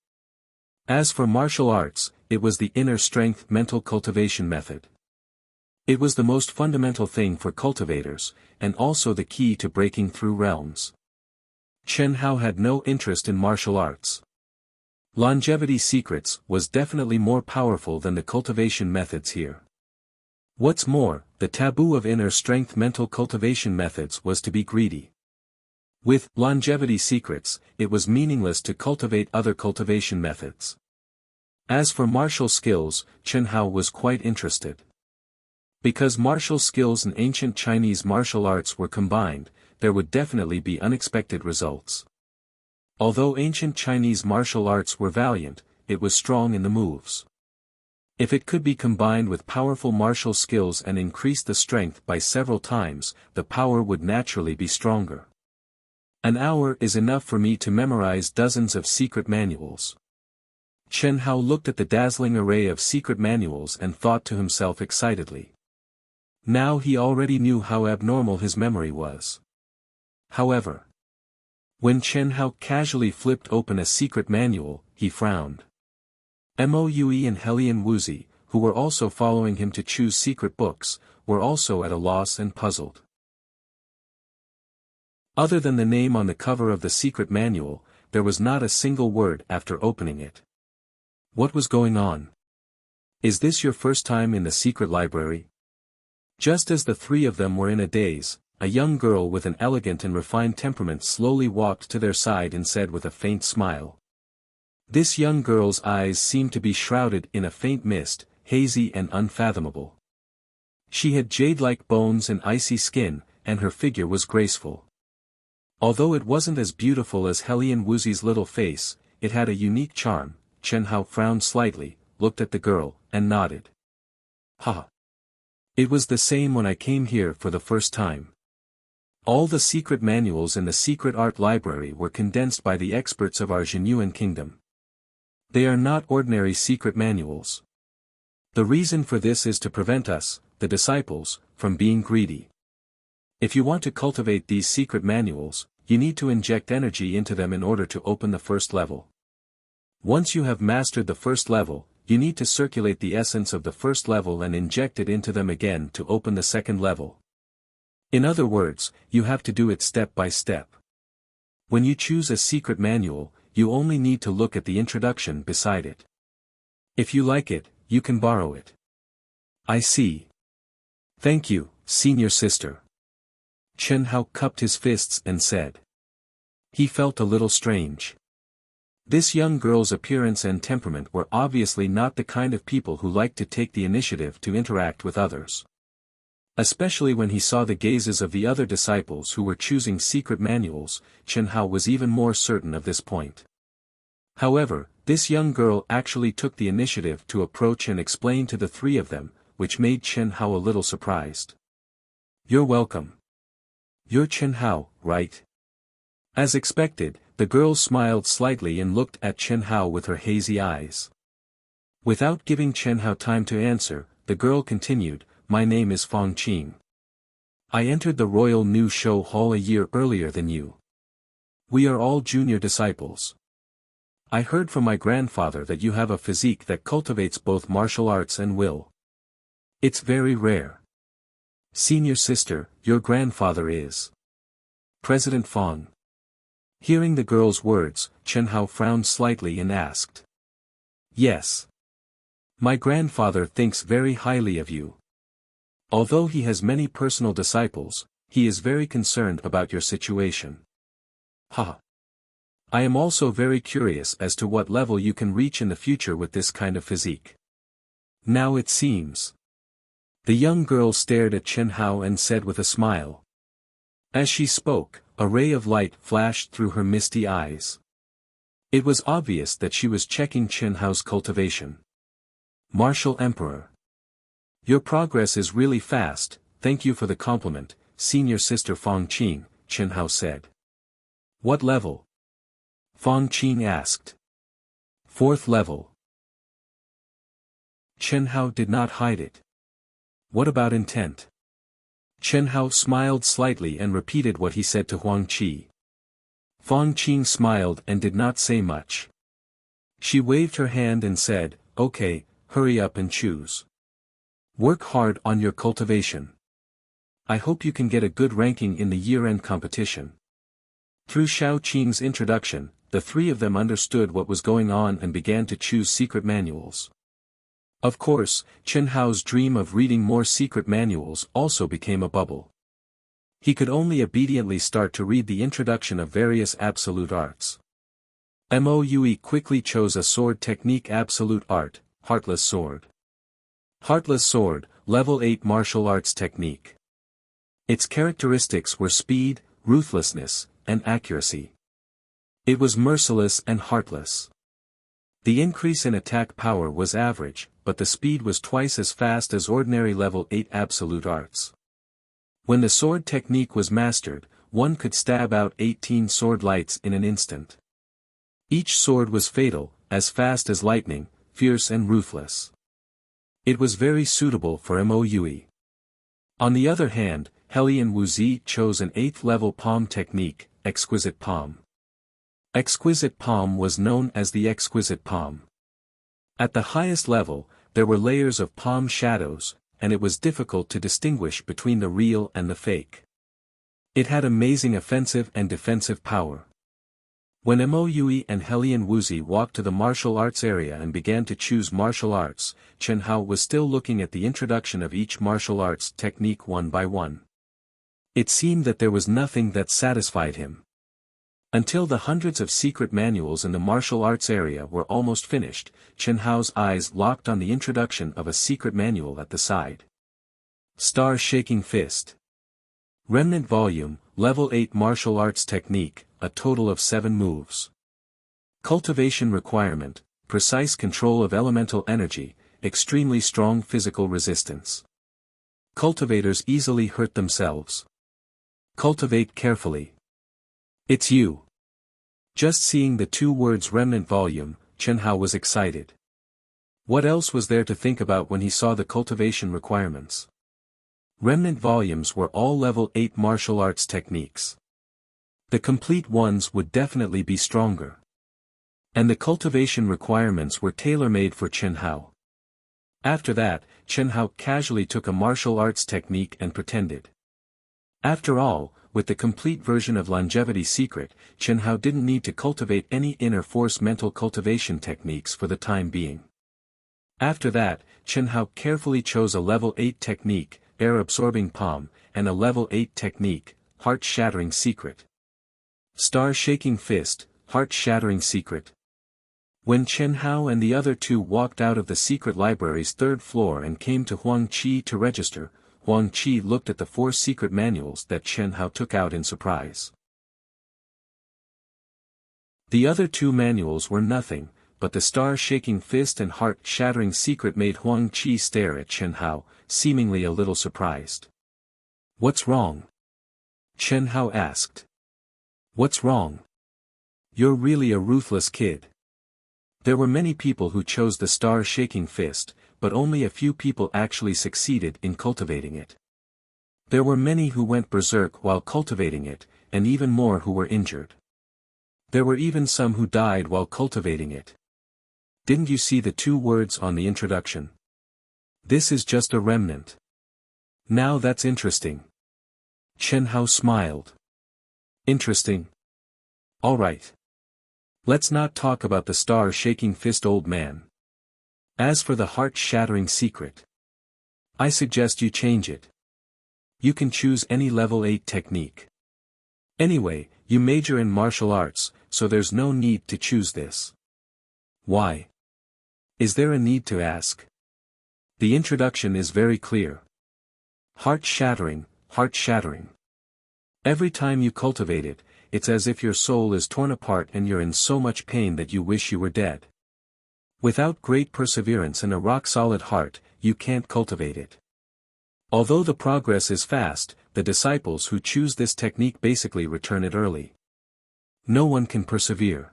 As for martial arts, it was the inner strength mental cultivation method. It was the most fundamental thing for cultivators, and also the key to breaking through realms. Chen Hao had no interest in martial arts. Longevity secrets was definitely more powerful than the cultivation methods here. What's more, the taboo of inner strength mental cultivation methods was to be greedy. With longevity secrets, it was meaningless to cultivate other cultivation methods. As for martial skills, Chen Hao was quite interested. Because martial skills and ancient Chinese martial arts were combined, there would definitely be unexpected results. Although ancient Chinese martial arts were valiant, it was strong in the moves. If it could be combined with powerful martial skills and increase the strength by several times, the power would naturally be stronger. An hour is enough for me to memorize dozens of secret manuals. Chen Hao looked at the dazzling array of secret manuals and thought to himself excitedly. Now he already knew how abnormal his memory was. However, when Chen Hao casually flipped open a secret manual, he frowned. Mo Yui and Helian Wuxi, who were also following him to choose secret books, were also at a loss and puzzled. Other than the name on the cover of the secret manual, there was not a single word after opening it. What was going on? Is this your first time in the secret library? Just as the three of them were in a daze, a young girl with an elegant and refined temperament slowly walked to their side and said with a faint smile. This young girl's eyes seemed to be shrouded in a faint mist, hazy and unfathomable. She had jade-like bones and icy skin, and her figure was graceful. Although it wasn't as beautiful as Helian Wuxi's little face, it had a unique charm. Chen Hao frowned slightly, looked at the girl, and nodded. Ha! It was the same when I came here for the first time. All the secret manuals in the secret art library were condensed by the experts of our Jinyuan kingdom. They are not ordinary secret manuals. The reason for this is to prevent us, the disciples, from being greedy. If you want to cultivate these secret manuals, you need to inject energy into them in order to open the first level. Once you have mastered the first level, you need to circulate the essence of the first level and inject it into them again to open the second level. In other words, you have to do it step by step. When you choose a secret manual, you only need to look at the introduction beside it. If you like it, you can borrow it. I see. Thank you, senior sister. Chen Hao cupped his fists and said. He felt a little strange. This young girl's appearance and temperament were obviously not the kind of people who liked to take the initiative to interact with others. Especially when he saw the gazes of the other disciples who were choosing secret manuals, Chen Hao was even more certain of this point. However, this young girl actually took the initiative to approach and explain to the three of them, which made Chen Hao a little surprised. You're welcome. You're Chen Hao, right? As expected, the girl smiled slightly and looked at Chen Hao with her hazy eyes. Without giving Chen Hao time to answer, the girl continued, My name is Fong Qing. I entered the Royal New Show Hall a year earlier than you. We are all junior disciples. I heard from my grandfather that you have a physique that cultivates both martial arts and will. It's very rare. Senior sister, your grandfather is President Fong. Hearing the girl's words, Chen Hao frowned slightly and asked. Yes. My grandfather thinks very highly of you. Although he has many personal disciples, he is very concerned about your situation. Ha! I am also very curious as to what level you can reach in the future with this kind of physique. Now it seems. The young girl stared at Chen Hao and said with a smile. As she spoke, a ray of light flashed through her misty eyes. It was obvious that she was checking Chen Hao's cultivation. Martial Emperor. Your progress is really fast, thank you for the compliment, senior sister Fang Qing, Chen Hao said. What level? Fang Qing asked. 4th level. Chen Hao did not hide it. What about intent? Chen Hao smiled slightly and repeated what he said to Huang Qi. Fang Qing smiled and did not say much. She waved her hand and said, okay, hurry up and choose. Work hard on your cultivation. I hope you can get a good ranking in the year-end competition. Through Xiao Qing's introduction, the three of them understood what was going on and began to choose secret manuals. Of course, Chen Hao's dream of reading more secret manuals also became a bubble. He could only obediently start to read the introduction of various absolute arts. Moue quickly chose a sword technique absolute art, Heartless Sword. Heartless Sword, level 8 martial arts technique. Its characteristics were speed, ruthlessness, and accuracy. It was merciless and heartless. The increase in attack power was average, but the speed was twice as fast as ordinary level 8 absolute arts. When the sword technique was mastered, one could stab out 18 sword lights in an instant. Each sword was fatal, as fast as lightning, fierce and ruthless. It was very suitable for Moue. On the other hand, Helian Wuzi chose an 8th level palm technique, Exquisite Palm. Exquisite Palm was known as the Exquisite Palm. At the highest level, there were layers of palm shadows, and it was difficult to distinguish between the real and the fake. It had amazing offensive and defensive power. When Moue and Helian Wuzi walked to the martial arts area and began to choose martial arts, Chen Hao was still looking at the introduction of each martial arts technique one by one. It seemed that there was nothing that satisfied him. Until the hundreds of secret manuals in the martial arts area were almost finished, Chen Hao's eyes locked on the introduction of a secret manual at the side. Star Shaking Fist. Remnant Volume, Level 8 Martial Arts Technique, a total of 7 moves. Cultivation Requirement, Precise Control of Elemental Energy, Extremely Strong Physical Resistance. Cultivators easily hurt themselves. Cultivate carefully. It's you. Just seeing the 2 words Remnant Volume, Chen Hao was excited. What else was there to think about when he saw the cultivation requirements? Remnant volumes were all level 8 martial arts techniques. The complete ones would definitely be stronger. And the cultivation requirements were tailor-made for Chen Hao. After that, Chen Hao casually took a martial arts technique and pretended. After all, with the complete version of Longevity Secret, Chen Hao didn't need to cultivate any inner force mental cultivation techniques for the time being. After that, Chen Hao carefully chose a level 8 technique, Air Absorbing Palm, and a level 8 technique, Heart Shattering Secret. Star Shaking Fist, Heart Shattering Secret. When Chen Hao and the other 2 walked out of the secret library's 3rd floor and came to Huang Qi to register, Huang Qi looked at the 4 secret manuals that Chen Hao took out in surprise. The other 2 manuals were nothing, but the Star Shaking Fist and Heart Shattering Secret made Huang Qi stare at Chen Hao, seemingly a little surprised. What's wrong? Chen Hao asked. What's wrong? You're really a ruthless kid. There were many people who chose the Star Shaking Fist, but only a few people actually succeeded in cultivating it. There were many who went berserk while cultivating it, and even more who were injured. There were even some who died while cultivating it. Didn't you see the 2 words on the introduction? This is just a remnant. Now that's interesting. Chen Hao smiled. Interesting. All right. Let's not talk about the Star Shaking Fist, old man. As for the Heart Shattering Secret, I suggest you change it. You can choose any level 8 technique. Anyway, you major in martial arts, so there's no need to choose this. Why? Is there a need to ask? The introduction is very clear. Heart-shattering, heart-shattering. Every time you cultivate it, it's as if your soul is torn apart and you're in so much pain that you wish you were dead. Without great perseverance and a rock-solid heart, you can't cultivate it. Although the progress is fast, the disciples who choose this technique basically return it early. No one can persevere.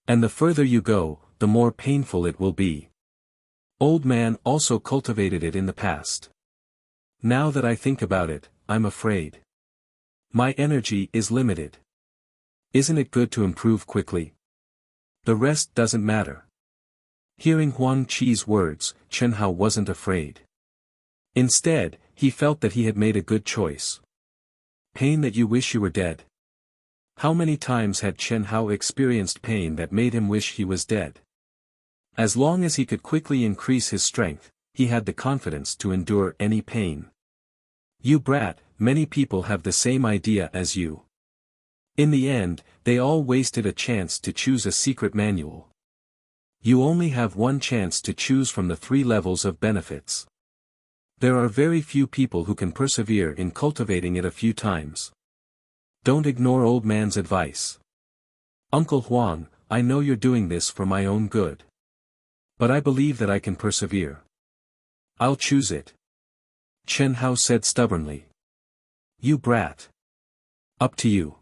And the further you go, the more painful it will be. Old man also cultivated it in the past. Now that I think about it, I'm afraid. My energy is limited. Isn't it good to improve quickly? The rest doesn't matter. Hearing Huang Qi's words, Chen Hao wasn't afraid. Instead, he felt that he had made a good choice. Pain that you wish you were dead. How many times had Chen Hao experienced pain that made him wish he was dead? As long as he could quickly increase his strength, he had the confidence to endure any pain. You brat, many people have the same idea as you. In the end, they all wasted a chance to choose a secret manual. You only have one chance to choose from the 3 levels of benefits. There are very few people who can persevere in cultivating it a few times. Don't ignore old man's advice. Uncle Huang, I know you're doing this for my own good. But I believe that I can persevere. I'll choose it. Chen Hao said stubbornly. You brat. Up to you.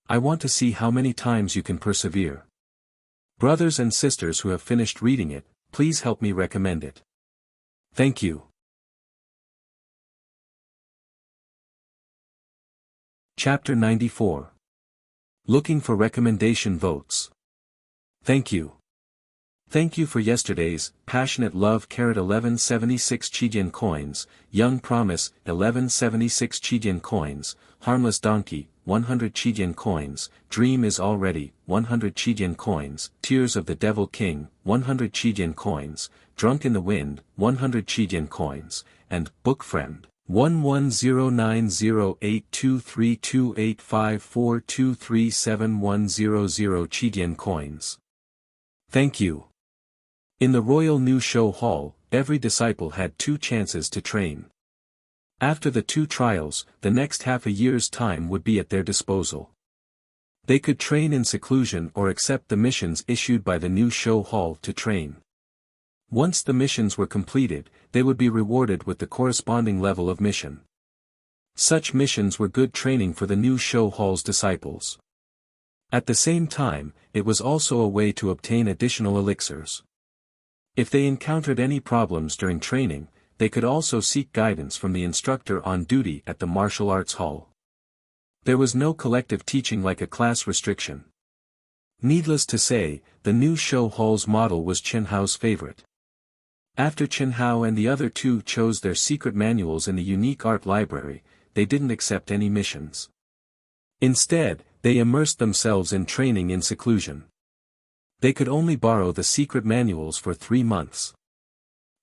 I want to see how many times you can persevere. Brothers and sisters who have finished reading it, please help me recommend it. Thank you. Chapter 94. Looking for recommendation votes. Thank you. Thank you for yesterday's Passionate Love 1176 Chidian coins, Young Promise 1176 Chidian coins, Harmless Donkey 100 Chidian coins, Dream is Already 100 Chidian coins, Tears of the Devil King 100 Chidian coins, Drunk in the Wind 100 Chidian coins, and Book Friend 110908232854237100 Chidian coins. Thank you. In the Royal New Show Hall, every disciple had 2 chances to train. After the 2 trials, the next half a year's time would be at their disposal. They could train in seclusion or accept the missions issued by the New Show Hall to train. Once the missions were completed, they would be rewarded with the corresponding level of mission. Such missions were good training for the New Show Hall's disciples. At the same time, it was also a way to obtain additional elixirs. If they encountered any problems during training, they could also seek guidance from the instructor on duty at the martial arts hall. There was no collective teaching like a class restriction. Needless to say, the New Show Hall's model was Chen Hao's favorite. After Chen Hao and the other 2 chose their secret manuals in the unique art library, they didn't accept any missions. Instead, they immersed themselves in training in seclusion. They could only borrow the secret manuals for 3 months.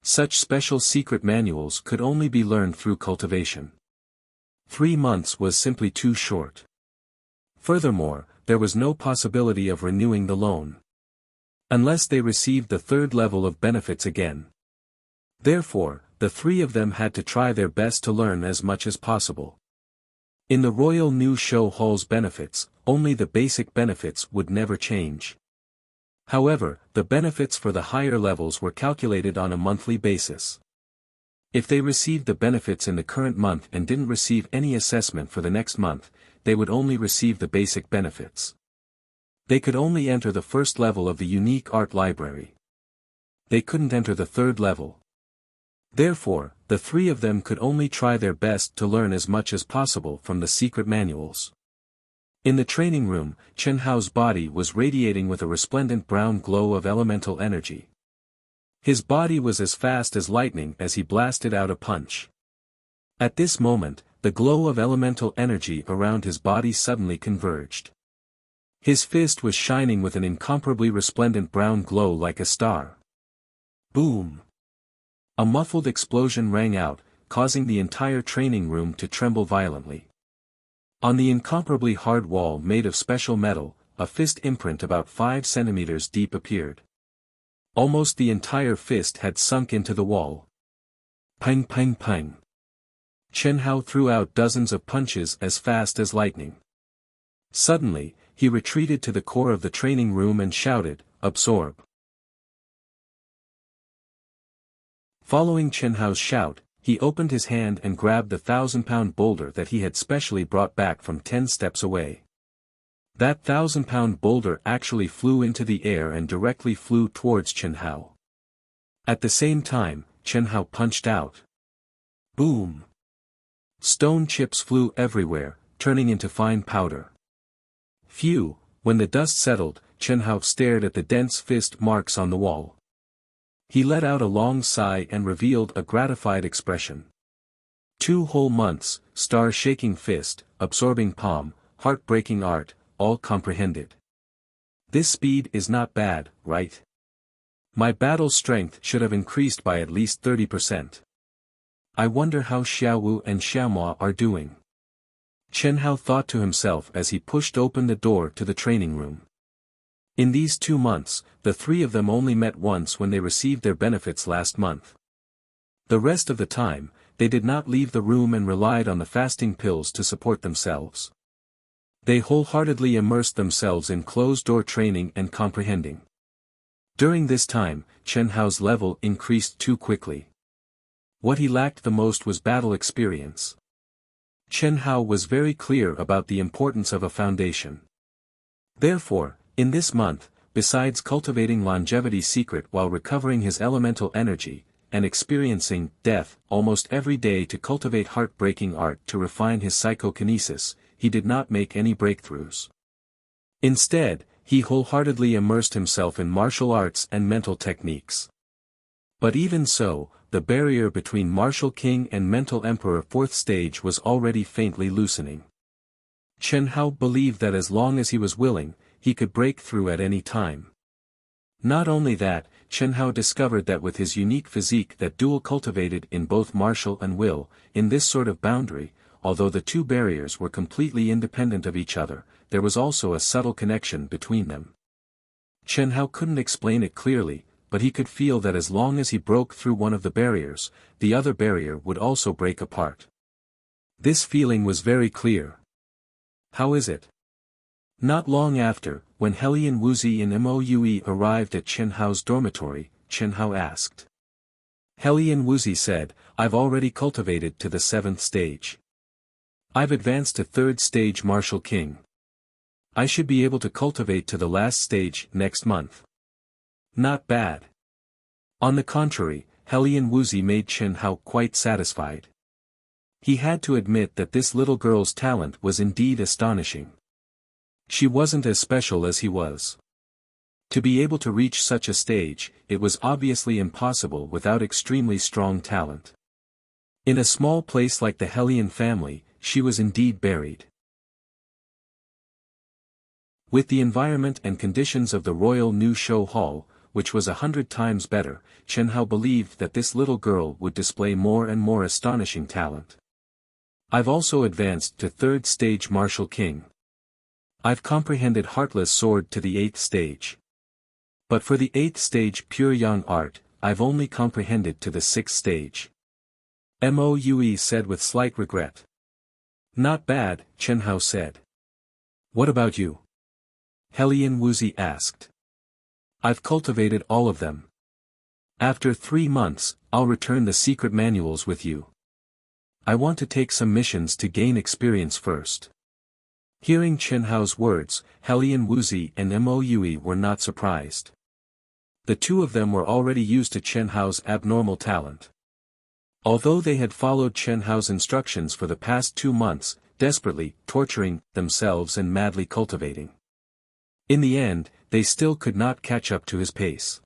Such special secret manuals could only be learned through cultivation. 3 months was simply too short. Furthermore, there was no possibility of renewing the loan. Unless they received the 3rd level of benefits again. Therefore, the 3 of them had to try their best to learn as much as possible. In the Royal New Show Hall's benefits, only the basic benefits would never change. However, the benefits for the higher levels were calculated on a monthly basis. If they received the benefits in the current month and didn't receive any assessment for the next month, they would only receive the basic benefits. They could only enter the 1st level of the unique art library. They couldn't enter the 3rd level. Therefore, the 3 of them could only try their best to learn as much as possible from the secret manuals. In the training room, Chen Hao's body was radiating with a resplendent brown glow of elemental energy. His body was as fast as lightning as he blasted out a punch. At this moment, the glow of elemental energy around his body suddenly converged. His fist was shining with an incomparably resplendent brown glow like a star. Boom! A muffled explosion rang out, causing the entire training room to tremble violently. On the incomparably hard wall made of special metal, a fist imprint about 5 centimeters deep appeared. Almost the entire fist had sunk into the wall. Pang pang pang. Chen Hao threw out dozens of punches as fast as lightning. Suddenly, he retreated to the core of the training room and shouted, "Absorb." Following Chen Hao's shout, he opened his hand and grabbed the 1,000-pound boulder that he had specially brought back from 10 steps away. That 1,000-pound boulder actually flew into the air and directly flew towards Chen Hao. At the same time, Chen Hao punched out. Boom! Stone chips flew everywhere, turning into fine powder. Phew! When the dust settled, Chen Hao stared at the dense fist marks on the wall. He let out a long sigh and revealed a gratified expression. 2 whole months, star-shaking fist, absorbing palm, heart-breaking art, all comprehended. This speed is not bad, right? My battle strength should have increased by at least 30%. I wonder how Xiaowu and Xiaomua are doing. Chen Hao thought to himself as he pushed open the door to the training room. In these 2 months, the 3 of them only met once when they received their benefits last month. The rest of the time, they did not leave the room and relied on the fasting pills to support themselves. They wholeheartedly immersed themselves in closed-door training and comprehending. During this time, Chen Hao's level increased too quickly. What he lacked the most was battle experience. Chen Hao was very clear about the importance of a foundation. Therefore, in this month, besides cultivating longevity's secret while recovering his elemental energy, and experiencing death almost every day to cultivate heartbreaking art to refine his psychokinesis, he did not make any breakthroughs. Instead, he wholeheartedly immersed himself in martial arts and mental techniques. But even so, the barrier between Martial King and Mental Emperor 4th stage was already faintly loosening. Chen Hao believed that as long as he was willing, he could break through at any time. Not only that, Chen Hao discovered that with his unique physique that dual cultivated in both martial and will, in this sort of boundary, although the 2 barriers were completely independent of each other, there was also a subtle connection between them. Chen Hao couldn't explain it clearly, but he could feel that as long as he broke through one of the barriers, the other barrier would also break apart. This feeling was very clear. How is it? Not long after, when Helian Wuxi and Moue arrived at Chen Hao's dormitory, Chen Hao asked. Helian Wuxi said, "I've already cultivated to the 7th stage. I've advanced to 3rd stage Martial King. I should be able to cultivate to the last stage next month." Not bad. On the contrary, Helian Wuxi made Chen Hao quite satisfied. He had to admit that this little girl's talent was indeed astonishing. She wasn't as special as he was. To be able to reach such a stage, it was obviously impossible without extremely strong talent. In a small place like the Helian family, she was indeed buried. With the environment and conditions of the Royal New Show Hall, which was 100 times better, Chen Hao believed that this little girl would display more and more astonishing talent. I've also advanced to 3rd stage Martial King. I've comprehended Heartless Sword to the 8th stage. But for the 8th stage Pure Yang Art, I've only comprehended to the 6th stage. Moue said with slight regret. Not bad, Chen Hao said. What about you? Helian Wuxi asked. I've cultivated all of them. After 3 months, I'll return the secret manuals with you. I want to take some missions to gain experience first. Hearing Chen Hao's words, Helian Wuxi and Moue were not surprised. The 2 of them were already used to Chen Hao's abnormal talent. Although they had followed Chen Hao's instructions for the past 2 months, desperately, torturing themselves and madly cultivating. In the end, they still could not catch up to his pace.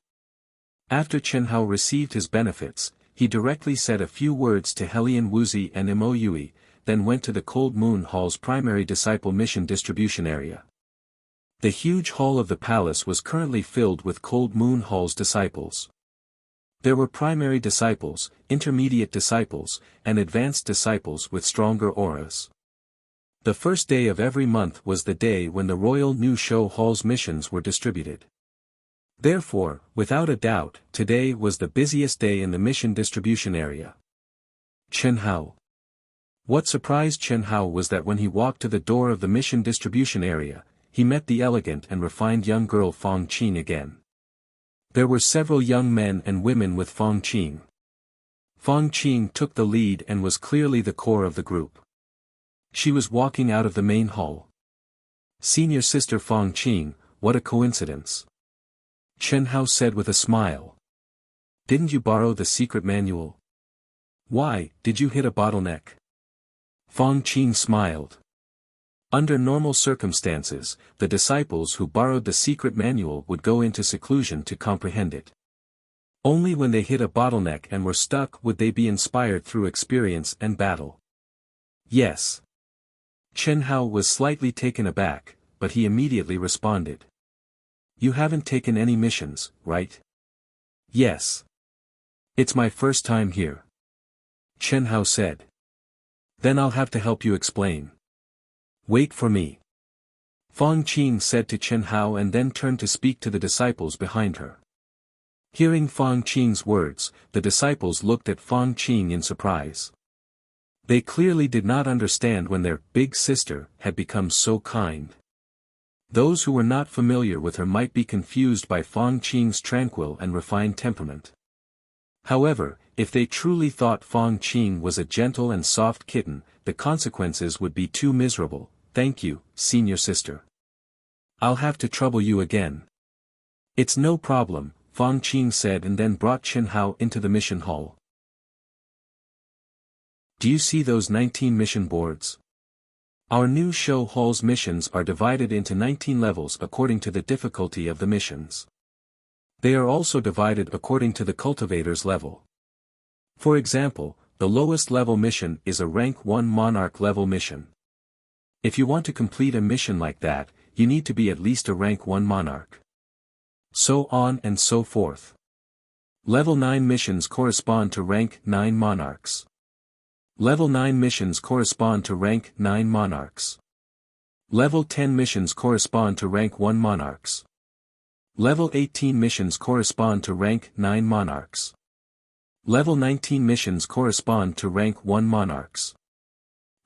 After Chen Hao received his benefits, he directly said a few words to Helian Wuxi and Moue, then went to the Cold Moon Hall's primary disciple mission distribution area. The huge hall of the palace was currently filled with Cold Moon Hall's disciples. There were primary disciples, intermediate disciples, and advanced disciples with stronger auras. The first day of every month was the day when the Royal New Show Hall's missions were distributed. Therefore, without a doubt, today was the busiest day in the mission distribution area. Chen Hao. What surprised Chen Hao was that when he walked to the door of the mission distribution area, he met the elegant and refined young girl Fang Qing again. There were several young men and women with Fang Qing. Fang Qing took the lead and was clearly the core of the group. She was walking out of the main hall. Senior sister Fang Qing, what a coincidence. Chen Hao said with a smile. Didn't you borrow the secret manual? Why, did you hit a bottleneck? Fang Qing smiled. Under normal circumstances, the disciples who borrowed the secret manual would go into seclusion to comprehend it. Only when they hit a bottleneck and were stuck would they be inspired through experience and battle. Yes. Chen Hao was slightly taken aback, but he immediately responded. You haven't taken any missions, right? Yes. It's my first time here. Chen Hao said. Then I'll have to help you explain. Wait for me. Fang Qing said to Chen Hao and then turned to speak to the disciples behind her. Hearing Fang Qing's words, the disciples looked at Fang Qing in surprise. They clearly did not understand when their big sister had become so kind. Those who were not familiar with her might be confused by Fang Qing's tranquil and refined temperament. However, if they truly thought Fang Qing was a gentle and soft kitten, the consequences would be too miserable. Thank you, senior sister. I'll have to trouble you again. It's no problem, Fang Qing said and then brought Chen Hao into the mission hall. Do you see those 19 mission boards? Our new show hall's missions are divided into 19 levels according to the difficulty of the missions. They are also divided according to the cultivator's level. For example, the lowest level mission is a rank 1 monarch level mission. If you want to complete a mission like that, you need to be at least a rank 1 monarch. So on and so forth. Level 9 missions correspond to rank 9 monarchs. Level 9 missions correspond to rank 9 monarchs. Level 10 missions correspond to rank 1 monarchs. Level 18 missions correspond to rank 9 monarchs. Level 19 missions correspond to rank 1 monarchs.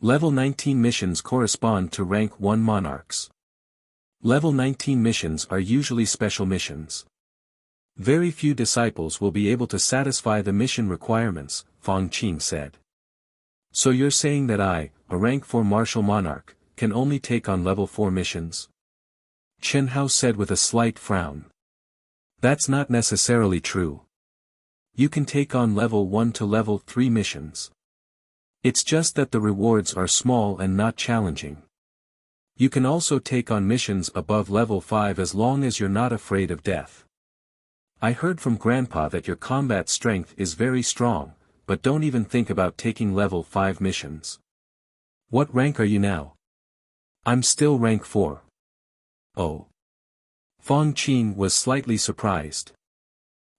Level 19 missions correspond to rank 1 monarchs. Level 19 missions are usually special missions. Very few disciples will be able to satisfy the mission requirements, Fang Qing said. So you're saying that I, a rank 4 martial monarch, can only take on level 4 missions? Chen Hao said with a slight frown. That's not necessarily true. You can take on level 1 to level 3 missions. It's just that the rewards are small and not challenging. You can also take on missions above level 5 as long as you're not afraid of death. I heard from Grandpa that your combat strength is very strong, but don't even think about taking level 5 missions. What rank are you now? I'm still rank 4. Oh. Fang Qing was slightly surprised.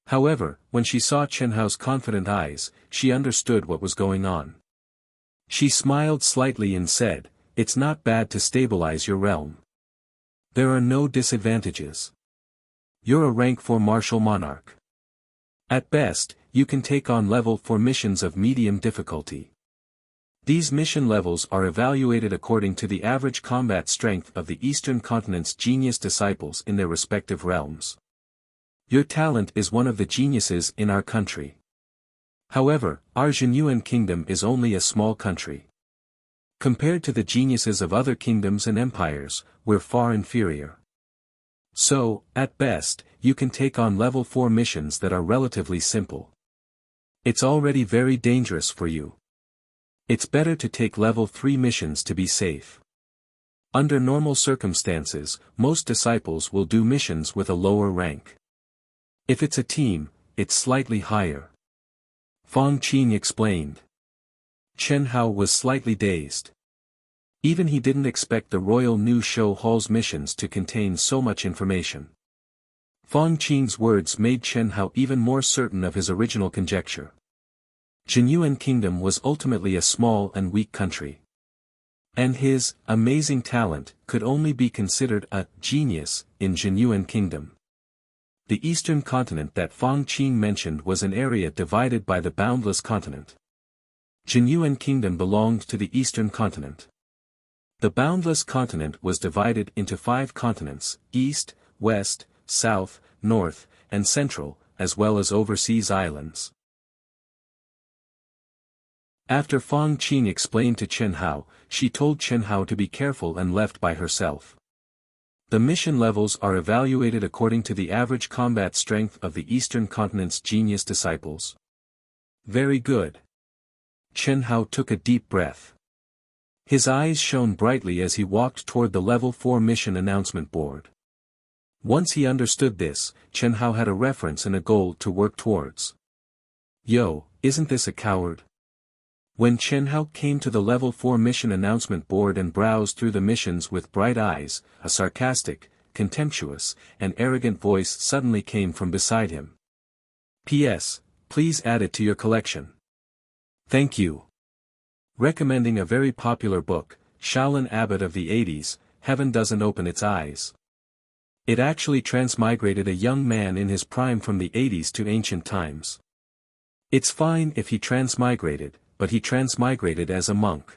However, when she saw Chen Hao's confident eyes, she understood what was going on. She smiled slightly and said, It's not bad to stabilize your realm. There are no disadvantages. You're a rank 4 martial monarch. At best, you can take on level 4 missions of medium difficulty. These mission levels are evaluated according to the average combat strength of the Eastern Continent's genius disciples in their respective realms. Your talent is one of the geniuses in our country. However, our Jinyuan kingdom is only a small country. Compared to the geniuses of other kingdoms and empires, we're far inferior. So, at best, you can take on level 4 missions that are relatively simple. It's already very dangerous for you. It's better to take level 3 missions to be safe. Under normal circumstances, most disciples will do missions with a lower rank. If it's a team, it's slightly higher. Fang Qing explained. Chen Hao was slightly dazed. Even he didn't expect the Royal New Show Hall's missions to contain so much information. Fang Qing's words made Chen Hao even more certain of his original conjecture. Jinyuan Kingdom was ultimately a small and weak country. And his amazing talent could only be considered a genius in Jinyuan Kingdom. The eastern continent that Fang Qing mentioned was an area divided by the boundless continent. Jinyuan Kingdom belonged to the eastern continent. The boundless continent was divided into 5 continents: east, west, south, north, and central, as well as overseas islands. After Fang Qing explained to Chen Hao, she told Chen Hao to be careful and left by herself. The mission levels are evaluated according to the average combat strength of the Eastern Continent's genius disciples. Very good. Chen Hao took a deep breath. His eyes shone brightly as he walked toward the Level 4 mission announcement board. Once he understood this, Chen Hao had a reference and a goal to work towards. Yo, isn't this a coward? When Chen Hao came to the Level 4 mission announcement board and browsed through the missions with bright eyes, a sarcastic, contemptuous, and arrogant voice suddenly came from beside him. P.S. Please add it to your collection. Thank you. Recommending a very popular book, Shaolin Abbot of the 80s, Heaven Doesn't Open Its Eyes. It actually transmigrated a young man in his prime from the 80s to ancient times. It's fine if he transmigrated, but he transmigrated as a monk.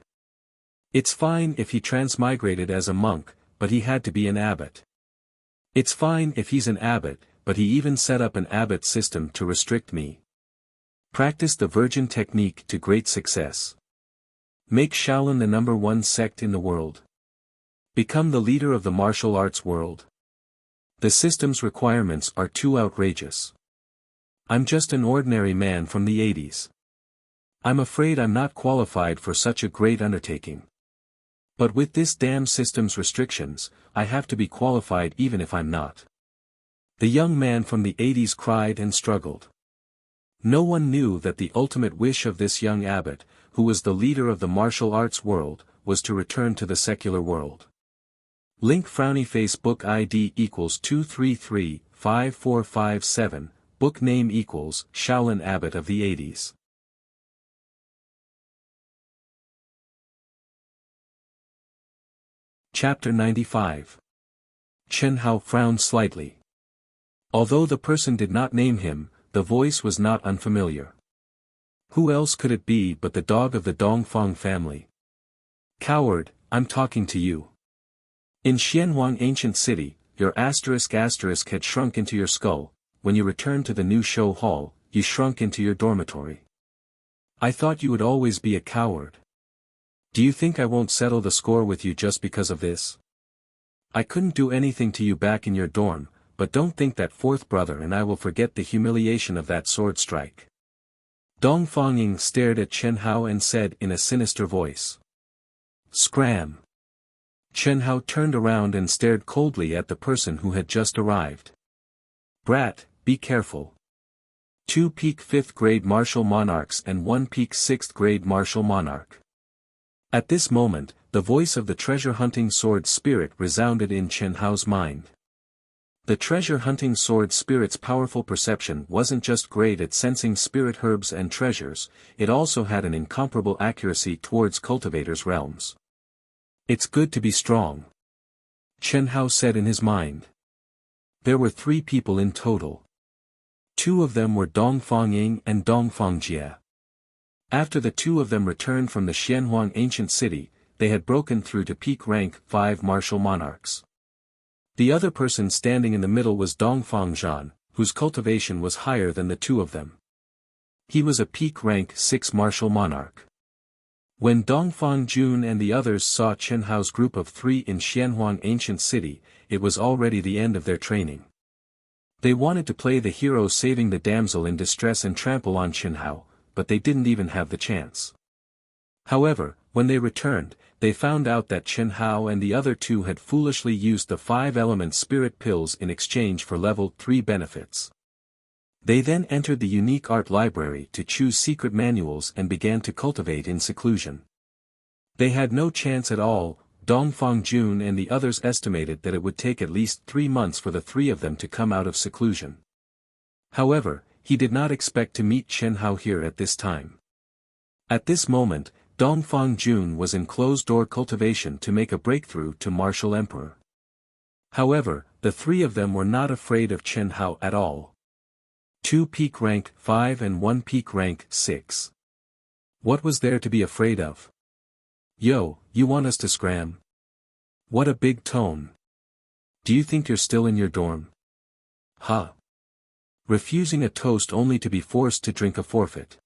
It's fine if he transmigrated as a monk, but he had to be an abbot. It's fine if he's an abbot, but he even set up an abbot system to restrict me. Practice the virgin technique to great success. Make Shaolin the #1 sect in the world. Become the leader of the martial arts world. The system's requirements are too outrageous. I'm just an ordinary man from the 80s. I'm afraid I'm not qualified for such a great undertaking. But with this damn system's restrictions, I have to be qualified even if I'm not. The young man from the 80s cried and struggled. No one knew that the ultimate wish of this young abbot, who was the leader of the martial arts world, was to return to the secular world. Link frowny face book ID equals 2335457, book name equals Shaolin Abbot of the 80s. Chapter 95. Chen Hao frowned slightly. Although the person did not name him, the voice was not unfamiliar. Who else could it be but the dog of the Dongfang family? Coward, I'm talking to you. In Xianhuang ancient city, your asterisk had shrunk into your skull. When you returned to the new show hall, you shrunk into your dormitory. I thought you would always be a coward. Do you think I won't settle the score with you just because of this? I couldn't do anything to you back in your dorm, but don't think that fourth brother and I will forget the humiliation of that sword strike. Dong Fangying stared at Chen Hao and said in a sinister voice. Scram. Chen Hao turned around and stared coldly at the person who had just arrived. Brat, be careful. 2 peak 5th grade martial monarchs and 1 peak 6th grade martial monarch. At this moment, the voice of the treasure-hunting sword spirit resounded in Chen Hao's mind. The treasure-hunting sword spirit's powerful perception wasn't just great at sensing spirit herbs and treasures, it also had an incomparable accuracy towards cultivators' realms. It's good to be strong. Chen Hao said in his mind. There were 3 people in total. 2 of them were Dong Fangying and Dong Fangjie. After the 2 of them returned from the Xianhuang ancient city, they had broken through to peak rank 5 martial monarchs. The other person standing in the middle was Dong Fangzhan, whose cultivation was higher than the 2 of them. He was a peak rank 6 martial monarch. When Dong Fangjun and the others saw Chen Hao's group of 3 in Xianhuang ancient city, it was already the end of their training. They wanted to play the hero saving the damsel in distress and trample on Chen Hao, but they didn't even have the chance. However, when they returned, they found out that Chen Hao and the other 2 had foolishly used the 5-element spirit pills in exchange for level 3 benefits. They then entered the unique art library to choose secret manuals and began to cultivate in seclusion. They had no chance at all. Dong Fangjun and the others estimated that it would take at least 3 months for the 3 of them to come out of seclusion. However, he did not expect to meet Chen Hao here at this time. At this moment, Dongfang Jun was in closed-door cultivation to make a breakthrough to martial emperor. However, the three of them were not afraid of Chen Hao at all. 2 peak rank 5 and 1 peak rank 6. What was there to be afraid of? Yo, you want us to scram? What a big tone. Do you think you're still in your dorm? Ha. Refusing a toast only to be forced to drink a forfeit.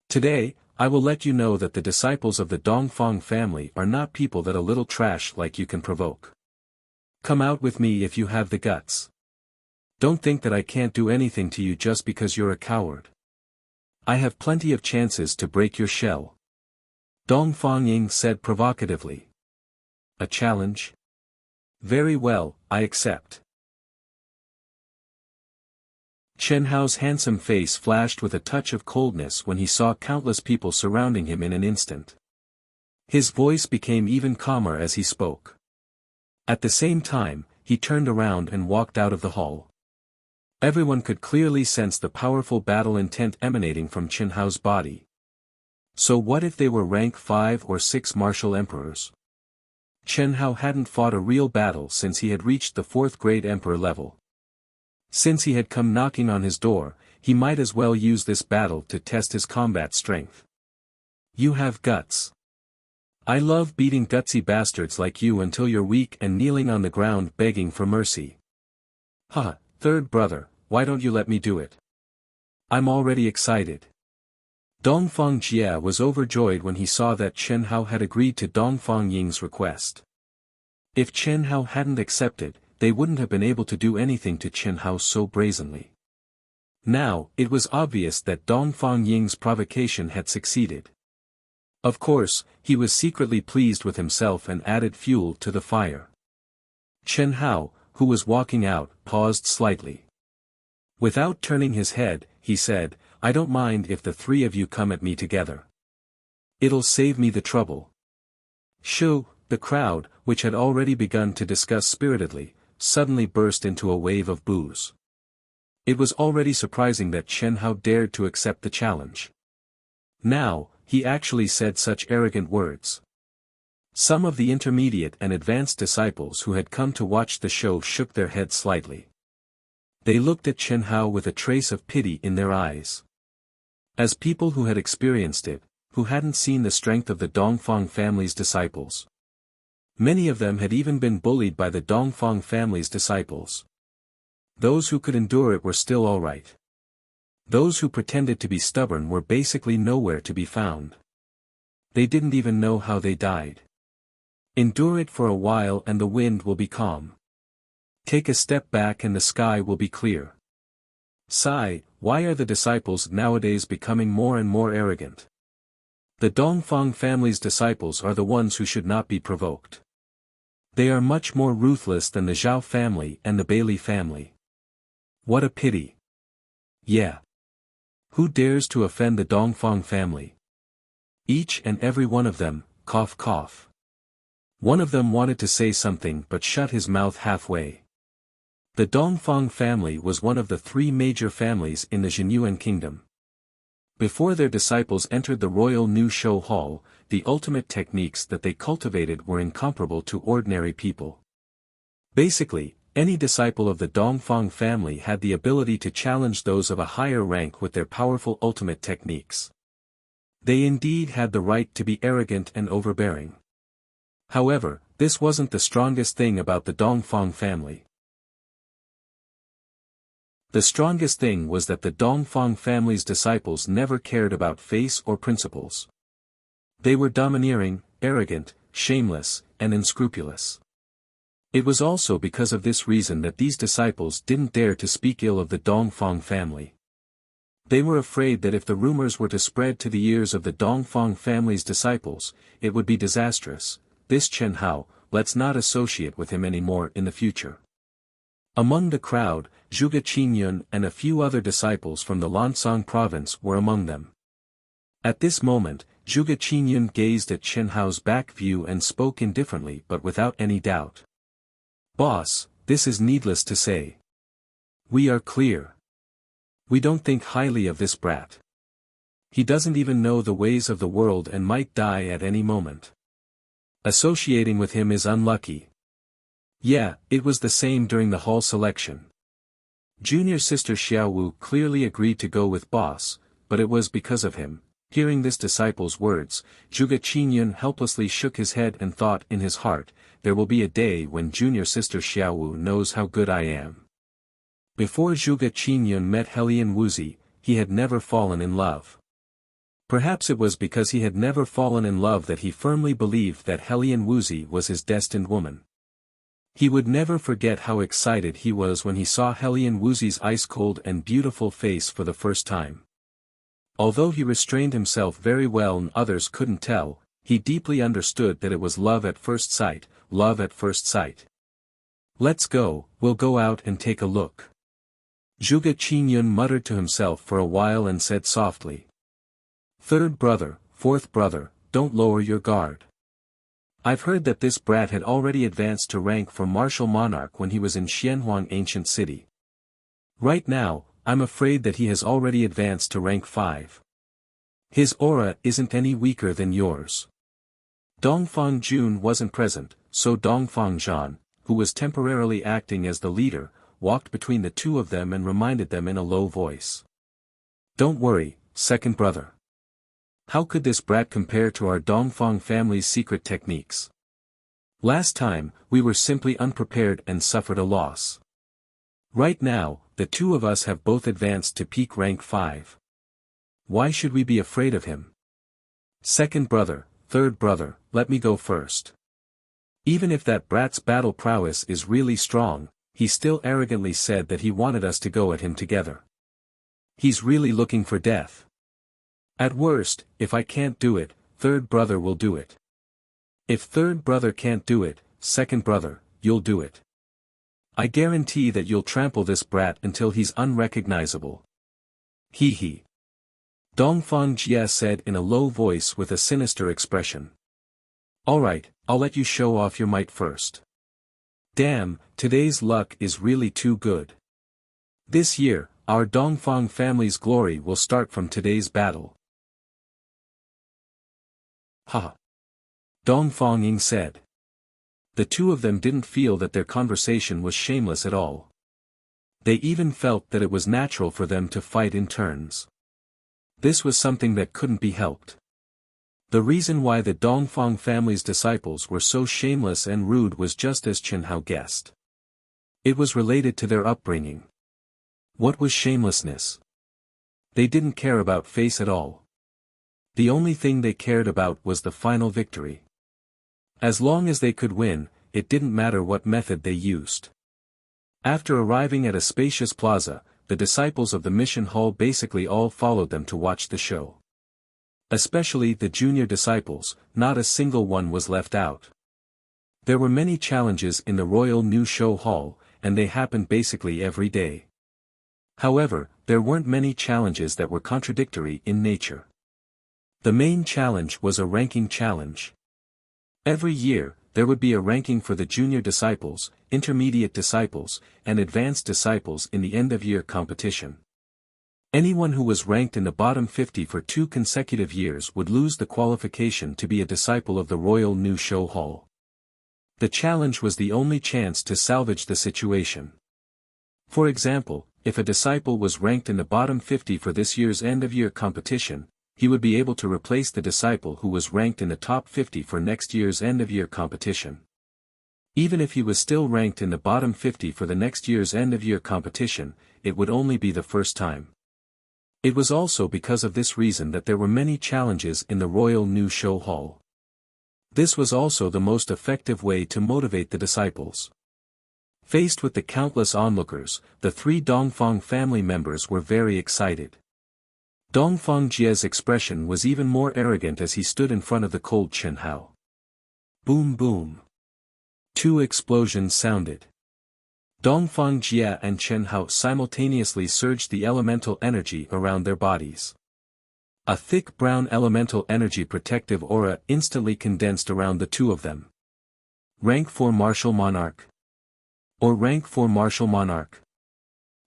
Today, I will let you know that the disciples of the Dongfang family are not people that a little trash like you can provoke. Come out with me if you have the guts. Don't think that I can't do anything to you just because you're a coward. I have plenty of chances to break your shell. Dongfang Ying said provocatively. A challenge? Very well, I accept. Chen Hao's handsome face flashed with a touch of coldness when he saw countless people surrounding him in an instant. His voice became even calmer as he spoke. At the same time, he turned around and walked out of the hall. Everyone could clearly sense the powerful battle intent emanating from Chen Hao's body. So what if they were rank 5 or 6 martial emperors? Chen Hao hadn't fought a real battle since he had reached the 4th grade emperor level. Since he had come knocking on his door, he might as well use this battle to test his combat strength. You have guts. I love beating gutsy bastards like you until you're weak and kneeling on the ground begging for mercy. Ha, third brother, why don't you let me do it? I'm already excited. Dongfang Jie was overjoyed when he saw that Chen Hao had agreed to Dongfang Ying's request. If Chen Hao hadn't accepted, they wouldn't have been able to do anything to Chen Hao so brazenly. Now, it was obvious that Dongfang Ying's provocation had succeeded. Of course, he was secretly pleased with himself and added fuel to the fire. Chen Hao, who was walking out, paused slightly. Without turning his head, he said, I don't mind if the three of you come at me together. It'll save me the trouble. Shoo, the crowd, which had already begun to discuss spiritedly, suddenly burst into a wave of boos. It was already surprising that Chen Hao dared to accept the challenge. Now, he actually said such arrogant words. Some of the intermediate and advanced disciples who had come to watch the show shook their heads slightly. They looked at Chen Hao with a trace of pity in their eyes. As people who had experienced it, who hadn't seen the strength of the Dongfang family's disciples. Many of them had even been bullied by the Dongfang family's disciples. Those who could endure it were still alright. Those who pretended to be stubborn were basically nowhere to be found. They didn't even know how they died. Endure it for a while and the wind will be calm. Take a step back and the sky will be clear. Sigh, why are the disciples nowadays becoming more and more arrogant? The Dongfang family's disciples are the ones who should not be provoked. They are much more ruthless than the Zhao family and the Bailey family. What a pity. Yeah. Who dares to offend the Dongfang family? Each and every one of them, cough cough. One of them wanted to say something but shut his mouth halfway. The Dongfang family was one of the 3 major families in the Jinyuan kingdom. Before their disciples entered the royal new show hall, the ultimate techniques that they cultivated were incomparable to ordinary people. Basically, any disciple of the Dongfang family had the ability to challenge those of a higher rank with their powerful ultimate techniques. They indeed had the right to be arrogant and overbearing. However, this wasn't the strongest thing about the Dongfang family. The strongest thing was that the Dongfang family's disciples never cared about face or principles. They were domineering, arrogant, shameless, and unscrupulous. It was also because of this reason that these disciples didn't dare to speak ill of the Dongfang family. They were afraid that if the rumors were to spread to the ears of the Dongfang family's disciples, it would be disastrous. This Chen Hao, let's not associate with him anymore in the future. Among the crowd, Zhuge Qingyun and a few other disciples from the Lancang province were among them. At this moment, Zhuge Qingyun gazed at Chen Hao's back view and spoke indifferently but without any doubt. Boss, this is needless to say. We are clear. We don't think highly of this brat. He doesn't even know the ways of the world and might die at any moment. Associating with him is unlucky. Yeah, it was the same during the hall selection. Junior sister Xiaowu clearly agreed to go with boss, but it was because of him. Hearing this disciple's words, Zhuge Qingyun helplessly shook his head and thought in his heart, there will be a day when junior sister Xiaowu knows how good I am. Before Zhuge Qingyun met Helian Wuzi, he had never fallen in love. Perhaps it was because he had never fallen in love that he firmly believed that Helian Wuzi was his destined woman. He would never forget how excited he was when he saw Helian Wuzi's ice-cold and beautiful face for the first time. Although he restrained himself very well and others couldn't tell, he deeply understood that it was love at first sight, love at first sight. Let's go, we'll go out and take a look. Zhuge Qingyun muttered to himself for a while and said softly. Third brother, fourth brother, don't lower your guard. I've heard that this brat had already advanced to rank for martial monarch when he was in Xianhuang ancient city. Right now, I'm afraid that he has already advanced to rank 5. His aura isn't any weaker than yours. Dongfang Jun wasn't present, so Dongfang Zhan, who was temporarily acting as the leader, walked between the two of them and reminded them in a low voice. Don't worry, second brother. How could this brat compare to our Dongfang family's secret techniques? Last time, we were simply unprepared and suffered a loss. Right now, the two of us have both advanced to peak rank 5. Why should we be afraid of him? Second brother, third brother, let me go first. Even if that brat's battle prowess is really strong, he still arrogantly said that he wanted us to go at him together. He's really looking for death. At worst, if I can't do it, third brother will do it. If third brother can't do it, second brother, you'll do it. I guarantee that you'll trample this brat until he's unrecognizable. Hee hee. Dongfang Jie said in a low voice with a sinister expression. Alright, I'll let you show off your might first. Damn, today's luck is really too good. This year, our Dongfang family's glory will start from today's battle. Ha! Dongfang Ying said. The two of them didn't feel that their conversation was shameless at all. They even felt that it was natural for them to fight in turns. This was something that couldn't be helped. The reason why the Dongfang family's disciples were so shameless and rude was just as Chen Hao guessed. It was related to their upbringing. What was shamelessness? They didn't care about face at all. The only thing they cared about was the final victory. As long as they could win, it didn't matter what method they used. After arriving at a spacious plaza, the disciples of the mission hall basically all followed them to watch the show. Especially the junior disciples, not a single one was left out. There were many challenges in the Royal New Show Hall, and they happened basically every day. However, there weren't many challenges that were contradictory in nature. The main challenge was a ranking challenge. Every year, there would be a ranking for the junior disciples, intermediate disciples, and advanced disciples in the end-of-year competition. Anyone who was ranked in the bottom 50 for 2 consecutive years would lose the qualification to be a disciple of the Royal New Show Hall. The challenge was the only chance to salvage the situation. For example, if a disciple was ranked in the bottom 50 for this year's end-of-year competition, he would be able to replace the disciple who was ranked in the top 50 for next year's end-of-year competition. Even if he was still ranked in the bottom 50 for the next year's end-of-year competition, it would only be the first time. It was also because of this reason that there were many challenges in the Royal New Show Hall. This was also the most effective way to motivate the disciples. Faced with the countless onlookers, the 3 Dongfang family members were very excited. Dongfang Jie's expression was even more arrogant as he stood in front of the cold Chen Hao. Boom boom. 2 explosions sounded. Dongfang Jie and Chen Hao simultaneously surged the elemental energy around their bodies. A thick brown elemental energy protective aura instantly condensed around the two of them. Rank 4 Martial Monarch. Or rank 4 Martial Monarch.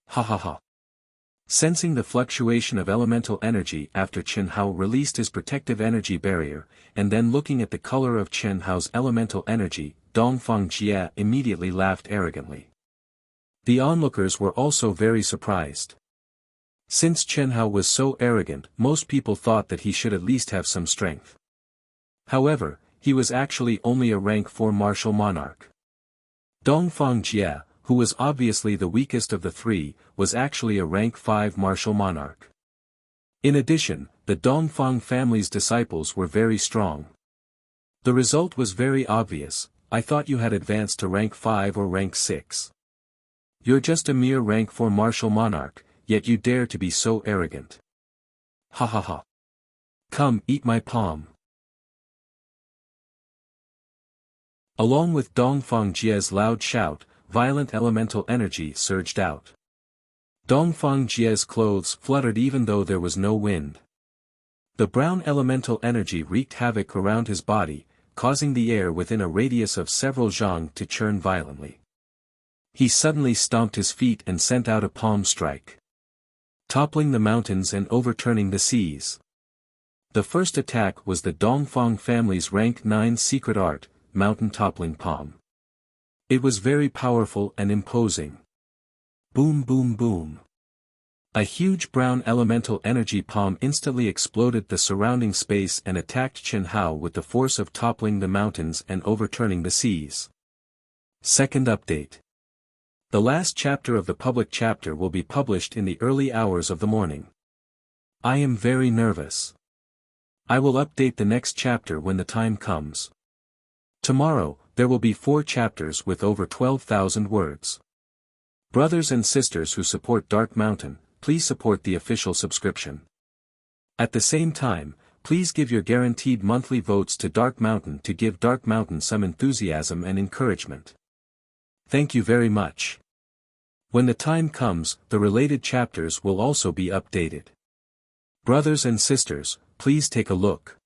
Ha ha ha. Sensing the fluctuation of elemental energy after Chen Hao released his protective energy barrier, and then looking at the color of Chen Hao's elemental energy, Dongfang Jie immediately laughed arrogantly. The onlookers were also very surprised. Since Chen Hao was so arrogant, most people thought that he should at least have some strength. However, he was actually only a rank 4 martial monarch. Dongfang Jie, who was obviously the weakest of the three, was actually a rank 5 martial monarch. In addition, the Dongfang family's disciples were very strong. The result was very obvious. I thought you had advanced to rank 5 or rank 6. You're just a mere rank 4 martial monarch, yet you dare to be so arrogant. Ha ha ha. Come, eat my palm. Along with Dongfang Jie's loud shout, violent elemental energy surged out. Dongfang Jie's clothes fluttered even though there was no wind. The brown elemental energy wreaked havoc around his body, causing the air within a radius of several zhang to churn violently. He suddenly stomped his feet and sent out a palm strike, toppling the mountains and overturning the seas. The first attack was the Dongfang family's rank 9 secret art, mountain toppling palm. It was very powerful and imposing. Boom boom boom. A huge brown elemental energy palm instantly exploded the surrounding space and attacked Chen Hao with the force of toppling the mountains and overturning the seas. Second update. The last chapter of the public chapter will be published in the early hours of the morning. I am very nervous. I will update the next chapter when the time comes. Tomorrow, there will be 4 chapters with over 12,000 words. Brothers and sisters who support Dark Mountain, please support the official subscription. At the same time, please give your guaranteed monthly votes to Dark Mountain to give Dark Mountain some enthusiasm and encouragement. Thank you very much. When the time comes, the related chapters will also be updated. Brothers and sisters, please take a look.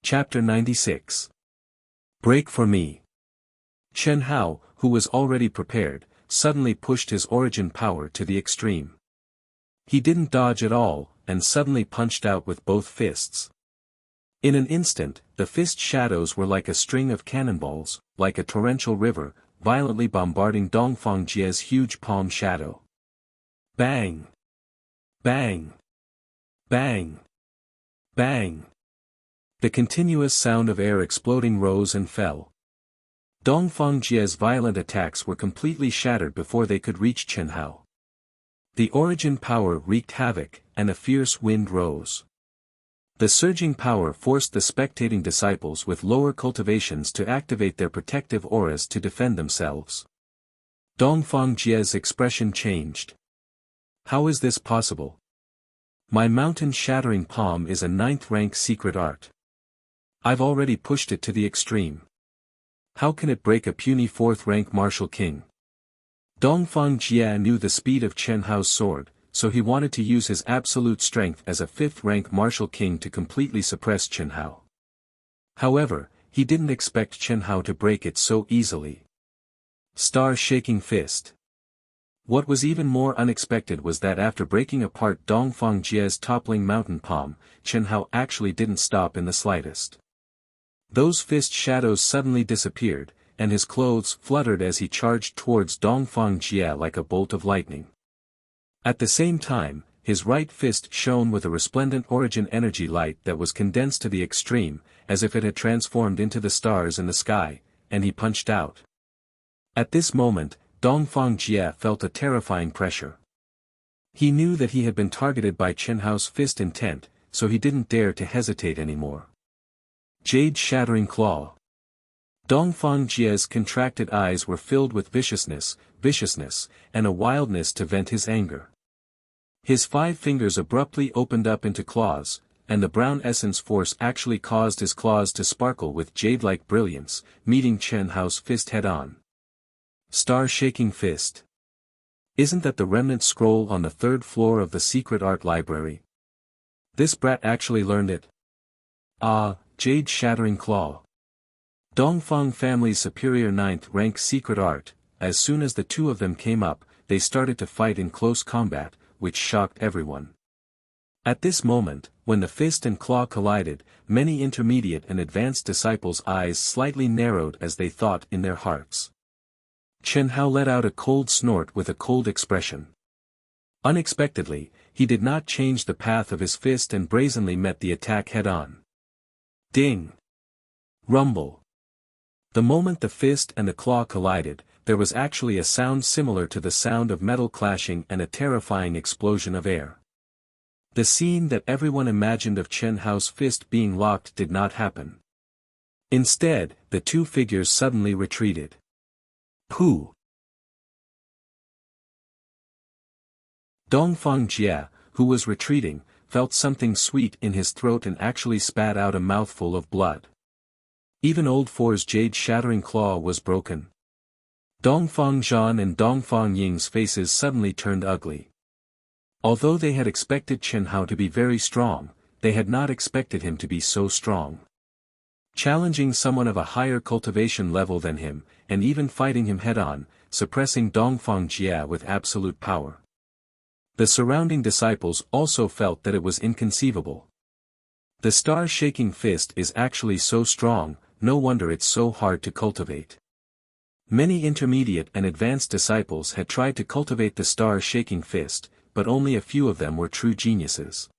Chapter 96. Break for me. Chen Hao, who was already prepared, suddenly pushed his origin power to the extreme. He didn't dodge at all, and suddenly punched out with both fists. In an instant, the fist shadows were like a string of cannonballs, like a torrential river, violently bombarding Dongfang Jie's huge palm shadow. Bang! Bang! Bang! Bang! The continuous sound of air exploding rose and fell. Dongfang Jie's violent attacks were completely shattered before they could reach Chen Hao. The origin power wreaked havoc, and a fierce wind rose. The surging power forced the spectating disciples with lower cultivations to activate their protective auras to defend themselves. Dongfang Jie's expression changed. How is this possible? My mountain-shattering palm is a 9th rank secret art. I've already pushed it to the extreme. How can it break a puny 4th rank martial king? Dongfang Jie knew the speed of Chen Hao's sword, so he wanted to use his absolute strength as a 5th rank martial king to completely suppress Chen Hao. However, he didn't expect Chen Hao to break it so easily. Star-shaking fist. What was even more unexpected was that after breaking apart Dongfang Jie's toppling mountain palm, Chen Hao actually didn't stop in the slightest. Those fist shadows suddenly disappeared, and his clothes fluttered as he charged towards Dongfang Jie like a bolt of lightning. At the same time, his right fist shone with a resplendent origin energy light that was condensed to the extreme, as if it had transformed into the stars in the sky, and he punched out. At this moment, Dongfang Jie felt a terrifying pressure. He knew that he had been targeted by Chen Hao's fist intent, so he didn't dare to hesitate anymore. Jade shattering claw. Dongfang Jie's contracted eyes were filled with viciousness, and a wildness to vent his anger. His 5 fingers abruptly opened up into claws, and the brown essence force actually caused his claws to sparkle with jade-like brilliance, meeting Chen Hao's fist head-on. Star-shaking fist. Isn't that the remnant scroll on the 3rd floor of the secret art library? This brat actually learned it. Ah, jade shattering claw. Dongfang family's superior ninth rank secret art. As soon as the two of them came up, they started to fight in close combat, which shocked everyone. At this moment, when the fist and claw collided, many intermediate and advanced disciples' eyes slightly narrowed as they thought in their hearts. Chen Hao let out a cold snort with a cold expression. Unexpectedly, he did not change the path of his fist and brazenly met the attack head-on. Ding! Rumble! The moment the fist and the claw collided, there was actually a sound similar to the sound of metal clashing and a terrifying explosion of air. The scene that everyone imagined of Chen Hao's fist being locked did not happen. Instead, the two figures suddenly retreated. Pooh! Dongfang Jie, who was retreating, felt something sweet in his throat and actually spat out a mouthful of blood. Even Old Four's jade-shattering claw was broken. Dongfang Zhan and Dongfang Ying's faces suddenly turned ugly. Although they had expected Chen Hao to be very strong, they had not expected him to be so strong. Challenging someone of a higher cultivation level than him, and even fighting him head-on, suppressing Dongfang Jie with absolute power. The surrounding disciples also felt that it was inconceivable. The star-shaking fist is actually so strong, no wonder it's so hard to cultivate. Many intermediate and advanced disciples had tried to cultivate the star-shaking fist, but only a few of them were true geniuses.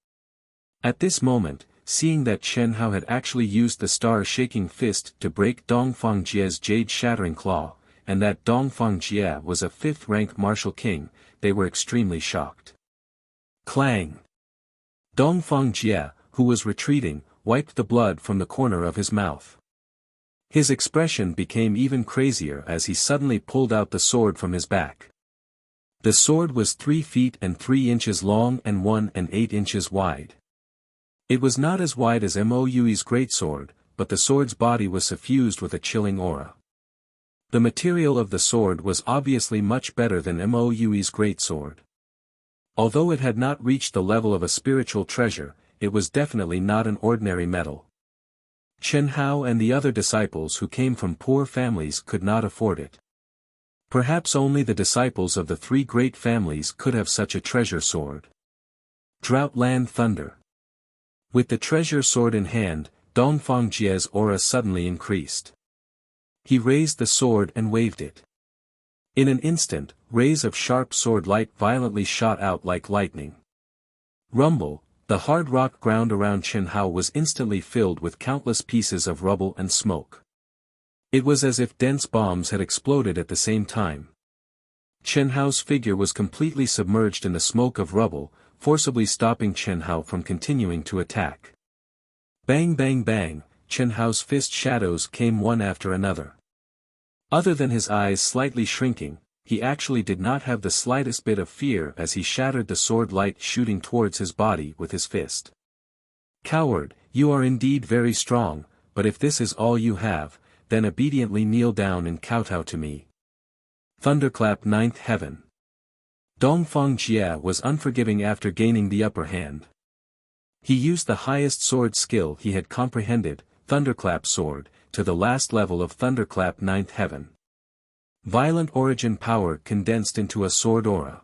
At this moment, seeing that Chen Hao had actually used the star-shaking fist to break Dongfang Jie's jade-shattering claw, and that Dongfang Jie was a fifth-rank martial king, they were extremely shocked. Clang! Dongfang Jie, who was retreating, wiped the blood from the corner of his mouth. His expression became even crazier as he suddenly pulled out the sword from his back. The sword was 3 feet and 3 inches long and 1 and 8 inches wide. It was not as wide as Mouyui's greatsword, but the sword's body was suffused with a chilling aura. The material of the sword was obviously much better than Mouyui's greatsword. Although it had not reached the level of a spiritual treasure, it was definitely not an ordinary metal. Chen Hao and the other disciples who came from poor families could not afford it. Perhaps only the disciples of the 3 great families could have such a treasure sword. Droughtland Thunder. With the treasure sword in hand, Dongfang Jie's aura suddenly increased. He raised the sword and waved it. In an instant, rays of sharp sword light violently shot out like lightning. Rumble, the hard rock ground around Chen Hao was instantly filled with countless pieces of rubble and smoke. It was as if dense bombs had exploded at the same time. Chen Hao's figure was completely submerged in the smoke of rubble, forcibly stopping Chen Hao from continuing to attack. Bang bang bang, Chen Hao's fist shadows came one after another. Other than his eyes slightly shrinking, he actually did not have the slightest bit of fear as he shattered the sword light shooting towards his body with his fist. Coward, you are indeed very strong, but if this is all you have, then obediently kneel down and kowtow to me. Thunderclap Ninth Heaven. Dongfang Jie was unforgiving after gaining the upper hand. He used the highest sword skill he had comprehended, Thunderclap Sword, to the last level of Thunderclap Ninth Heaven. Violent origin power condensed into a sword aura.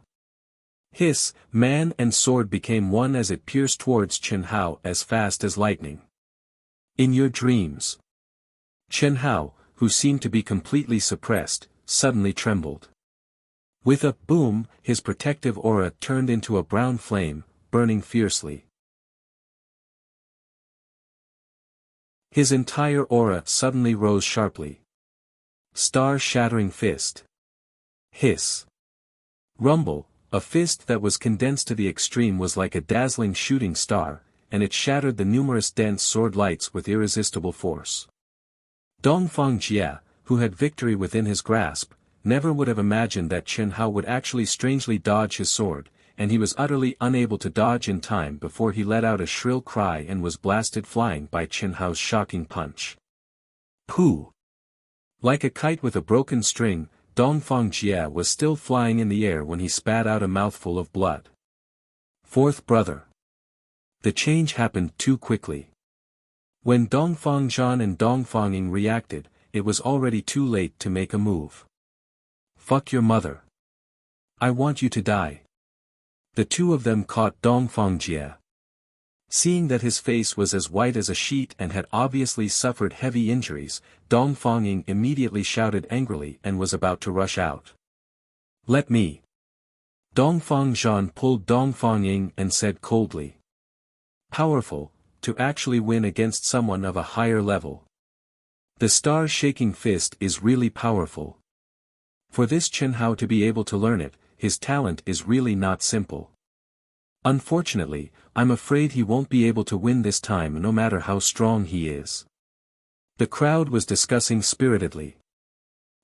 Hiss, man and sword became one as it pierced towards Chen Hao as fast as lightning. In your dreams. Chen Hao, who seemed to be completely suppressed, suddenly trembled. With a boom, his protective aura turned into a brown flame, burning fiercely. His entire aura suddenly rose sharply. Star-shattering fist. Hiss. Rumble, a fist that was condensed to the extreme was like a dazzling shooting star, and it shattered the numerous dense sword lights with irresistible force. Dongfang Jie, who had victory within his grasp, never would have imagined that Chen Hao would actually strangely dodge his sword, and he was utterly unable to dodge in time before he let out a shrill cry and was blasted flying by Chen Hao's shocking punch. Pooh! Like a kite with a broken string, Dongfang Jie was still flying in the air when he spat out a mouthful of blood. Fourth brother. The change happened too quickly. When Dongfang Zhan and Dongfang Ying reacted, it was already too late to make a move. Fuck your mother. I want you to die. The two of them caught Dongfang Jie. Seeing that his face was as white as a sheet and had obviously suffered heavy injuries, Dongfang Ying immediately shouted angrily and was about to rush out. Let me. Dongfang Zhan pulled Dongfang Ying and said coldly. Powerful, to actually win against someone of a higher level. The star-shaking fist is really powerful. For this Chen Hao to be able to learn it, his talent is really not simple. Unfortunately, I'm afraid he won't be able to win this time no matter how strong he is. The crowd was discussing spiritedly.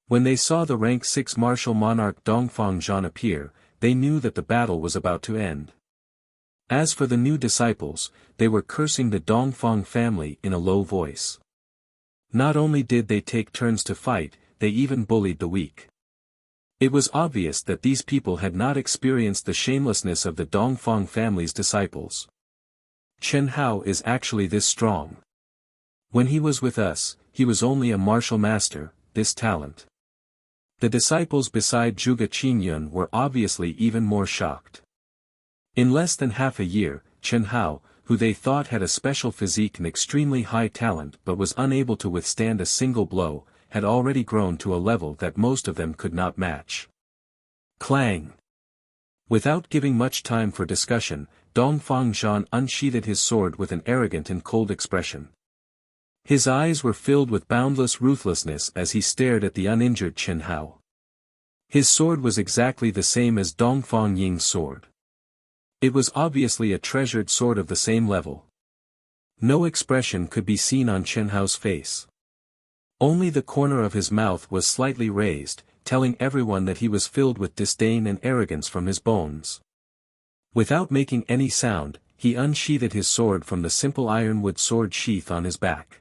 When they saw the rank 6 martial monarch Dongfang Zhan appear, they knew that the battle was about to end. As for the new disciples, they were cursing the Dongfang family in a low voice. Not only did they take turns to fight, they even bullied the weak. It was obvious that these people had not experienced the shamelessness of the Dongfang family's disciples. Chen Hao is actually this strong. When he was with us, he was only a martial master, this talent. The disciples beside Zhuge Qingyun were obviously even more shocked. In less than half a year, Chen Hao, who they thought had a special physique and extremely high talent but was unable to withstand a single blow, had already grown to a level that most of them could not match. Clang! Without giving much time for discussion, Dongfang Zhan unsheathed his sword with an arrogant and cold expression. His eyes were filled with boundless ruthlessness as he stared at the uninjured Chen Hao. His sword was exactly the same as Dongfang Ying's sword. It was obviously a treasured sword of the same level. No expression could be seen on Chen Hao's face. Only the corner of his mouth was slightly raised, telling everyone that he was filled with disdain and arrogance from his bones. Without making any sound, he unsheathed his sword from the simple ironwood sword sheath on his back.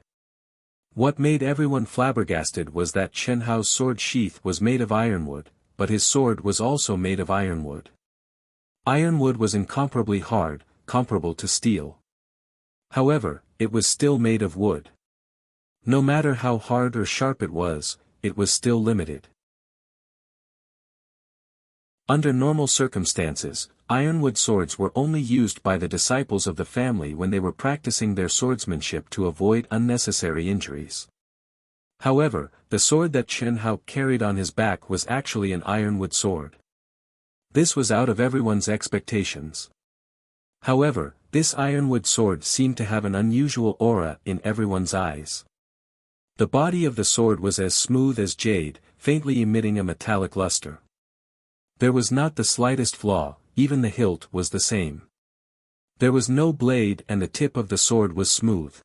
What made everyone flabbergasted was that Chen Hao's sword sheath was made of ironwood, but his sword was also made of ironwood. Ironwood was incomparably hard, comparable to steel. However, it was still made of wood. No matter how hard or sharp it was still limited. Under normal circumstances, ironwood swords were only used by the disciples of the family when they were practicing their swordsmanship to avoid unnecessary injuries. However, the sword that Chen Hao carried on his back was actually an ironwood sword. This was out of everyone's expectations. However, this ironwood sword seemed to have an unusual aura in everyone's eyes. The body of the sword was as smooth as jade, faintly emitting a metallic luster. There was not the slightest flaw, even the hilt was the same. There was no blade and the tip of the sword was smooth.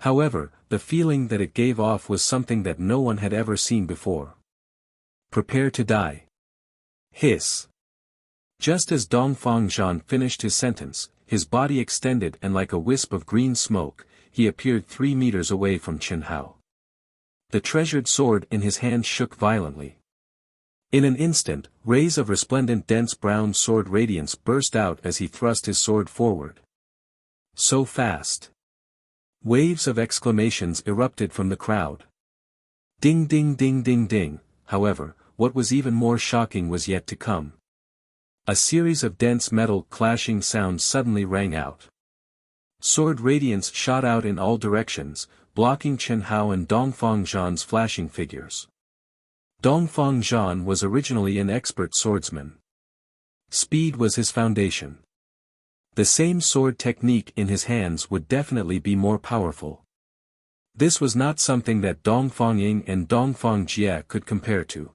However, the feeling that it gave off was something that no one had ever seen before. Prepare to die. Hiss. Just as Dongfang Zhan finished his sentence, his body extended and like a wisp of green smoke, he appeared 3 meters away from Chen Hao. The treasured sword in his hand shook violently. In an instant, rays of resplendent dense brown sword radiance burst out as he thrust his sword forward. So fast. Waves of exclamations erupted from the crowd. Ding ding ding ding ding. However, what was even more shocking was yet to come. A series of dense metal clashing sounds suddenly rang out. Sword radiance shot out in all directions, blocking Chen Hao and Dongfang Zhan's flashing figures. Dongfang Zhan was originally an expert swordsman. Speed was his foundation. The same sword technique in his hands would definitely be more powerful. This was not something that Dongfang Ying and Dongfang Jie could compare to.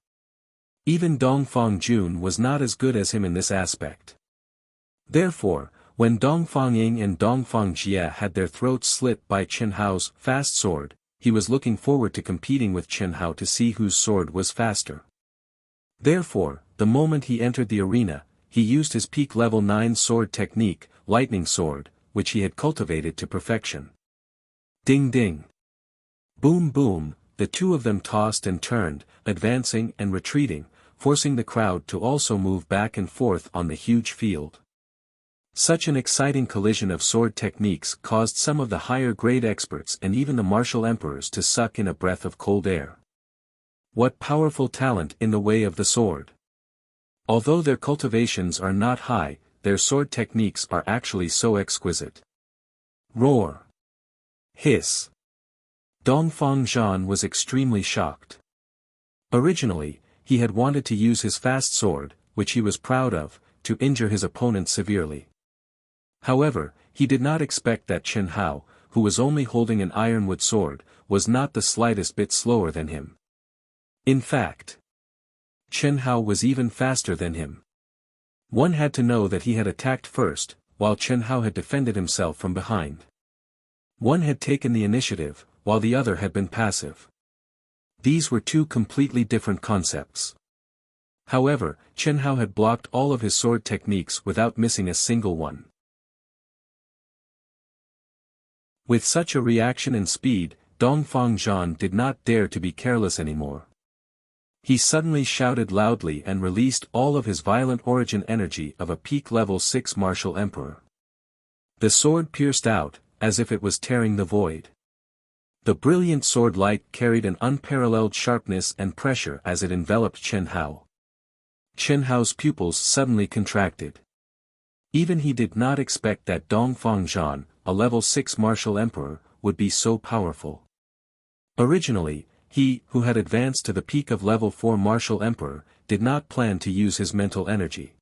Even Dongfang Jun was not as good as him in this aspect. Therefore, when Dongfang Ying and Dongfang Jie had their throats slit by Chen Hao's fast sword, he was looking forward to competing with Chen Hao to see whose sword was faster. Therefore, the moment he entered the arena, he used his peak level 9 sword technique, lightning sword, which he had cultivated to perfection. Ding ding. Boom boom, the two of them tossed and turned, advancing and retreating, forcing the crowd to also move back and forth on the huge field. Such an exciting collision of sword techniques caused some of the higher-grade experts and even the martial emperors to suck in a breath of cold air. What powerful talent in the way of the sword! Although their cultivations are not high, their sword techniques are actually so exquisite. Roar! Hiss! Dongfang Zhan was extremely shocked. Originally, he had wanted to use his fast sword, which he was proud of, to injure his opponent severely. However, he did not expect that Chen Hao, who was only holding an ironwood sword, was not the slightest bit slower than him. In fact, Chen Hao was even faster than him. One had to know that he had attacked first, while Chen Hao had defended himself from behind. One had taken the initiative, while the other had been passive. These were two completely different concepts. However, Chen Hao had blocked all of his sword techniques without missing a single one. With such a reaction and speed, Dongfang Zhan did not dare to be careless anymore. He suddenly shouted loudly and released all of his violent origin energy of a peak level 6 martial emperor. The sword pierced out, as if it was tearing the void. The brilliant sword light carried an unparalleled sharpness and pressure as it enveloped Chen Hao. Chen Hao's pupils suddenly contracted. Even he did not expect that Dongfang Zhan, a level 6 martial emperor, would be so powerful. Originally, he, who had advanced to the peak of level 4 martial emperor, did not plan to use his mental energy.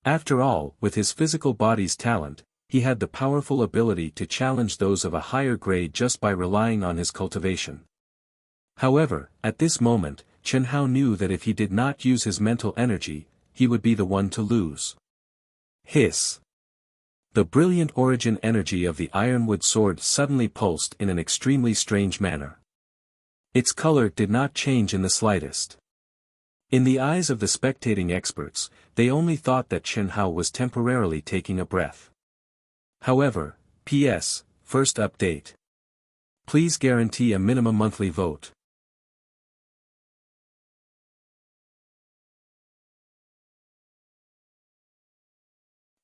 After all, with his physical body's talent, he had the powerful ability to challenge those of a higher grade just by relying on his cultivation. However, at this moment, Chen Hao knew that if he did not use his mental energy, he would be the one to lose. Hiss! The brilliant origin energy of the ironwood sword suddenly pulsed in an extremely strange manner. Its color did not change in the slightest. In the eyes of the spectating experts, they only thought that Chen Hao was temporarily taking a breath. However, P.S. First update. Please guarantee a minimum monthly vote.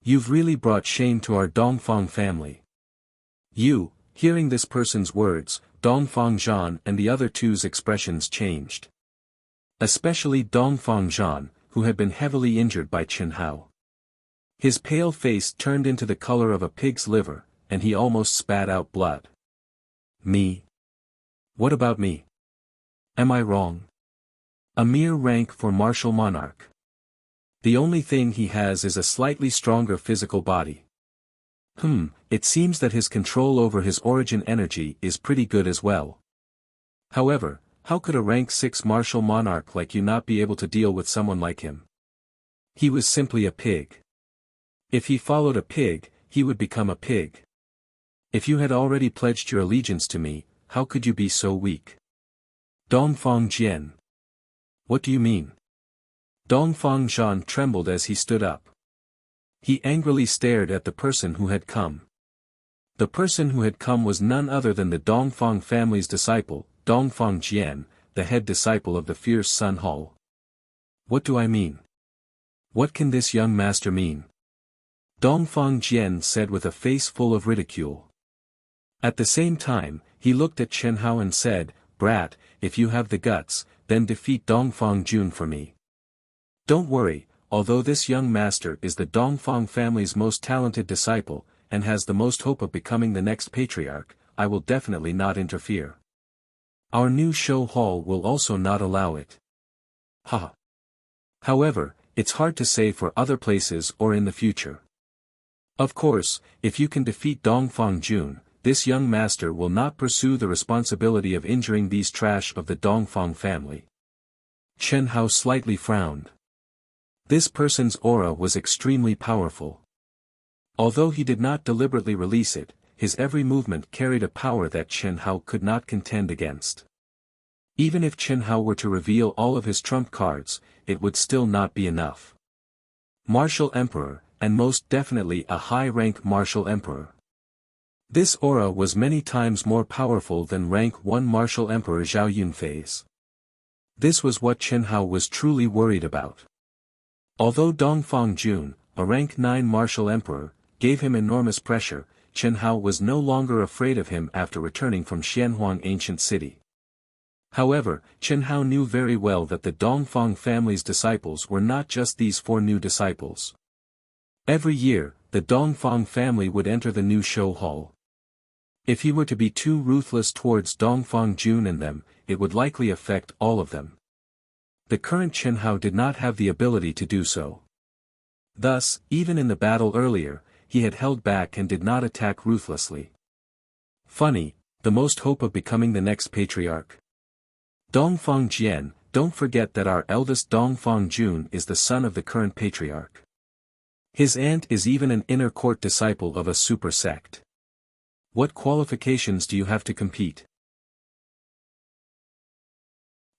You've really brought shame to our Dongfang family. You, hearing this person's words, Dongfang Zhan and the other two's expressions changed. Especially Dongfang Zhan, who had been heavily injured by Chen Hao. His pale face turned into the color of a pig's liver, and he almost spat out blood. Me? What about me? Am I wrong? A mere rank for martial monarch. The only thing he has is a slightly stronger physical body. It seems that his control over his origin energy is pretty good as well. However, how could a rank 6 martial monarch like you not be able to deal with someone like him? He was simply a pig. If he followed a pig, he would become a pig. If you had already pledged your allegiance to me, how could you be so weak? Dongfang Jian. What do you mean? Dongfang Zhan trembled as he stood up. He angrily stared at the person who had come. The person who had come was none other than the Dongfang family's disciple, Dongfang Jian, the head disciple of the fierce Sun Hall. What do I mean? What can this young master mean? Dongfang Jian said with a face full of ridicule. At the same time, he looked at Chen Hao and said, "Brat, if you have the guts, then defeat Dongfang Jun for me." Don't worry, although this young master is the Dongfang family's most talented disciple, and has the most hope of becoming the next patriarch, I will definitely not interfere. Our new show hall will also not allow it. Ha! However, it's hard to say for other places or in the future. Of course, if you can defeat Dongfang Jun, this young master will not pursue the responsibility of injuring these trash of the Dongfang family. Chen Hao slightly frowned. This person's aura was extremely powerful. Although he did not deliberately release it, his every movement carried a power that Chen Hao could not contend against. Even if Chen Hao were to reveal all of his trump cards, it would still not be enough. Martial Emperor, and most definitely a high-rank Martial Emperor. This aura was many times more powerful than rank 1 Martial Emperor Zhao Yunfei's. This was what Chen Hao was truly worried about. Although Dongfang Jun, a rank 9 martial emperor, gave him enormous pressure. Chen Hao was no longer afraid of him after returning from Xianhuang ancient city. However, Chen Hao knew very well that the Dongfang family's disciples were not just these 4 new disciples. Every year, the Dongfang family would enter the new show hall. If he were to be too ruthless towards Dongfang Jun and them, it would likely affect all of them. The current Chen Hao did not have the ability to do so. Thus, even in the battle earlier, he had held back and did not attack ruthlessly. Funny, the most hope of becoming the next patriarch. Dongfang Jian, don't forget that our eldest Dongfang Jun is the son of the current patriarch. His aunt is even an inner court disciple of a super sect. What qualifications do you have to compete?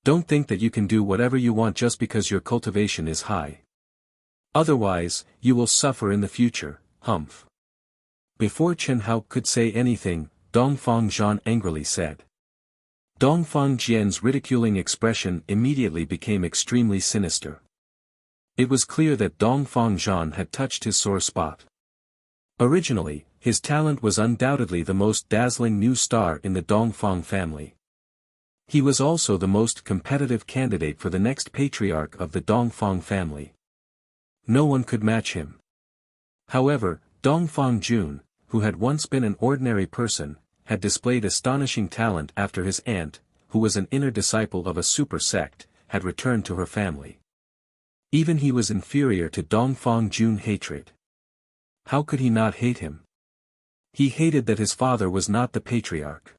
Don't think that you can do whatever you want just because your cultivation is high. Otherwise, you will suffer in the future, humph. Before Chen Hao could say anything, Dongfang Zhan angrily said. Dongfang Jian's ridiculing expression immediately became extremely sinister. It was clear that Dongfang Zhan had touched his sore spot. Originally, his talent was undoubtedly the most dazzling new star in the Dongfang family. He was also the most competitive candidate for the next patriarch of the Dongfang family. No one could match him. However, Dongfang Jun, who had once been an ordinary person, had displayed astonishing talent after his aunt, who was an inner disciple of a super sect, had returned to her family. Even he was inferior to Dongfang Jun hatred. How could he not hate him? He hated that his father was not the patriarch.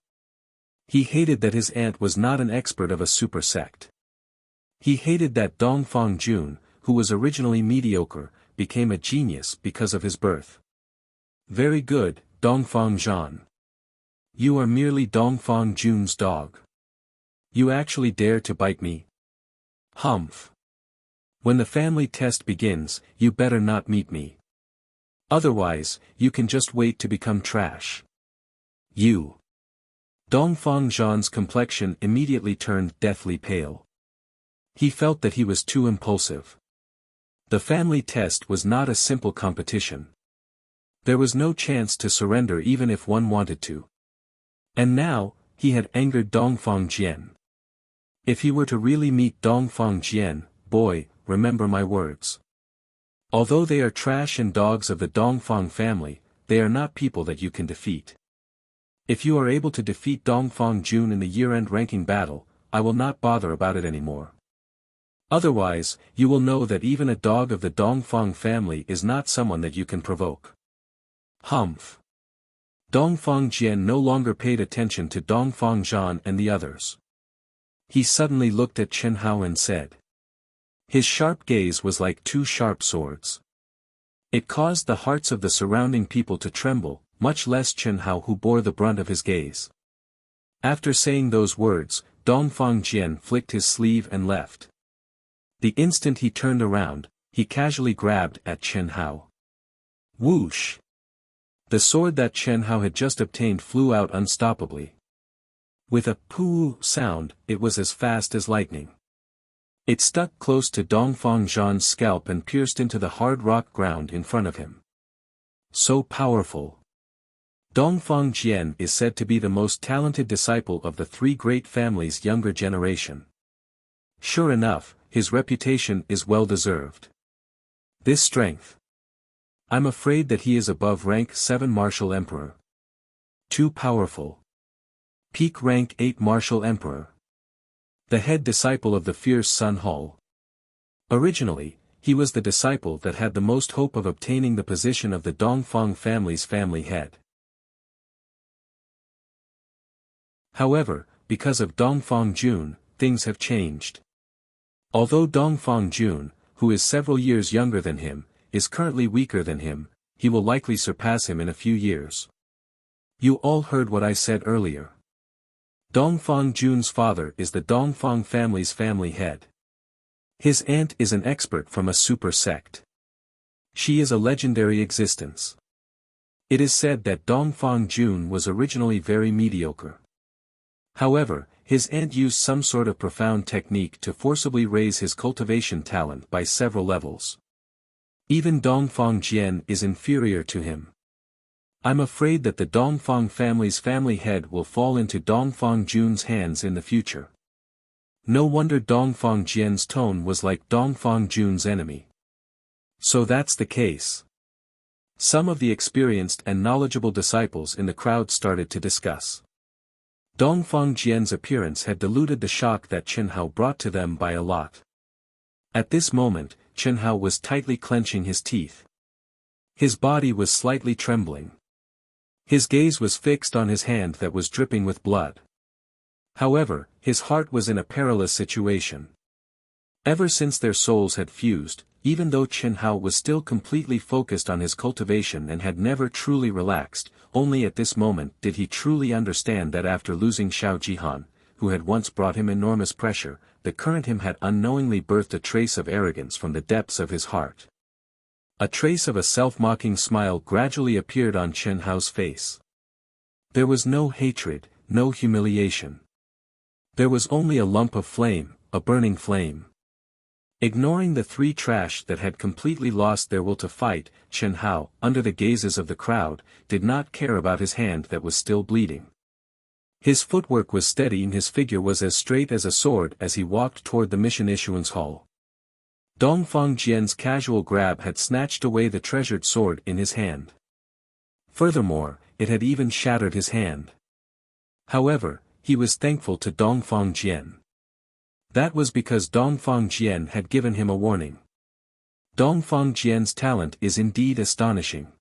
He hated that his aunt was not an expert of a super sect. He hated that Dongfang Jun, who was originally mediocre, became a genius because of his birth. Very good, Dongfang Zhan. You are merely Dongfang Jun's dog. You actually dare to bite me? Humph. When the family test begins, you better not meet me. Otherwise, you can just wait to become trash. You. Dongfang Zhan's complexion immediately turned deathly pale. He felt that he was too impulsive. The family test was not a simple competition. There was no chance to surrender even if one wanted to. And now, he had angered Dongfang Jian. If he were to really meet Dongfang Jian, boy, remember my words. Although they are trash and dogs of the Dongfang family, they are not people that you can defeat. If you are able to defeat Dongfang Jun in the year-end ranking battle, I will not bother about it anymore. Otherwise, you will know that even a dog of the Dongfang family is not someone that you can provoke. Humph. Dongfang Jian no longer paid attention to Dongfang Zhan and the others. He suddenly looked at Chen Hao and said. His sharp gaze was like 2 sharp swords. It caused the hearts of the surrounding people to tremble, much less Chen Hao who bore the brunt of his gaze. After saying those words, Dongfang Jian flicked his sleeve and left. The instant he turned around, he casually grabbed at Chen Hao. Whoosh! The sword that Chen Hao had just obtained flew out unstoppably. With a poo sound, it was as fast as lightning. It stuck close to Dongfang Zhan's scalp and pierced into the hard rock ground in front of him. So powerful. Dongfang Jian is said to be the most talented disciple of the 3 great families' younger generation. Sure enough, his reputation is well deserved. This strength. I'm afraid that he is above rank 7 martial emperor. Too powerful. Peak rank 8 martial emperor. The head disciple of the fierce Sun Hall. Originally, he was the disciple that had the most hope of obtaining the position of the Dongfang family's family head. However, because of Dongfang Jun, things have changed. Although Dongfang Jun, who is several years younger than him, is currently weaker than him, he will likely surpass him in a few years. You all heard what I said earlier. Dongfang Jun's father is the Dongfang family's family head. His aunt is an expert from a super sect. She is a legendary existence. It is said that Dongfang Jun was originally very mediocre. However, his aunt used some sort of profound technique to forcibly raise his cultivation talent by several levels. Even Dongfang Jian is inferior to him. I'm afraid that the Dongfang family's family head will fall into Dongfang Jun's hands in the future. No wonder Dongfang Jian's tone was like Dongfang Jun's enemy. So that's the case. Some of the experienced and knowledgeable disciples in the crowd started to discuss. Dongfang Jian's appearance had diluted the shock that Chen Hao brought to them by a lot. At this moment, Chen Hao was tightly clenching his teeth. His body was slightly trembling. His gaze was fixed on his hand that was dripping with blood. However, his heart was in a perilous situation. Ever since their souls had fused, even though Chen Hao was still completely focused on his cultivation and had never truly relaxed, only at this moment did he truly understand that after losing Xiao Jihan, who had once brought him enormous pressure, the current him had unknowingly birthed a trace of arrogance from the depths of his heart. A trace of a self-mocking smile gradually appeared on Chen Hao's face. There was no hatred, no humiliation. There was only a lump of flame, a burning flame. Ignoring the three trash that had completely lost their will to fight, Chen Hao, under the gazes of the crowd, did not care about his hand that was still bleeding. His footwork was steady and his figure was as straight as a sword as he walked toward the mission issuance hall. Dongfang Jian's casual grab had snatched away the treasured sword in his hand. Furthermore, it had even shattered his hand. However, he was thankful to Dongfang Jian. That was because Dongfang Jian had given him a warning. Dongfang Jian's talent is indeed astonishing.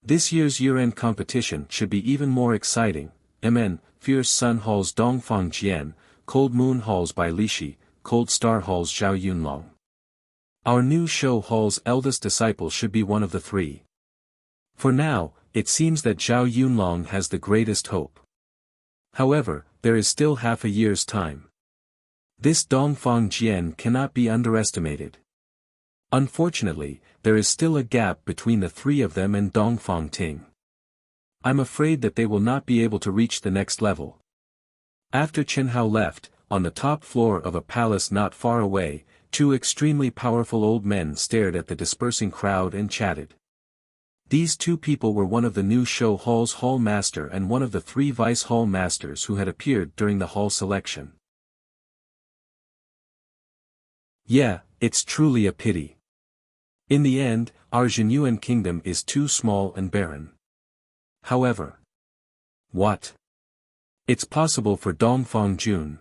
This year's year-end competition should be even more exciting. Fierce Sun Halls Dongfang Jian, Cold Moon Halls by Lishi, Cold Star Halls Zhao Yunlong. Our new show hall's eldest disciple should be one of the three. For now, it seems that Zhao Yunlong has the greatest hope. However, there is still half a year's time. This Dongfang Jian cannot be underestimated. Unfortunately, there is still a gap between the three of them and Dongfang Ting. I'm afraid that they will not be able to reach the next level. After Chen Hao left, on the top floor of a palace not far away, two extremely powerful old men stared at the dispersing crowd and chatted. These two people were one of the new show hall's hall master and one of the three vice hall masters who had appeared during the hall selection. Yeah, it's truly a pity. In the end, our Zhenyuan kingdom is too small and barren. However. What? It's possible for Dongfang Jun.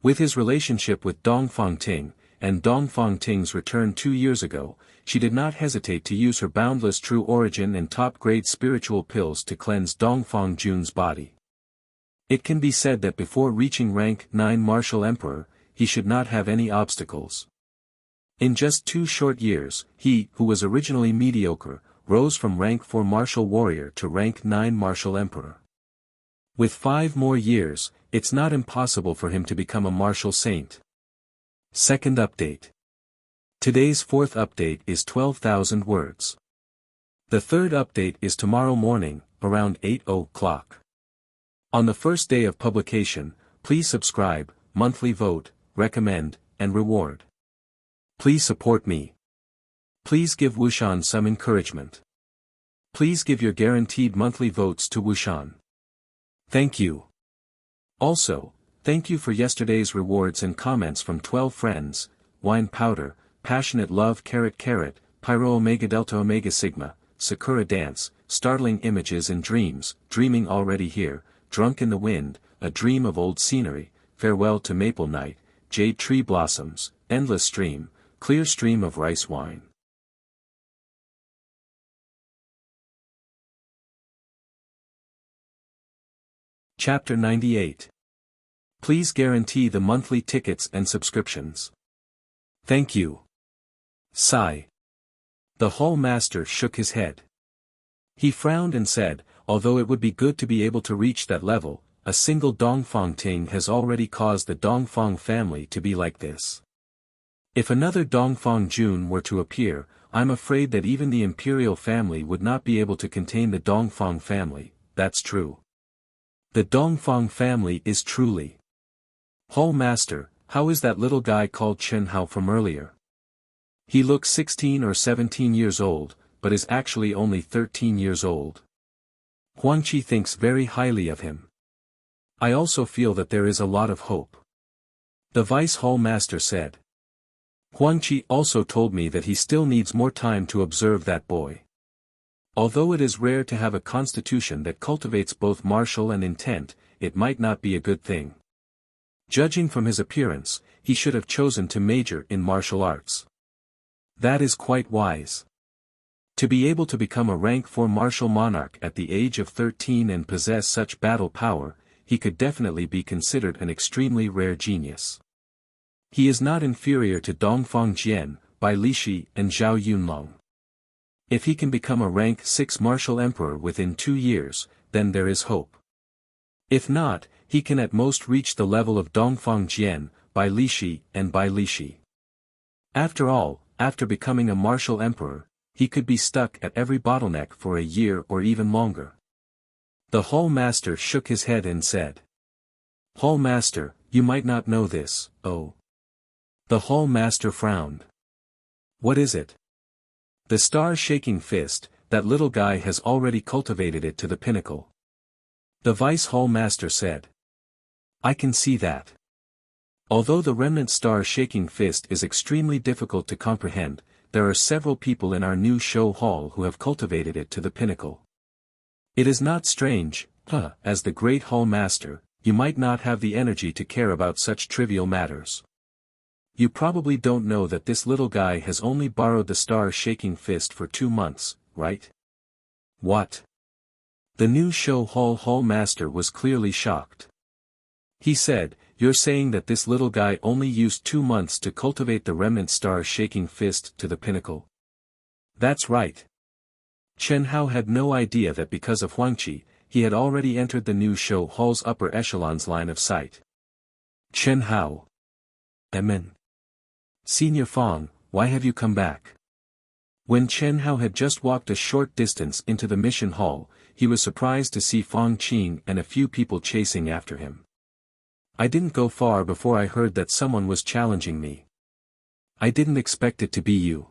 With his relationship with Dongfang Ting, and Dongfang Ting's return 2 years ago, she did not hesitate to use her boundless true origin and top-grade spiritual pills to cleanse Dongfang Jun's body. It can be said that before reaching rank 9 martial emperor, he should not have any obstacles. In just 2 short years, he, who was originally mediocre, rose from rank 4 martial warrior to rank 9 martial emperor. With 5 more years, it's not impossible for him to become a martial saint. Second update. Today's fourth update is 12,000 words. The third update is tomorrow morning, around 8 o'clock. On the first day of publication, please subscribe, monthly vote, recommend, and reward. Please support me. Please give Wuxian some encouragement. Please give your guaranteed monthly votes to Wuxian. Thank you. Also, thank you for yesterday's rewards and comments from 12 friends, Wine Powder, Passionate Love Carrot, Pyro Omega Delta Omega Sigma, Sakura Dance, Startling Images and Dreams, Dreaming Already Here, Drunk in the Wind, A Dream of Old Scenery, Farewell to Maple Night, Jade Tree Blossoms, Endless Stream, Clear Stream of Rice Wine. Chapter 98. Please guarantee the monthly tickets and subscriptions. Thank you. Sigh. The hall master shook his head. He frowned and said, although it would be good to be able to reach that level, a single Dongfang Ting has already caused the Dongfang family to be like this. If another Dongfang Jun were to appear, I'm afraid that even the imperial family would not be able to contain the Dongfang family. That's true. The Dongfang family is truly. Hall master, how is that little guy called Chen Hao from earlier? He looks 16 or 17 years old, but is actually only 13 years old. Huangqi thinks very highly of him. I also feel that there is a lot of hope. The Vice Hall Master said. Huangqi also told me that he still needs more time to observe that boy. Although it is rare to have a constitution that cultivates both martial and intent, it might not be a good thing. Judging from his appearance, he should have chosen to major in martial arts. That is quite wise. To be able to become a rank 4 martial monarch at the age of 13 and possess such battle power, he could definitely be considered an extremely rare genius. He is not inferior to Dongfang Jian, Bai Lishi and Zhao Yunlong. If he can become a rank 6 martial emperor within 2 years, then there is hope. If not, he can at most reach the level of Dongfang Jian, Bai Lishi and Bai Lishi. After all, after becoming a martial emperor, he could be stuck at every bottleneck for a year or even longer. The Hall Master shook his head and said. Hall Master, you might not know this, oh. The Hall Master frowned. What is it? The star-shaking fist, that little guy has already cultivated it to the pinnacle. The Vice Hall Master said. I can see that. Although the remnant star-shaking fist is extremely difficult to comprehend, there are several people in our new show hall who have cultivated it to the pinnacle. It is not strange, as the great Hall Master, you might not have the energy to care about such trivial matters. You probably don't know that this little guy has only borrowed the star-shaking fist for 2 months, right? What? The new show hall master was clearly shocked. He said, you're saying that this little guy only used 2 months to cultivate the remnant star-shaking fist to the pinnacle? That's right. Chen Hao had no idea that because of Huangqi, he had already entered the new show hall's upper echelon's line of sight. Chen Hao. Amen. Senior Fang, why have you come back? When Chen Hao had just walked a short distance into the mission hall, he was surprised to see Fang Qing and a few people chasing after him. I didn't go far before I heard that someone was challenging me. I didn't expect it to be you.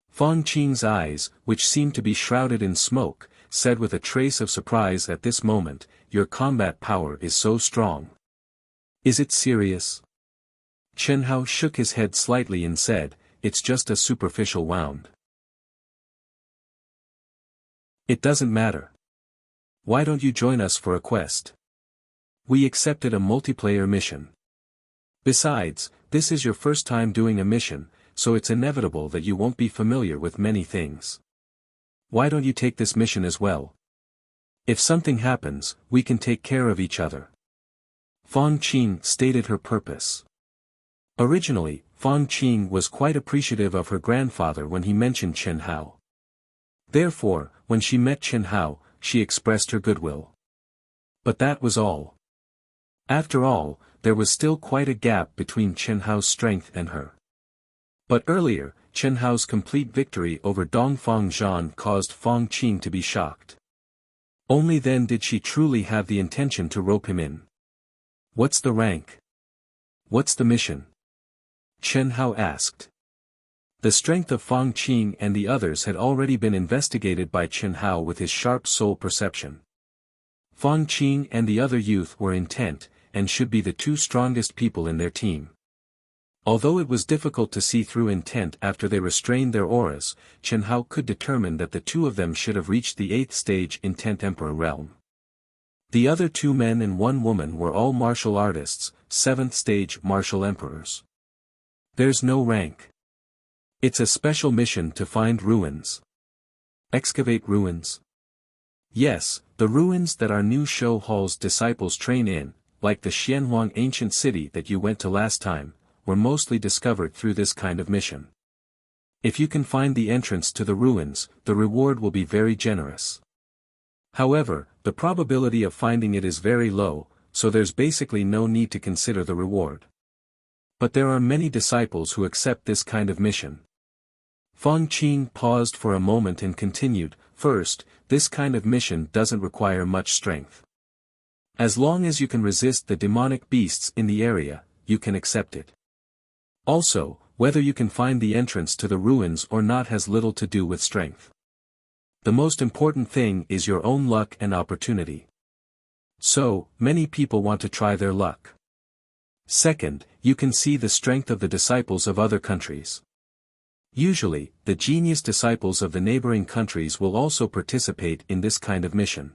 Fang Qing's eyes, which seemed to be shrouded in smoke, said with a trace of surprise at this moment, your combat power is so strong. Is it serious? Chen Hao shook his head slightly and said, it's just a superficial wound. It doesn't matter. Why don't you join us for a quest? We accepted a multiplayer mission. Besides, this is your first time doing a mission, so it's inevitable that you won't be familiar with many things. Why don't you take this mission as well? If something happens, we can take care of each other. Fang Qing stated her purpose. Originally, Fang Qing was quite appreciative of her grandfather when he mentioned Chen Hao. Therefore, when she met Chen Hao, she expressed her goodwill. But that was all. After all, there was still quite a gap between Chen Hao's strength and her. But earlier, Chen Hao's complete victory over Dongfang Zhan caused Fang Qing to be shocked. Only then did she truly have the intention to rope him in. What's the rank? What's the mission? Chen Hao asked. The strength of Fang Qing and the others had already been investigated by Chen Hao with his sharp soul perception. Fang Qing and the other youth were intent, and should be the 2 strongest people in their team. Although it was difficult to see through intent after they restrained their auras, Chen Hao could determine that the 2 of them should have reached the 8th stage intent emperor realm. The other 2 men and 1 woman were all martial artists, 7th stage martial emperors. There's no rank. It's a special mission to find ruins. Excavate ruins. Yes, the ruins that our new show hall's disciples train in, like the Xianhuang ancient city that you went to last time, were mostly discovered through this kind of mission. If you can find the entrance to the ruins, the reward will be very generous. However, the probability of finding it is very low, so there's basically no need to consider the reward. But there are many disciples who accept this kind of mission. Fang Qing paused for a moment and continued, first, this kind of mission doesn't require much strength. As long as you can resist the demonic beasts in the area, you can accept it. Also, whether you can find the entrance to the ruins or not has little to do with strength. The most important thing is your own luck and opportunity. So, many people want to try their luck. Second, you can see the strength of the disciples of other countries. Usually, the genius disciples of the neighboring countries will also participate in this kind of mission.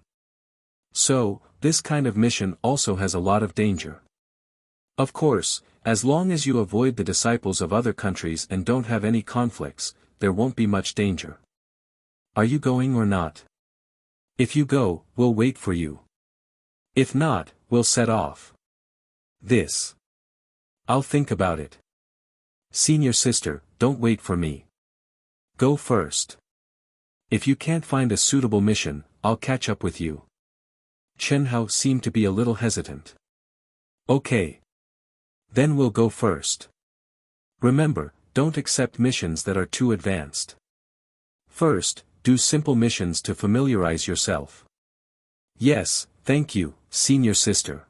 So, this kind of mission also has a lot of danger. Of course, as long as you avoid the disciples of other countries and don't have any conflicts, there won't be much danger. Are you going or not? If you go, we'll wait for you. If not, we'll set off. I'll think about it. Senior sister, don't wait for me. Go first. If you can't find a suitable mission, I'll catch up with you. Chen Hao seemed to be a little hesitant. Okay. Then we'll go first. Remember, don't accept missions that are too advanced. First, do simple missions to familiarize yourself. Yes, thank you, senior sister.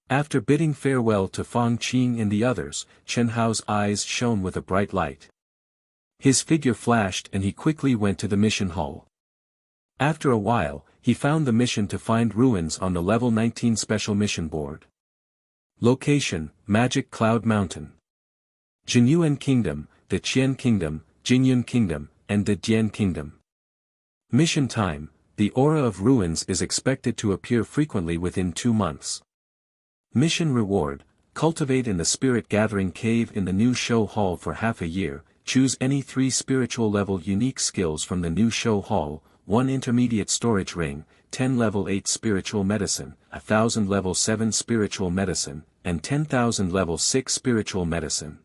After bidding farewell to Fang Qing and the others, Chen Hao's eyes shone with a bright light. His figure flashed and he quickly went to the mission hall. After a while, he found the mission to find ruins on the level 19 special mission board. Location, Magic Cloud Mountain. Jinyuan Kingdom, the Qian Kingdom, Jinyun Kingdom, and the Dian Kingdom. Mission time, the aura of ruins is expected to appear frequently within 2 months. Mission reward, cultivate in the spirit gathering cave in the new show hall for half a year, choose any 3 spiritual level unique skills from the new show hall, 1 intermediate storage ring, 10 level 8 spiritual medicine, 1,000 level 7 spiritual medicine, and 10,000 level 6 spiritual medicine.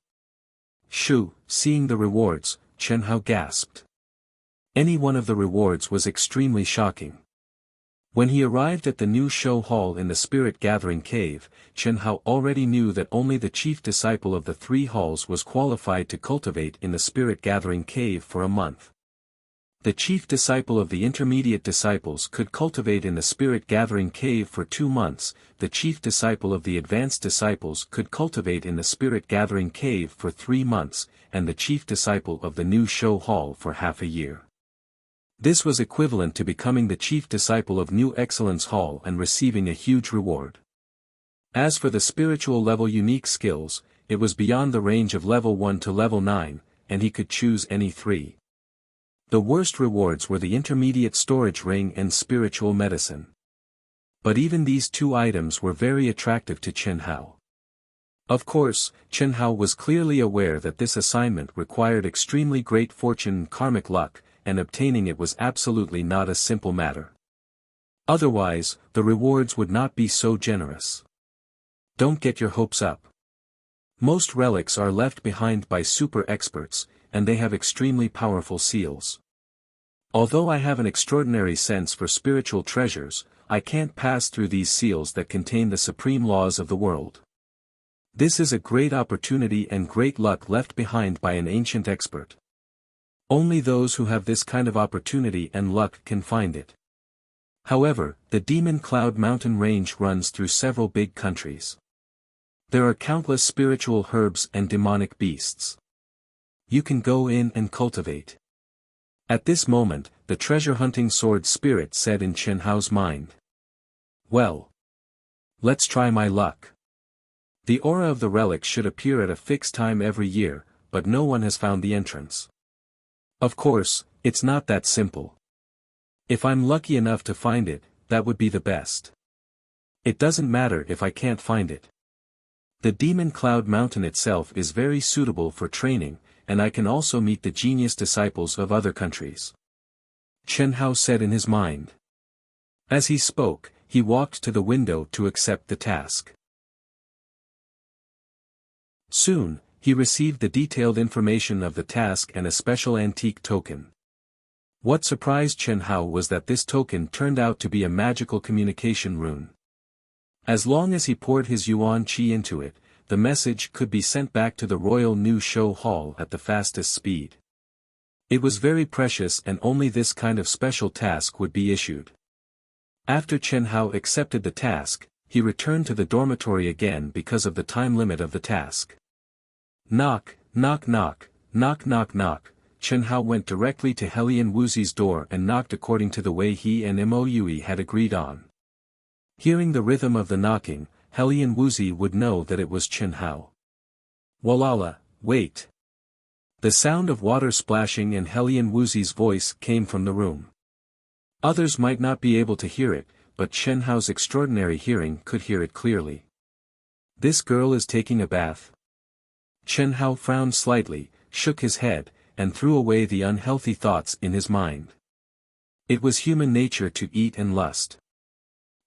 Shoo, seeing the rewards, Chen Hao gasped. Any one of the rewards was extremely shocking. When he arrived at the new show hall in the spirit gathering cave, Chen Hao already knew that only the chief disciple of the 3 halls was qualified to cultivate in the spirit gathering cave for a month. The chief disciple of the intermediate disciples could cultivate in the spirit gathering cave for 2 months, the chief disciple of the advanced disciples could cultivate in the spirit gathering cave for 3 months, and the chief disciple of the new show hall for half a year. This was equivalent to becoming the chief disciple of New Excellence Hall and receiving a huge reward. As for the spiritual level unique skills, it was beyond the range of level 1 to level 9, and he could choose any 3. The worst rewards were the intermediate storage ring and spiritual medicine. But even these 2 items were very attractive to Chen Hao. Of course, Chen Hao was clearly aware that this assignment required extremely great fortune and karmic luck, and obtaining it was absolutely not a simple matter. Otherwise, the rewards would not be so generous. Don't get your hopes up. Most relics are left behind by super experts, and they have extremely powerful seals. Although I have an extraordinary sense for spiritual treasures, I can't pass through these seals that contain the supreme laws of the world. This is a great opportunity and great luck left behind by an ancient expert. Only those who have this kind of opportunity and luck can find it. However, the Demon Cloud Mountain Range runs through several big countries. There are countless spiritual herbs and demonic beasts. You can go in and cultivate. At this moment, the treasure-hunting sword spirit said in Chen Hao's mind. Well. Let's try my luck. The aura of the relic should appear at a fixed time every year, but no one has found the entrance. Of course, it's not that simple. If I'm lucky enough to find it, that would be the best. It doesn't matter if I can't find it. The Demon Cloud Mountain itself is very suitable for training, and I can also meet the genius disciples of other countries. Chen Hao said in his mind. As he spoke, he walked to the window to accept the task. Soon, he received the detailed information of the task and a special antique token. What surprised Chen Hao was that this token turned out to be a magical communication rune. As long as he poured his yuan qi into it, the message could be sent back to the Royal New Show Hall at the fastest speed. It was very precious and only this kind of special task would be issued. After Chen Hao accepted the task, he returned to the dormitory again because of the time limit of the task. Knock, knock knock, knock knock knock. Chen Hao went directly to Helian Wuxi's door and knocked according to the way he and Moue had agreed on. Hearing the rhythm of the knocking, Helian Wuxi would know that it was Chen Hao. Walala, wait. The sound of water splashing and Helian Wuxi's voice came from the room. Others might not be able to hear it, but Chen Hao's extraordinary hearing could hear it clearly. This girl is taking a bath. Chen Hao frowned slightly, shook his head, and threw away the unhealthy thoughts in his mind. It was human nature to eat and lust.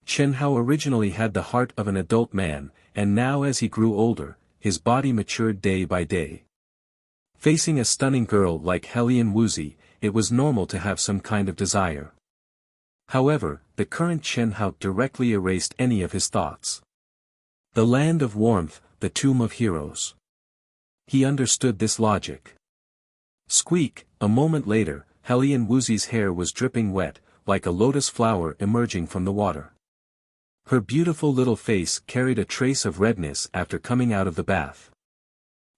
Chen Hao originally had the heart of an adult man, and now as he grew older, his body matured day by day. Facing a stunning girl like Helian Wuxi, it was normal to have some kind of desire. However, the current Chen Hao directly erased any of his thoughts. The land of warmth, the tomb of heroes. He understood this logic. Squeak, a moment later, Helian Wuxi's hair was dripping wet, like a lotus flower emerging from the water. Her beautiful little face carried a trace of redness after coming out of the bath.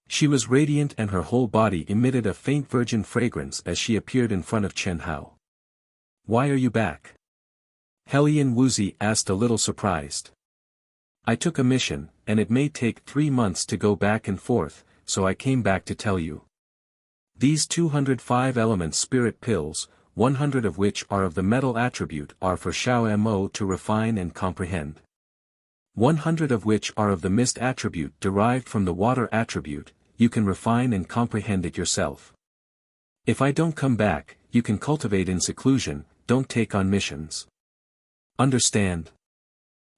She was radiant and her whole body emitted a faint virgin fragrance as she appeared in front of Chen Hao. "Why are you back?" Helian Wuxi asked a little surprised. "I took a mission, and it may take 3 months to go back and forth, so I came back to tell you. These 205 element spirit pills, 100 of which are of the metal attribute, are for Xiao Mo to refine and comprehend. 100 of which are of the mist attribute derived from the water attribute, you can refine and comprehend it yourself. If I don't come back, you can cultivate in seclusion, don't take on missions. Understand?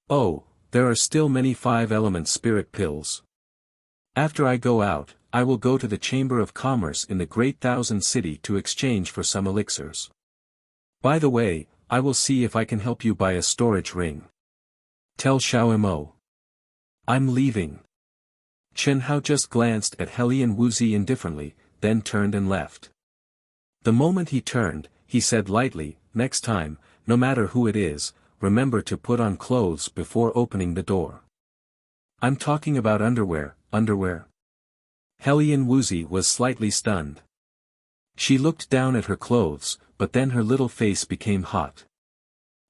Oh, there are still many 5-element spirit pills. After I go out, I will go to the Chamber of Commerce in the Great Thousand City to exchange for some elixirs. By the way, I will see if I can help you buy a storage ring. Tell Xiao Mo. I'm leaving." Chen Hao just glanced at Helian Wuxi indifferently, then turned and left. The moment he turned, he said lightly, "Next time, no matter who it is, remember to put on clothes before opening the door." "I'm talking about underwear." Helian Wuxi was slightly stunned. She looked down at her clothes, but then her little face became hot.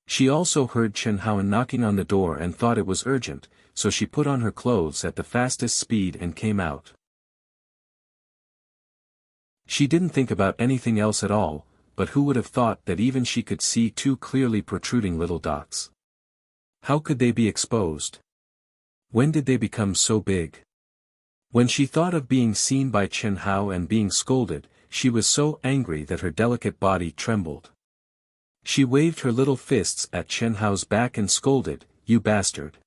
She also heard Chen Hao knocking on the door and thought it was urgent, so she put on her clothes at the fastest speed and came out. She didn't think about anything else at all, but who would have thought that even she could see 2 clearly protruding little dots? How could they be exposed? When did they become so big? When she thought of being seen by Chen Hao and being scolded, she was so angry that her delicate body trembled. She waved her little fists at Chen Hao's back and scolded, "You bastard."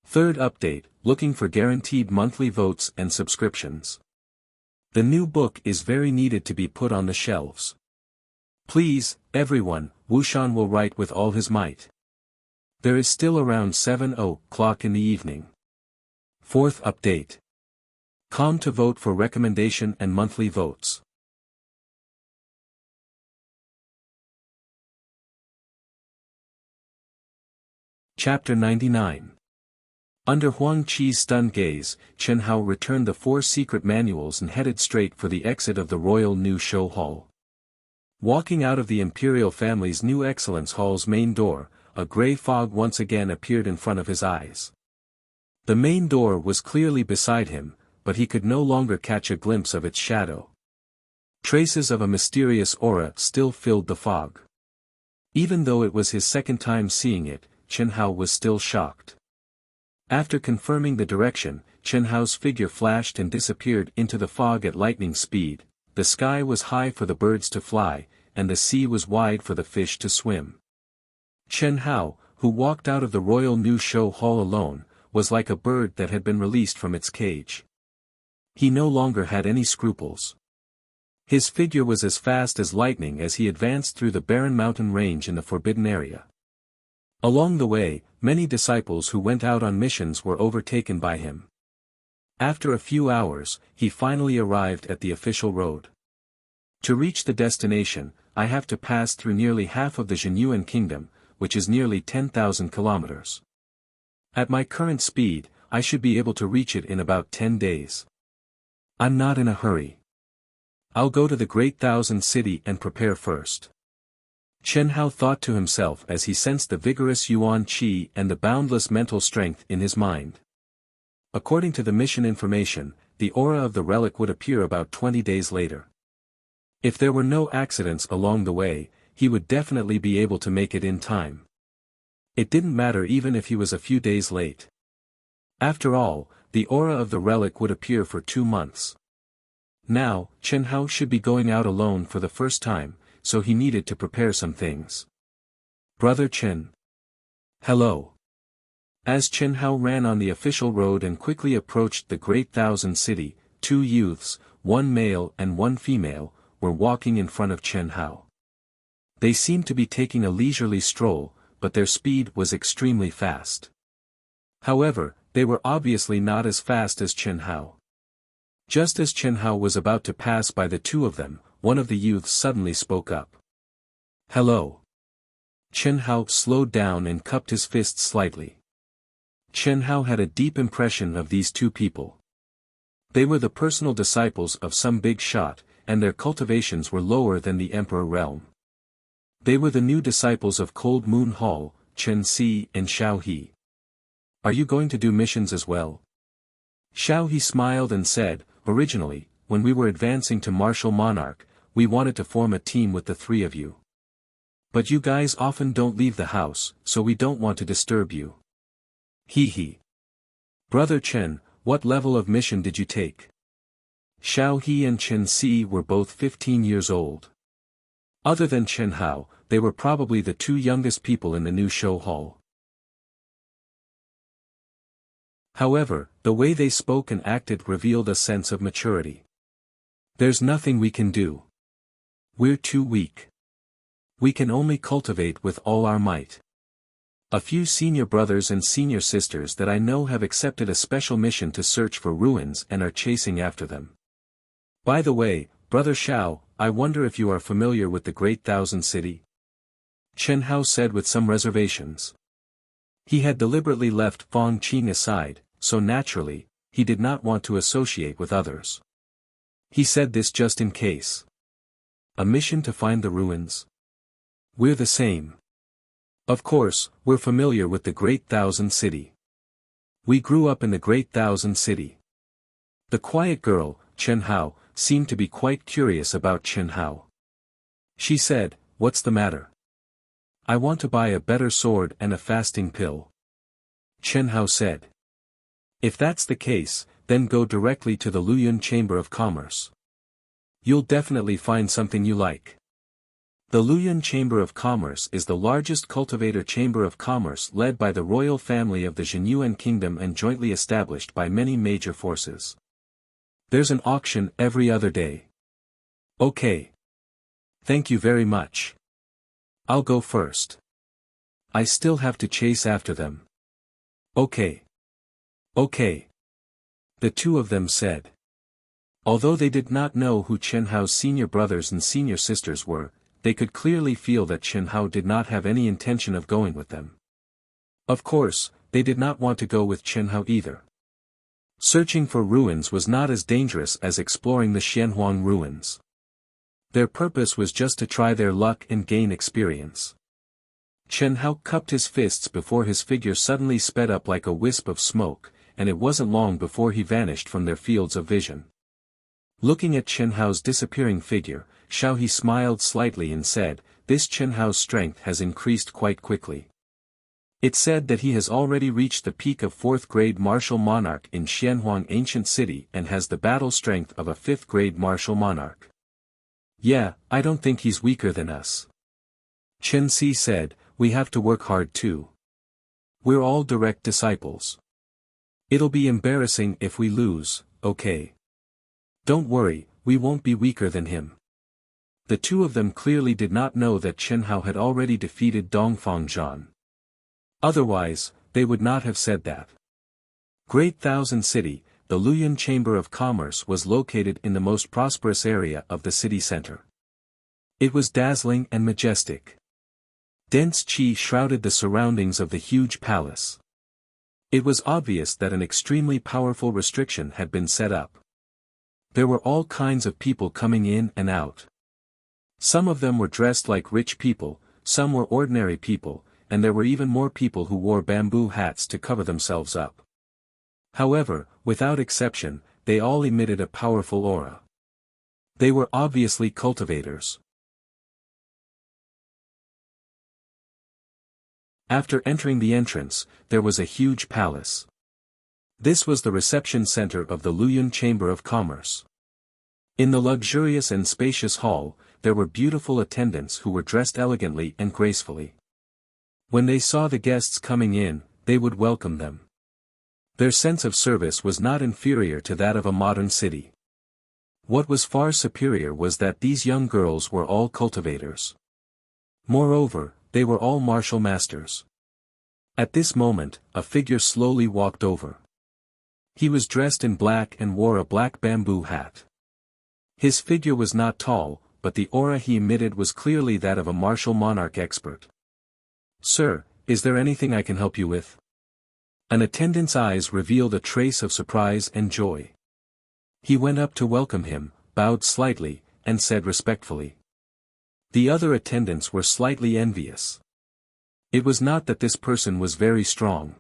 3rd update, looking for guaranteed monthly votes and subscriptions. The new book is very needed to be put on the shelves. Please, everyone, Wushan will write with all his might. There is still around 7:00 in the evening. 4th update. Come to vote for recommendation and monthly votes. Chapter 99. Under Huang Qi's stunned gaze, Chen Hao returned the 4 secret manuals and headed straight for the exit of the Royal New Show Hall. Walking out of the Imperial family's New Excellence Hall's main door, a grey fog once again appeared in front of his eyes. The main door was clearly beside him, but he could no longer catch a glimpse of its shadow. Traces of a mysterious aura still filled the fog. Even though it was his second time seeing it, Chen Hao was still shocked. After confirming the direction, Chen Hao's figure flashed and disappeared into the fog at lightning speed. The sky was high for the birds to fly, and the sea was wide for the fish to swim. Chen Hao, who walked out of the Royal New Show Hall alone, was like a bird that had been released from its cage. He no longer had any scruples. His figure was as fast as lightning as he advanced through the barren mountain range in the forbidden area. Along the way, many disciples who went out on missions were overtaken by him. After a few hours, he finally arrived at the official road. To reach the destination, I have to pass through nearly half of the Zhenyuan kingdom, which is nearly 10,000 kilometers. At my current speed, I should be able to reach it in about 10 days. I'm not in a hurry. I'll go to the Great Thousand City and prepare first. Chen Hao thought to himself as he sensed the vigorous yuan qi and the boundless mental strength in his mind. According to the mission information, the aura of the relic would appear about 20 days later. If there were no accidents along the way, he would definitely be able to make it in time. It didn't matter even if he was a few days late. After all, the aura of the relic would appear for 2 months. Now, Chen Hao should be going out alone for the first time, so he needed to prepare some things. Brother Chen. Hello. As Chen Hao ran on the official road and quickly approached the Great Thousand City, 2 youths, 1 male and 1 female, were walking in front of Chen Hao. They seemed to be taking a leisurely stroll, but their speed was extremely fast. However, they were obviously not as fast as Chen Hao. Just as Chen Hao was about to pass by the 2 of them, one of the youths suddenly spoke up. Hello. Chen Hao slowed down and cupped his fists slightly. Chen Hao had a deep impression of these 2 people. They were the personal disciples of some big shot, and their cultivations were lower than the Emperor realm. They were the new disciples of Cold Moon Hall, Chen Si and Xiao He. Are you going to do missions as well? Xiao He smiled and said, originally, when we were advancing to Martial Monarch, we wanted to form a team with the 3 of you. But you guys often don't leave the house, so we don't want to disturb you. He. Brother Chen, what level of mission did you take? Xiao He and Chen Si were both 15 years old. Other than Chen Hao, they were probably the 2 youngest people in the new show hall. However, the way they spoke and acted revealed a sense of maturity. There's nothing we can do. We're too weak. We can only cultivate with all our might. A few senior brothers and senior sisters that I know have accepted a special mission to search for ruins and are chasing after them. By the way, Brother Xiao, I wonder if you are familiar with the Great Thousand City? Chen Hao said with some reservations. He had deliberately left Fang Qing aside, so naturally, he did not want to associate with others. He said this just in case. A mission to find the ruins? We're the same. Of course, we're familiar with the Great Thousand City. We grew up in the Great Thousand City. The quiet girl, Chen Hao, seemed to be quite curious about Chen Hao. She said, what's the matter? I want to buy a better sword and a fasting pill. Chen Hao said. If that's the case, then go directly to the Luyun Chamber of Commerce. You'll definitely find something you like. The Luyun Chamber of Commerce is the largest cultivator chamber of commerce led by the royal family of the Zhenyuan Kingdom and jointly established by many major forces. There's an auction every other day. Okay. Thank you very much. I'll go first. I still have to chase after them. Okay. Okay. The 2 of them said. Although they did not know who Chen Hao's senior brothers and senior sisters were, they could clearly feel that Chen Hao did not have any intention of going with them. Of course, they did not want to go with Chen Hao either. Searching for ruins was not as dangerous as exploring the Xianhuang ruins. Their purpose was just to try their luck and gain experience. Chen Hao cupped his fists before his figure suddenly sped up like a wisp of smoke, and it wasn't long before he vanished from their fields of vision. Looking at Chen Hao's disappearing figure, Xiao He smiled slightly and said, this Chen Hao's strength has increased quite quickly. It's said that he has already reached the peak of 4th grade martial monarch in Xianhuang Ancient City and has the battle strength of a 5th grade martial monarch. Yeah, I don't think he's weaker than us. Chen Si said, we have to work hard too. We're all direct disciples. It'll be embarrassing if we lose, okay? Don't worry, we won't be weaker than him. The 2 of them clearly did not know that Chen Hao had already defeated Dongfang Zhan. Otherwise, they would not have said that. Great Thousand City, the Luyun Chamber of Commerce was located in the most prosperous area of the city center. It was dazzling and majestic. Dense qi shrouded the surroundings of the huge palace. It was obvious that an extremely powerful restriction had been set up. There were all kinds of people coming in and out. Some of them were dressed like rich people, some were ordinary people, and there were even more people who wore bamboo hats to cover themselves up. However, without exception, they all emitted a powerful aura. They were obviously cultivators. After entering the entrance, there was a huge palace. This was the reception center of the Luyun Chamber of Commerce. In the luxurious and spacious hall, there were beautiful attendants who were dressed elegantly and gracefully. When they saw the guests coming in, they would welcome them. Their sense of service was not inferior to that of a modern city. What was far superior was that these young girls were all cultivators. Moreover, they were all martial masters. At this moment, a figure slowly walked over. He was dressed in black and wore a black bamboo hat. His figure was not tall, but the aura he emitted was clearly that of a martial monarch expert. "Sir, is there anything I can help you with?" An attendant's eyes revealed a trace of surprise and joy. He went up to welcome him, bowed slightly, and said respectfully. The other attendants were slightly envious. It was not that this person was very strong.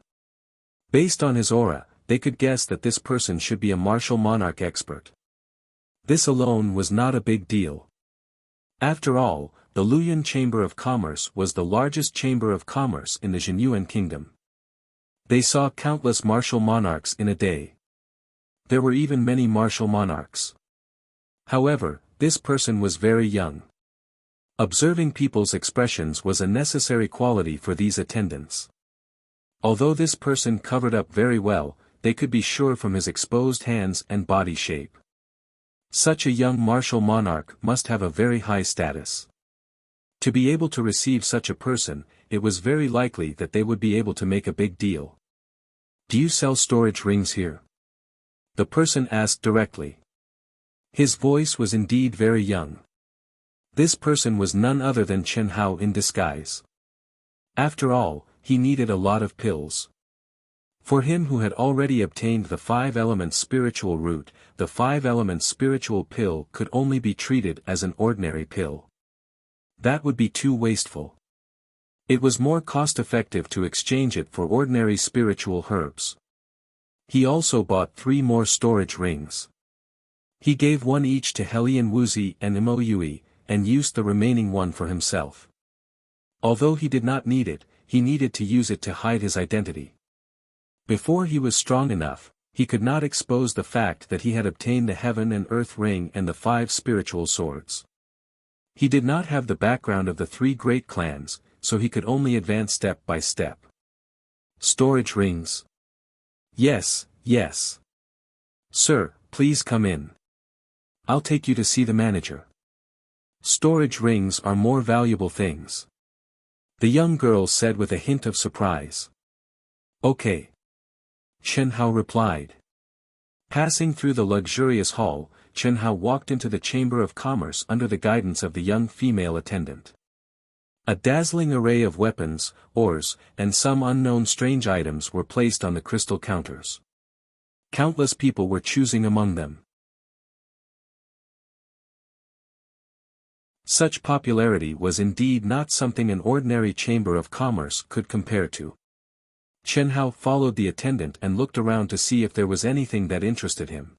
Based on his aura, they could guess that this person should be a martial monarch expert. This alone was not a big deal. After all, the Luyun Chamber of Commerce was the largest chamber of commerce in the Jinyuan kingdom. They saw countless martial monarchs in a day. There were even many martial monarchs. However, this person was very young. Observing people's expressions was a necessary quality for these attendants. Although this person covered up very well, they could be sure from his exposed hands and body shape. Such a young martial monarch must have a very high status. To be able to receive such a person, it was very likely that they would be able to make a big deal. "Do you sell storage rings here?" the person asked directly. His voice was indeed very young. This person was none other than Chen Hao in disguise. After all, he needed a lot of pills. For him who had already obtained the 5-element spiritual root, the 5-element spiritual pill could only be treated as an ordinary pill. That would be too wasteful. It was more cost-effective to exchange it for ordinary spiritual herbs. He also bought 3 more storage rings. He gave one each to Helian Wuzi and Imo Yui, and used the remaining one for himself. Although he did not need it, he needed to use it to hide his identity. Before he was strong enough, he could not expose the fact that he had obtained the Heaven and Earth Ring and the 5 spiritual swords. He did not have the background of the 3 great clans, so he could only advance step by step. "Storage rings?" "Yes, yes." "Sir, please come in. I'll take you to see the manager. Storage rings are more valuable things." The young girl said with a hint of surprise. "Okay." Chen Hao replied. Passing through the luxurious hall, Chen Hao walked into the Chamber of Commerce under the guidance of the young female attendant. A dazzling array of weapons, ores, and some unknown strange items were placed on the crystal counters. Countless people were choosing among them. Such popularity was indeed not something an ordinary chamber of commerce could compare to. Chen Hao followed the attendant and looked around to see if there was anything that interested him.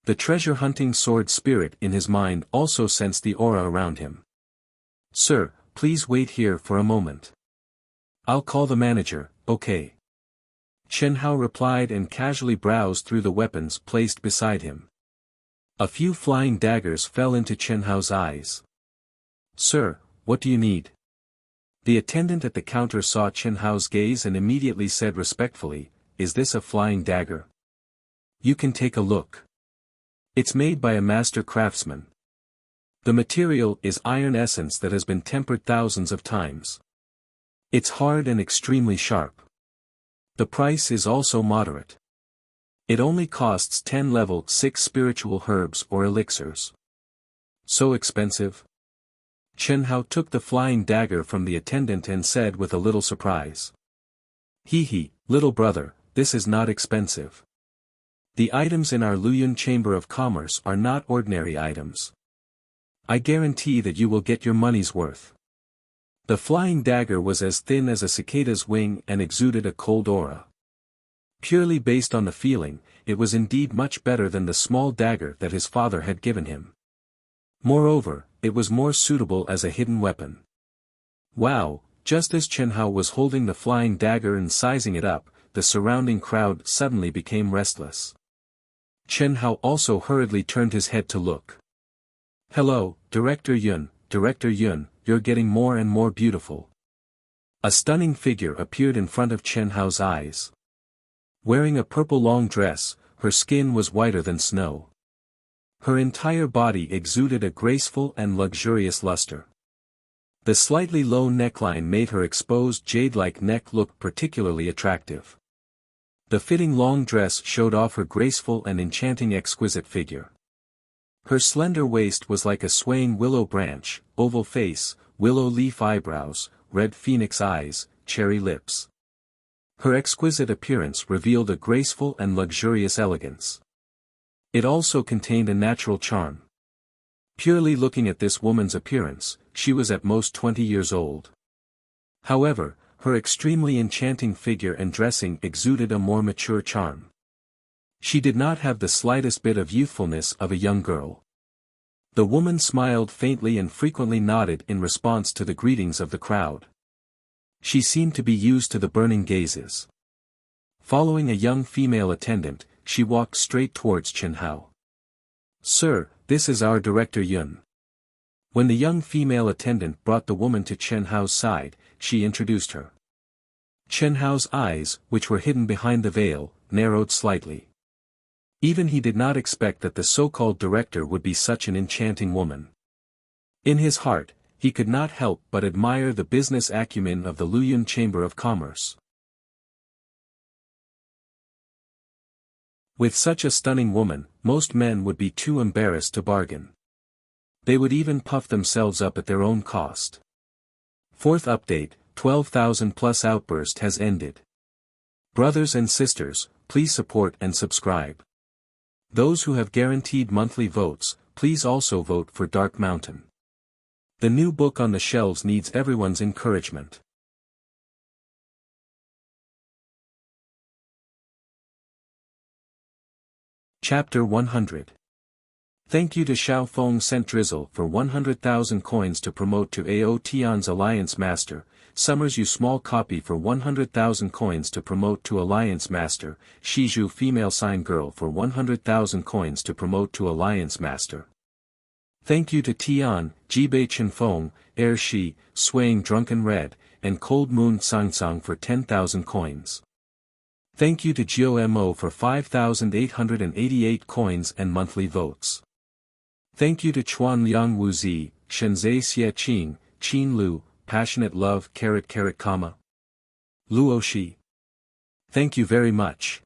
The treasure-hunting sword spirit in his mind also sensed the aura around him. "Sir, please wait here for a moment. I'll call the manager, okay?" Chen Hao replied and casually browsed through the weapons placed beside him. A few flying daggers fell into Chen Hao's eyes. "Sir, what do you need?" The attendant at the counter saw Chen Hao's gaze and immediately said respectfully, "Is this a flying dagger?" "You can take a look. It's made by a master craftsman. The material is iron essence that has been tempered thousands of times. It's hard and extremely sharp. The price is also moderate. It only costs 10 level 6 spiritual herbs or elixirs." "So expensive?" Chen Hao took the flying dagger from the attendant and said with a little surprise. "Hee hee, little brother, this is not expensive. The items in our Luyun Chamber of Commerce are not ordinary items. I guarantee that you will get your money's worth. The flying dagger was as thin as a cicada's wing and exuded a cold aura. Purely based on the feeling, it was indeed much better than the small dagger that his father had given him. Moreover, it was more suitable as a hidden weapon. Wow, just as Chen Hao was holding the flying dagger and sizing it up, the surrounding crowd suddenly became restless. Chen Hao also hurriedly turned his head to look. Hello, Director Yun, you're getting more and more beautiful. A stunning figure appeared in front of Chen Hao's eyes. Wearing a purple long dress, her skin was whiter than snow. Her entire body exuded a graceful and luxurious luster. The slightly low neckline made her exposed jade-like neck look particularly attractive. The fitting long dress showed off her graceful and enchanting exquisite figure. Her slender waist was like a swaying willow branch, oval face, willow leaf eyebrows, red phoenix eyes, cherry lips. Her exquisite appearance revealed a graceful and luxurious elegance. It also contained a natural charm. Purely looking at this woman's appearance, she was at most 20 years old. However, her extremely enchanting figure and dressing exuded a more mature charm. She did not have the slightest bit of youthfulness of a young girl. The woman smiled faintly and frequently nodded in response to the greetings of the crowd. She seemed to be used to the burning gazes. Following a young female attendant, she walked straight towards Chen Hao. Sir, this is our Director Yun. When the young female attendant brought the woman to Chen Hao's side, she introduced her. Chen Hao's eyes, which were hidden behind the veil, narrowed slightly. Even he did not expect that the so-called director would be such an enchanting woman. In his heart, he could not help but admire the business acumen of the Luyun Chamber of Commerce. With such a stunning woman, most men would be too embarrassed to bargain. They would even puff themselves up at their own cost. Fourth update, 12,000 plus outburst has ended. Brothers and sisters, please support and subscribe. Those who have guaranteed monthly votes, please also vote for Dark Mountain. The new book on the shelves needs everyone's encouragement. Chapter 100. Thank you to Xiao Feng sent Drizzle for 100,000 coins to promote to AO Tian's Alliance Master, Summers you small copy for 100,000 coins to promote to Alliance Master, Shizhu female sign girl for 100,000 coins to promote to Alliance Master. Thank you to Tian, Jibei Chenfeng, Air Shi, Swaying Drunken Red, and Cold Moon Sangsang for 10,000 coins. Thank you to Jiu Mo for 5,888 coins and monthly votes. Thank you to Chuan Liang Wuzi, Shenzai Xie Qing, Qin Lu, Passionate Love Luo Shi. Thank you very much.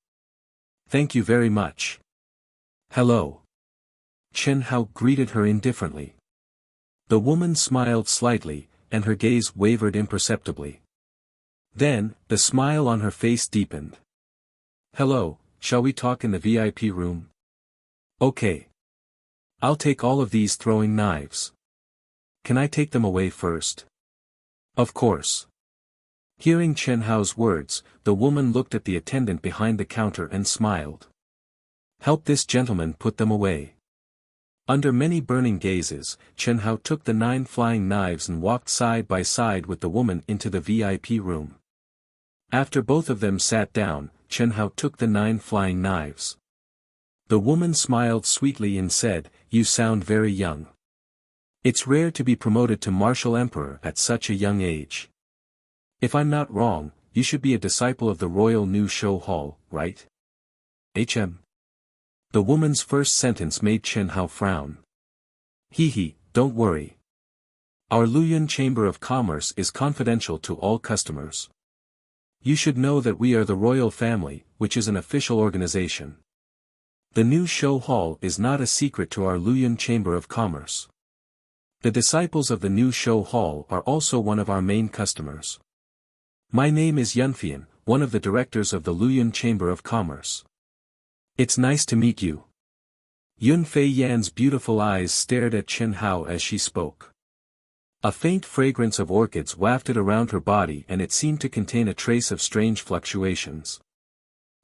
Thank you very much. Hello. Chen Hao greeted her indifferently. The woman smiled slightly, and her gaze wavered imperceptibly. Then, the smile on her face deepened. Hello, shall we talk in the VIP room? Okay. I'll take all of these throwing knives. Can I take them away first? Of course. Hearing Chen Hao's words, the woman looked at the attendant behind the counter and smiled. Help this gentleman put them away. Under many burning gazes, Chen Hao took the 9 flying knives and walked side by side with the woman into the VIP room. After both of them sat down, Chen Hao took the 9 flying knives. The woman smiled sweetly and said, "You sound very young. It's rare to be promoted to Martial Emperor at such a young age. If I'm not wrong, you should be a disciple of the Royal New Show Hall, right?" The woman's first sentence made Chen Hao frown. Hee, don't worry. Our Luyun Chamber of Commerce is confidential to all customers. You should know that we are the royal family, which is an official organization. The new show hall is not a secret to our Luyun Chamber of Commerce. The disciples of the new show hall are also one of our main customers. My name is Yunfian, one of the directors of the Luyun Chamber of Commerce. It's nice to meet you. Yun Fei Yan's beautiful eyes stared at Chen Hao as she spoke. A faint fragrance of orchids wafted around her body and it seemed to contain a trace of strange fluctuations.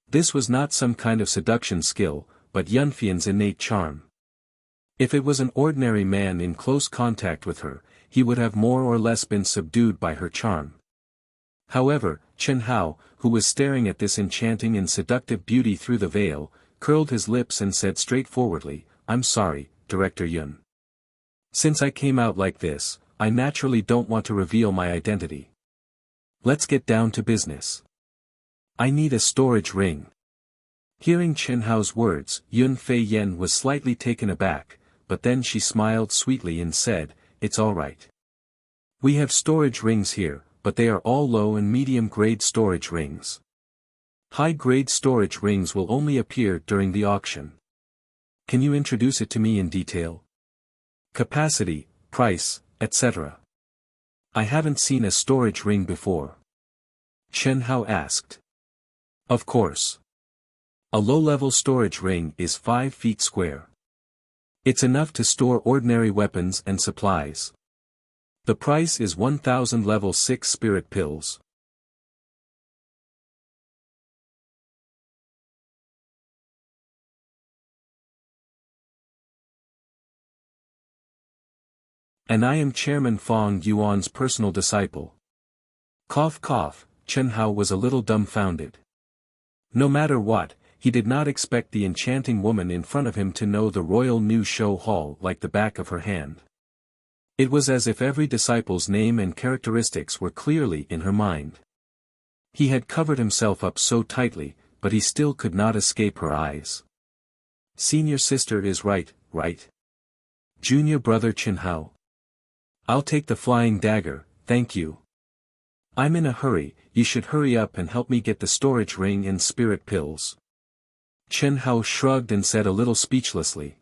This was not some kind of seduction skill, but Yunfian's innate charm. If it was an ordinary man in close contact with her, he would have more or less been subdued by her charm. However, Chen Hao, who was staring at this enchanting and seductive beauty through the veil, curled his lips and said straightforwardly, "I'm sorry, Director Yun. Since I came out like this, I naturally don't want to reveal my identity. Let's get down to business. I need a storage ring." Hearing Chen Hao's words, Yun Fei Yan was slightly taken aback, but then she smiled sweetly and said, "It's all right. We have storage rings here, but they are all low and medium-grade storage rings. High-grade storage rings will only appear during the auction. Can you introduce it to me in detail? Capacity, price, etc. I haven't seen a storage ring before." Chen Hao asked. Of course. A low-level storage ring is 5 feet square. It's enough to store ordinary weapons and supplies. The price is 1,000 level 6 spirit pills. And I am Chairman Fong Yuan's personal disciple. Cough cough, Chen Hao was a little dumbfounded. No matter what, he did not expect the enchanting woman in front of him to know the Royal New Show Hall like the back of her hand. It was as if every disciple's name and characteristics were clearly in her mind. He had covered himself up so tightly, but he still could not escape her eyes. Senior sister is right, right? Junior brother Chen Hao. I'll take the flying dagger, thank you. I'm in a hurry, you should hurry up and help me get the storage ring and spirit pills. Chen Hao shrugged and said a little speechlessly.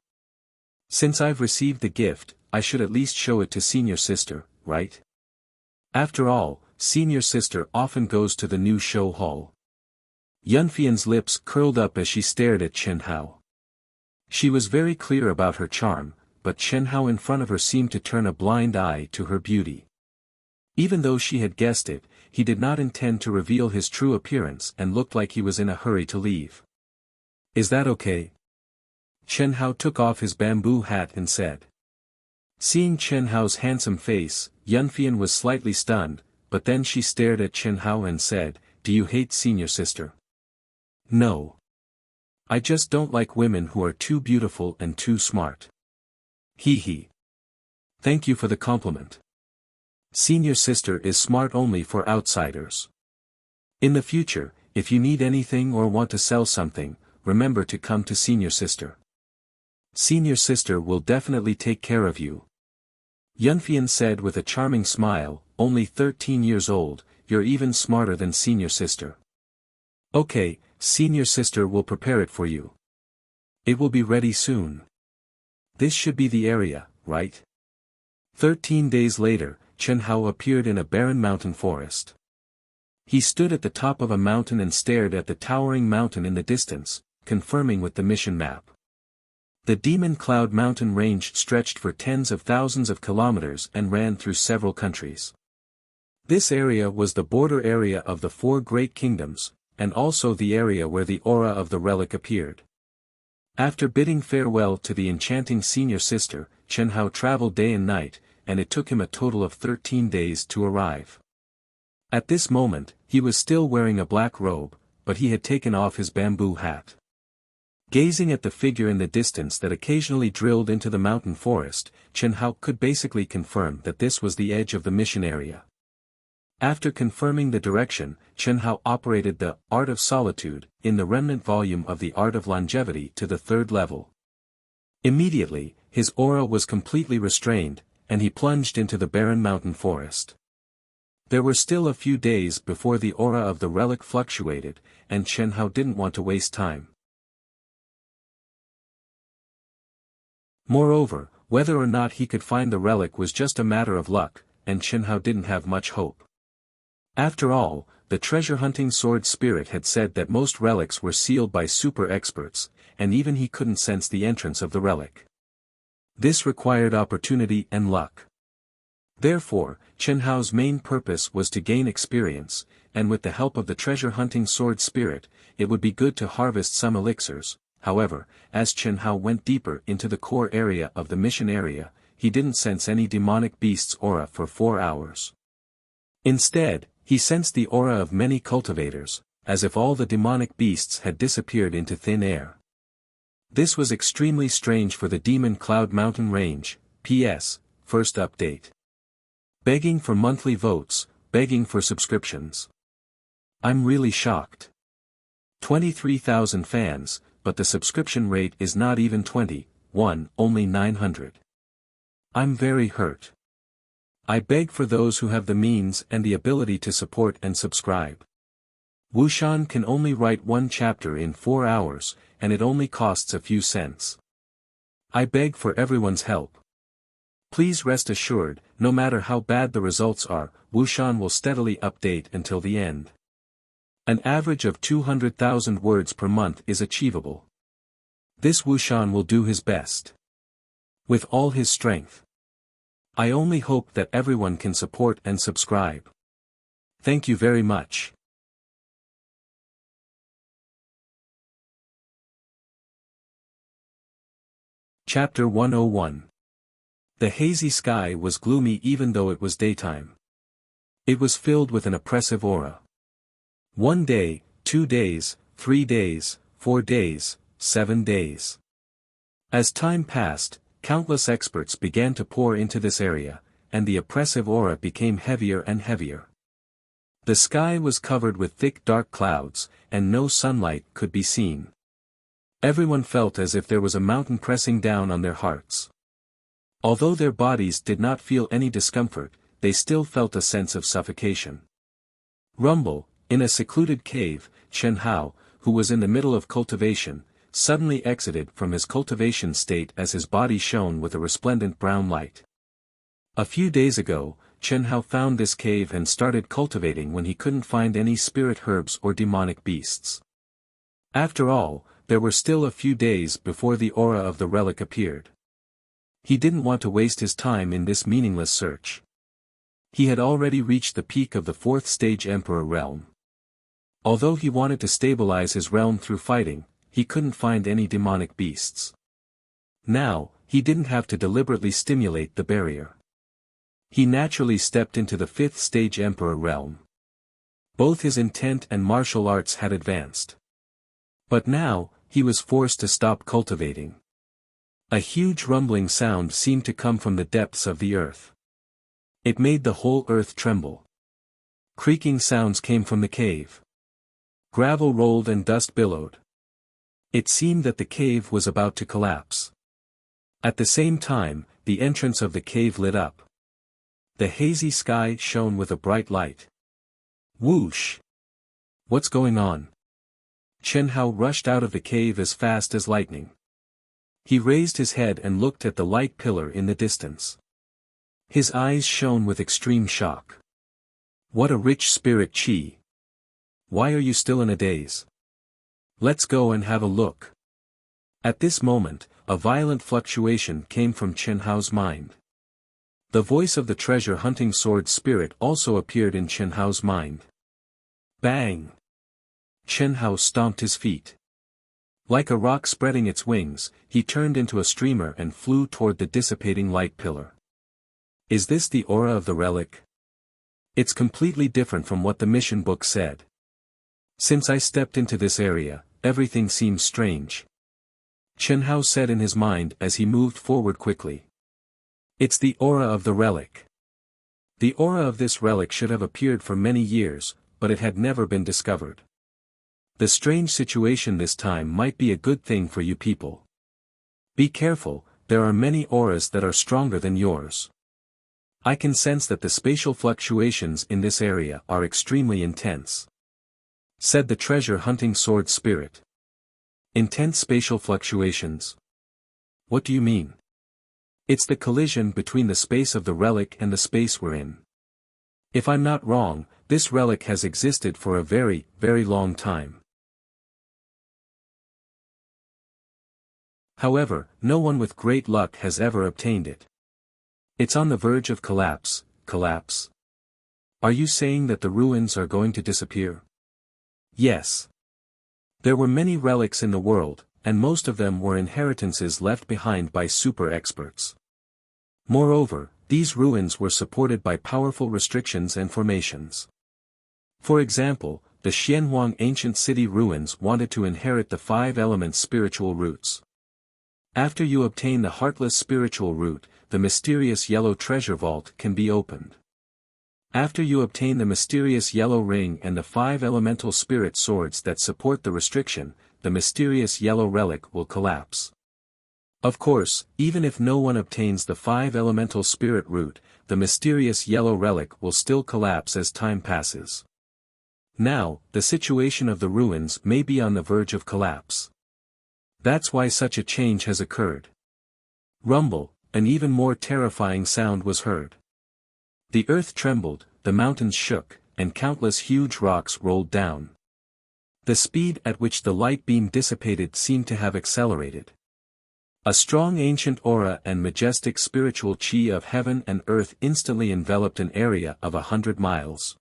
Since I've received the gift, I should at least show it to senior sister, right? After all, senior sister often goes to the new show hall. Yunfian's lips curled up as she stared at Chen Hao. She was very clear about her charm, but Chen Hao in front of her seemed to turn a blind eye to her beauty. Even though she had guessed it, he did not intend to reveal his true appearance and looked like he was in a hurry to leave. Is that okay? Chen Hao took off his bamboo hat and said. Seeing Chen Hao's handsome face, Yunfian was slightly stunned, but then she stared at Chen Hao and said, Do you hate senior sister? No. I just don't like women who are too beautiful and too smart. Hee hee. Thank you for the compliment. Senior sister is smart only for outsiders. In the future, if you need anything or want to sell something, remember to come to senior sister. Senior sister will definitely take care of you. Yunfian said with a charming smile, only 13 years old, you're even smarter than senior sister. Okay, senior sister will prepare it for you. It will be ready soon. This should be the area, right? 13 days later, Chen Hao appeared in a barren mountain forest. He stood at the top of a mountain and stared at the towering mountain in the distance, confirming with the mission map. The Demon Cloud mountain range stretched for tens of thousands of kilometers and ran through several countries. This area was the border area of the 4 great kingdoms, and also the area where the aura of the relic appeared. After bidding farewell to the enchanting senior sister, Chen Hao traveled day and night, and it took him a total of 13 days to arrive. At this moment, he was still wearing a black robe, but he had taken off his bamboo hat. Gazing at the figure in the distance that occasionally drilled into the mountain forest, Chen Hao could basically confirm that this was the edge of the mission area. After confirming the direction, Chen Hao operated the Art of Solitude in the remnant volume of the Art of Longevity to the 3rd level. Immediately, his aura was completely restrained, and he plunged into the barren mountain forest. There were still a few days before the aura of the relic fluctuated, and Chen Hao didn't want to waste time. Moreover, whether or not he could find the relic was just a matter of luck, and Chen Hao didn't have much hope. After all, the treasure-hunting sword spirit had said that most relics were sealed by super experts, and even he couldn't sense the entrance of the relic. This required opportunity and luck. Therefore, Chen Hao's main purpose was to gain experience, and with the help of the treasure-hunting sword spirit, it would be good to harvest some elixirs. However, as Chen Hao went deeper into the core area of the mission area, he didn't sense any demonic beast's aura for 4 hours. Instead, he sensed the aura of many cultivators, as if all the demonic beasts had disappeared into thin air. This was extremely strange for the Demon Cloud Mountain Range. P.S. First update. Begging for monthly votes, begging for subscriptions. I'm really shocked. 23,000 fans, but the subscription rate is not even 21, only 900. I'm very hurt. I beg for those who have the means and the ability to support and subscribe. Wuxian can only write 1 chapter in 4 hours, and it only costs a few cents. I beg for everyone's help. Please rest assured, no matter how bad the results are, Wuxian will steadily update until the end. An average of 200,000 words per month is achievable. This Wuxian will do his best. With all his strength. I only hope that everyone can support and subscribe. Thank you very much. Chapter 101. The hazy sky was gloomy even though it was daytime. It was filled with an oppressive aura. 1 day, 2 days, 3 days, 4 days, 7 days. As time passed, countless experts began to pour into this area, and the oppressive aura became heavier and heavier. The sky was covered with thick dark clouds, and no sunlight could be seen. Everyone felt as if there was a mountain pressing down on their hearts. Although their bodies did not feel any discomfort, they still felt a sense of suffocation. Rumble, in a secluded cave, Chen Hao, who was in the middle of cultivation, suddenly exited from his cultivation state as his body shone with a resplendent brown light. A few days ago, Chen Hao found this cave and started cultivating when he couldn't find any spirit herbs or demonic beasts. After all, there were still a few days before the aura of the relic appeared. He didn't want to waste his time in this meaningless search. He had already reached the peak of the 4th stage Emperor realm. Although he wanted to stabilize his realm through fighting, he couldn't find any demonic beasts. Now, he didn't have to deliberately stimulate the barrier. He naturally stepped into the 5th stage Emperor realm. Both his intent and martial arts had advanced. But now, he was forced to stop cultivating. A huge rumbling sound seemed to come from the depths of the earth. It made the whole earth tremble. Creaking sounds came from the cave. Gravel rolled and dust billowed. It seemed that the cave was about to collapse. At the same time, the entrance of the cave lit up. The hazy sky shone with a bright light. Whoosh! What's going on? Chen Hao rushed out of the cave as fast as lightning. He raised his head and looked at the light pillar in the distance. His eyes shone with extreme shock. What a rich spirit qi! Why are you still in a daze? Let's go and have a look. At this moment, a violent fluctuation came from Chen Hao's mind. The voice of the treasure-hunting sword spirit also appeared in Chen Hao's mind. Bang! Chen Hao stomped his feet. Like a rock spreading its wings, he turned into a streamer and flew toward the dissipating light pillar. Is this the aura of the relic? It's completely different from what the mission book said. Since I stepped into this area, everything seems strange. Chen Hao said in his mind as he moved forward quickly. It's the aura of the relic. The aura of this relic should have appeared for many years, but it had never been discovered. The strange situation this time might be a good thing for you people. Be careful, there are many auras that are stronger than yours. I can sense that the spatial fluctuations in this area are extremely intense, said the treasure-hunting sword spirit. Intense spatial fluctuations? What do you mean? It's the collision between the space of the relic and the space we're in. If I'm not wrong, this relic has existed for a very, very long time. However, no one with great luck has ever obtained it. It's on the verge of collapse. Collapse? Are you saying that the ruins are going to disappear? Yes. There were many relics in the world, and most of them were inheritances left behind by super experts. Moreover, these ruins were supported by powerful restrictions and formations. For example, the Xianhuang ancient city ruins wanted to inherit the 5 elements spiritual roots. After you obtain the heartless spiritual root, the mysterious yellow treasure vault can be opened. After you obtain the mysterious yellow ring and the 5 elemental spirit swords that support the restriction, the mysterious yellow relic will collapse. Of course, even if no one obtains the 5 elemental spirit root, the mysterious yellow relic will still collapse as time passes. Now, the situation of the ruins may be on the verge of collapse. That's why such a change has occurred. Rumble, an even more terrifying sound was heard. The earth trembled, the mountains shook, and countless huge rocks rolled down. The speed at which the light beam dissipated seemed to have accelerated. A strong ancient aura and majestic spiritual chi of heaven and earth instantly enveloped an area of 100 miles.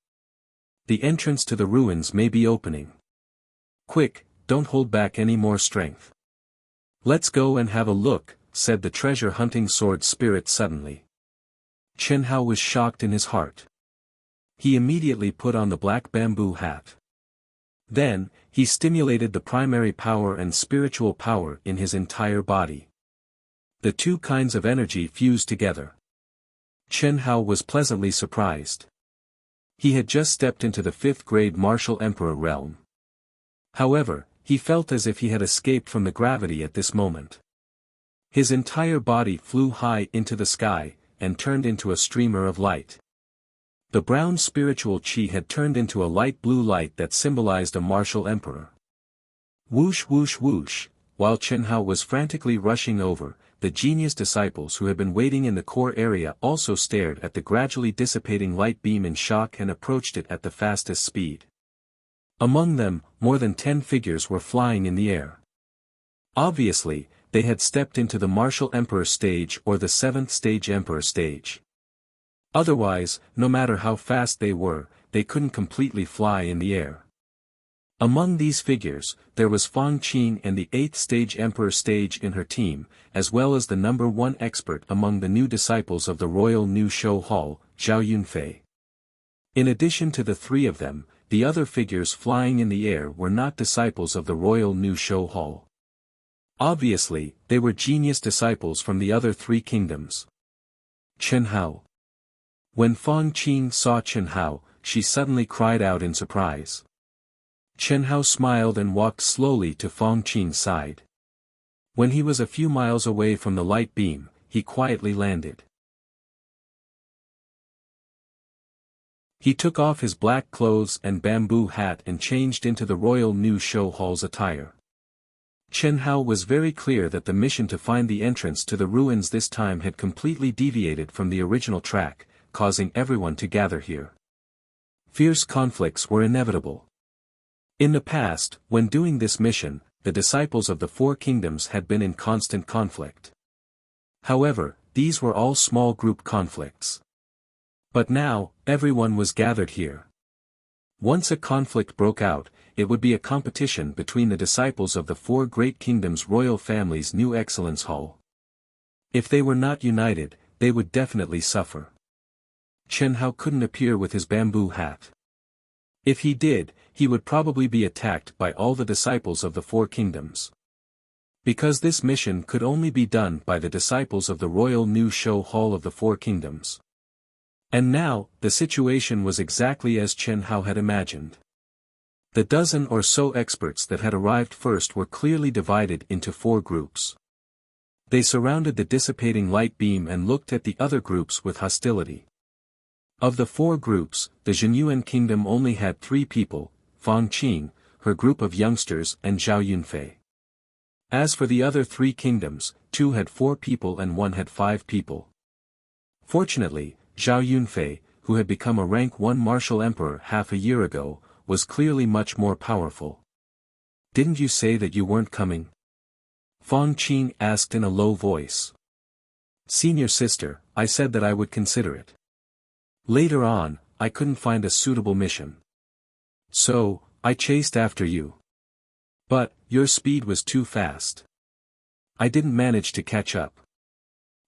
The entrance to the ruins may be opening. Quick, don't hold back any more strength. Let's go and have a look, said the treasure-hunting sword spirit suddenly. Chen Hao was shocked in his heart. He immediately put on the black bamboo hat. Then, he stimulated the primary power and spiritual power in his entire body. The two kinds of energy fused together. Chen Hao was pleasantly surprised. He had just stepped into the 5th grade martial emperor realm. However, he felt as if he had escaped from the gravity at this moment. His entire body flew high into the sky, and turned into a streamer of light. The brown spiritual chi had turned into a light blue light that symbolized a martial emperor. Whoosh whoosh whoosh, while Chen Hao was frantically rushing over, the genius disciples who had been waiting in the core area also stared at the gradually dissipating light beam in shock and approached it at the fastest speed. Among them, more than 10 figures were flying in the air. Obviously, they had stepped into the martial emperor stage or the 7th stage emperor stage. Otherwise, no matter how fast they were, they couldn't completely fly in the air. Among these figures, there was Fang Qing and the 8th stage emperor stage in her team, as well as the number 1 expert among the new disciples of the Royal New Show Hall, Zhao Yunfei. In addition to the 3 of them, the other figures flying in the air were not disciples of the Royal New Show Hall. Obviously, they were genius disciples from the other 3 kingdoms. Chen Hao. When Fang Qing saw Chen Hao, she suddenly cried out in surprise. Chen Hao smiled and walked slowly to Fang Qing's side. When he was a few miles away from the light beam, he quietly landed. He took off his black clothes and bamboo hat and changed into the Royal New Show Hall's attire. Chen Hao was very clear that the mission to find the entrance to the ruins this time had completely deviated from the original track, causing everyone to gather here. Fierce conflicts were inevitable. In the past, when doing this mission, the disciples of the 4 kingdoms had been in constant conflict. However, these were all small group conflicts. But now, everyone was gathered here. Once a conflict broke out, it would be a competition between the disciples of the 4 great kingdoms' royal families' new excellence hall. If they were not united, they would definitely suffer. Chen Hao couldn't appear with his bamboo hat. If he did, he would probably be attacked by all the disciples of the 4 kingdoms. Because this mission could only be done by the disciples of the Royal New Show Hall of the 4 kingdoms. And now, the situation was exactly as Chen Hao had imagined. The dozen or so experts that had arrived first were clearly divided into 4 groups. They surrounded the dissipating light beam and looked at the other groups with hostility. Of the 4 groups, the Zhenyuan kingdom only had 3 people, Fang Qing, her group of youngsters and Zhao Yunfei. As for the other 3 kingdoms, 2 had 4 people and 1 had 5 people. Fortunately, Zhao Yunfei, who had become a rank 1 martial emperor half a year ago, was clearly much more powerful. "Didn't you say that you weren't coming?" Fang Qing asked in a low voice. "Senior sister, I said that I would consider it. Later on, I couldn't find a suitable mission. So, I chased after you. But, your speed was too fast. I didn't manage to catch up."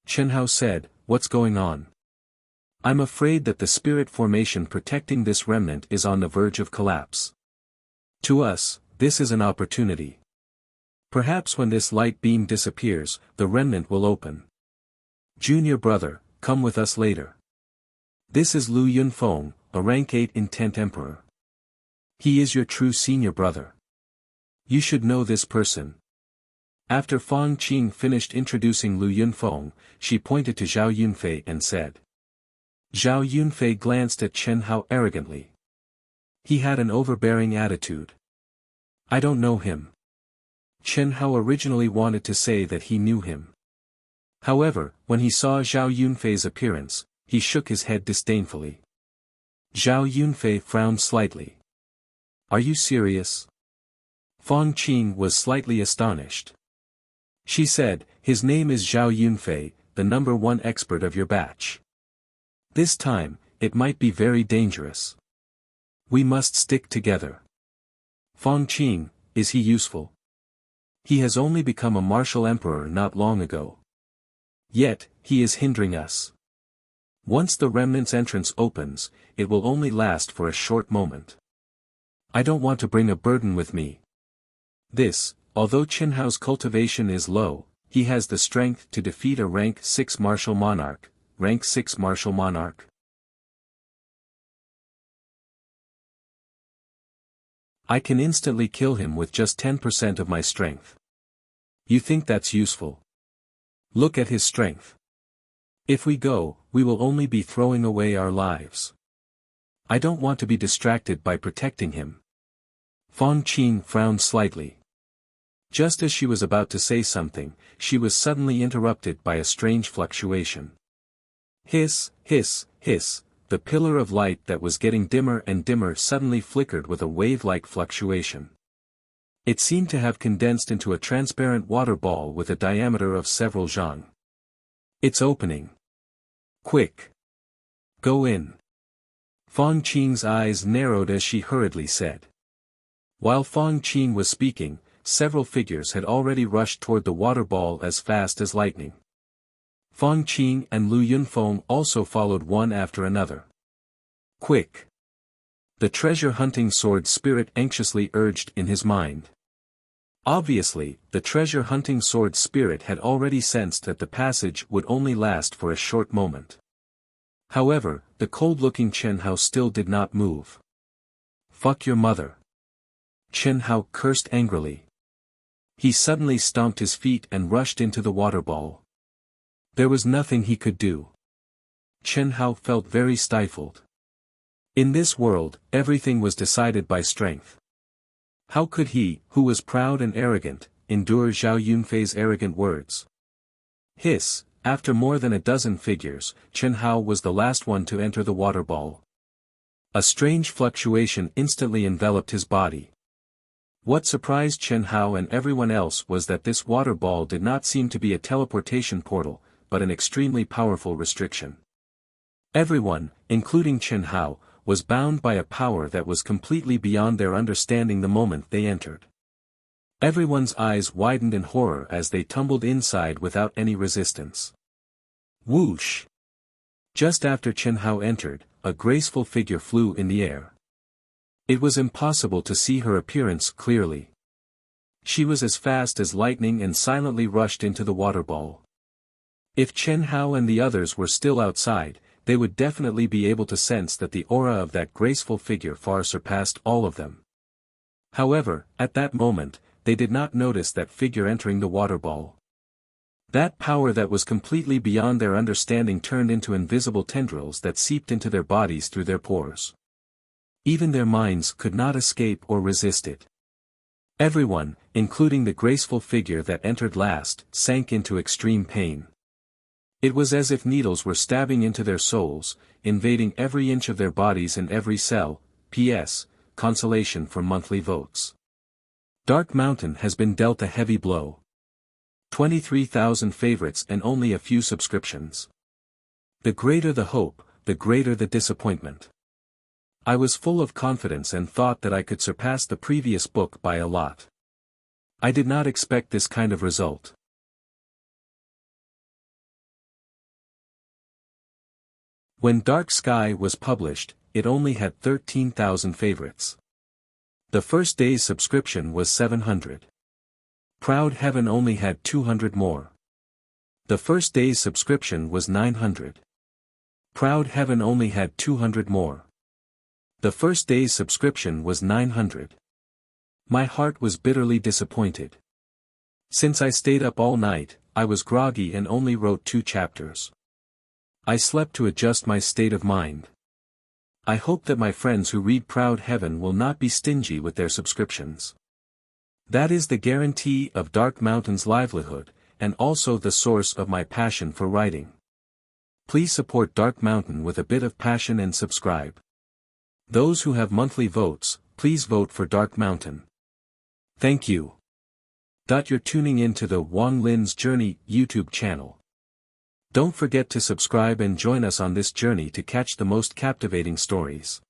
Chen Hao said, "What's going on?" "I'm afraid that the spirit formation protecting this remnant is on the verge of collapse. To us, this is an opportunity. Perhaps when this light beam disappears, the remnant will open. Junior brother, come with us later. This is Lu Yunfeng, a rank 8 intent emperor. He is your true senior brother. You should know this person." After Fang Qing finished introducing Lu Yunfeng, she pointed to Zhao Yunfei and said. Zhao Yunfei glanced at Chen Hao arrogantly. He had an overbearing attitude. "I don't know him." Chen Hao originally wanted to say that he knew him. However, when he saw Zhao Yunfei's appearance, he shook his head disdainfully. Zhao Yunfei frowned slightly. "Are you serious?" Fang Qing was slightly astonished. She said, "His name is Zhao Yunfei, the number 1 expert of your batch. This time, it might be very dangerous. We must stick together." "Fang Qing, is he useful?" "He has only become a martial emperor not long ago. Yet, he is hindering us. Once the remnant's entrance opens, it will only last for a short moment. I don't want to bring a burden with me." Although Chen Hao's cultivation is low, he has the strength to defeat a rank 6 martial monarch. Rank 6 martial monarch. I can instantly kill him with just 10% of my strength. You think that's useful? Look at his strength. If we go, we will only be throwing away our lives. I don't want to be distracted by protecting him. Fang Qing frowned slightly. Just as she was about to say something, she was suddenly interrupted by a strange fluctuation. Hiss, hiss, hiss, the pillar of light that was getting dimmer and dimmer suddenly flickered with a wave-like fluctuation. It seemed to have condensed into a transparent water ball with a diameter of several zhang. "It's opening. Quick! Go in." Fang Qing's eyes narrowed as she hurriedly said. While Fang Qing was speaking, several figures had already rushed toward the water ball as fast as lightning. Fang Qing and Lu Yunfeng also followed one after another. "Quick!" The treasure-hunting sword spirit anxiously urged in his mind. Obviously, the treasure-hunting sword spirit had already sensed that the passage would only last for a short moment. However, the cold-looking Chen Hao still did not move. "Fuck your mother!" Chen Hao cursed angrily. He suddenly stomped his feet and rushed into the water ball. There was nothing he could do. Chen Hao felt very stifled. In this world, everything was decided by strength. How could he, who was proud and arrogant, endure Zhao Yunfei's arrogant words? Hiss, after more than a dozen figures, Chen Hao was the last one to enter the water ball. A strange fluctuation instantly enveloped his body. What surprised Chen Hao and everyone else was that this water ball did not seem to be a teleportation portal, but an extremely powerful restriction. Everyone, including Chen Hao, was bound by a power that was completely beyond their understanding the moment they entered. Everyone's eyes widened in horror as they tumbled inside without any resistance. Whoosh! Just after Chen Hao entered, a graceful figure flew in the air. It was impossible to see her appearance clearly. She was as fast as lightning and silently rushed into the water ball. If Chen Hao and the others were still outside, they would definitely be able to sense that the aura of that graceful figure far surpassed all of them. However, at that moment, they did not notice that figure entering the water ball. That power that was completely beyond their understanding turned into invisible tendrils that seeped into their bodies through their pores. Even their minds could not escape or resist it. Everyone, including the graceful figure that entered last, sank into extreme pain. It was as if needles were stabbing into their souls, invading every inch of their bodies and every cell. P.S. Consolation for monthly votes. Dark Mountain has been dealt a heavy blow. 23,000 favorites and only a few subscriptions. The greater the hope, the greater the disappointment. I was full of confidence and thought that I could surpass the previous book by a lot. I did not expect this kind of result. When Dark Sky was published, it only had 13,000 favorites. The first day's subscription was 700. Proud Heaven only had 200 more. The first day's subscription was 900. Proud Heaven only had 200 more. The first day's subscription was 900. My heart was bitterly disappointed. Since I stayed up all night, I was groggy and only wrote 2 chapters. I slept to adjust my state of mind. I hope that my friends who read Proud Heaven will not be stingy with their subscriptions. That is the guarantee of Dark Mountain's livelihood, and also the source of my passion for writing. Please support Dark Mountain with a bit of passion and subscribe. Those who have monthly votes, please vote for Dark Mountain. Thank you. You're tuning in to the Wang Lin's Journey YouTube channel. Don't forget to subscribe and join us on this journey to catch the most captivating stories.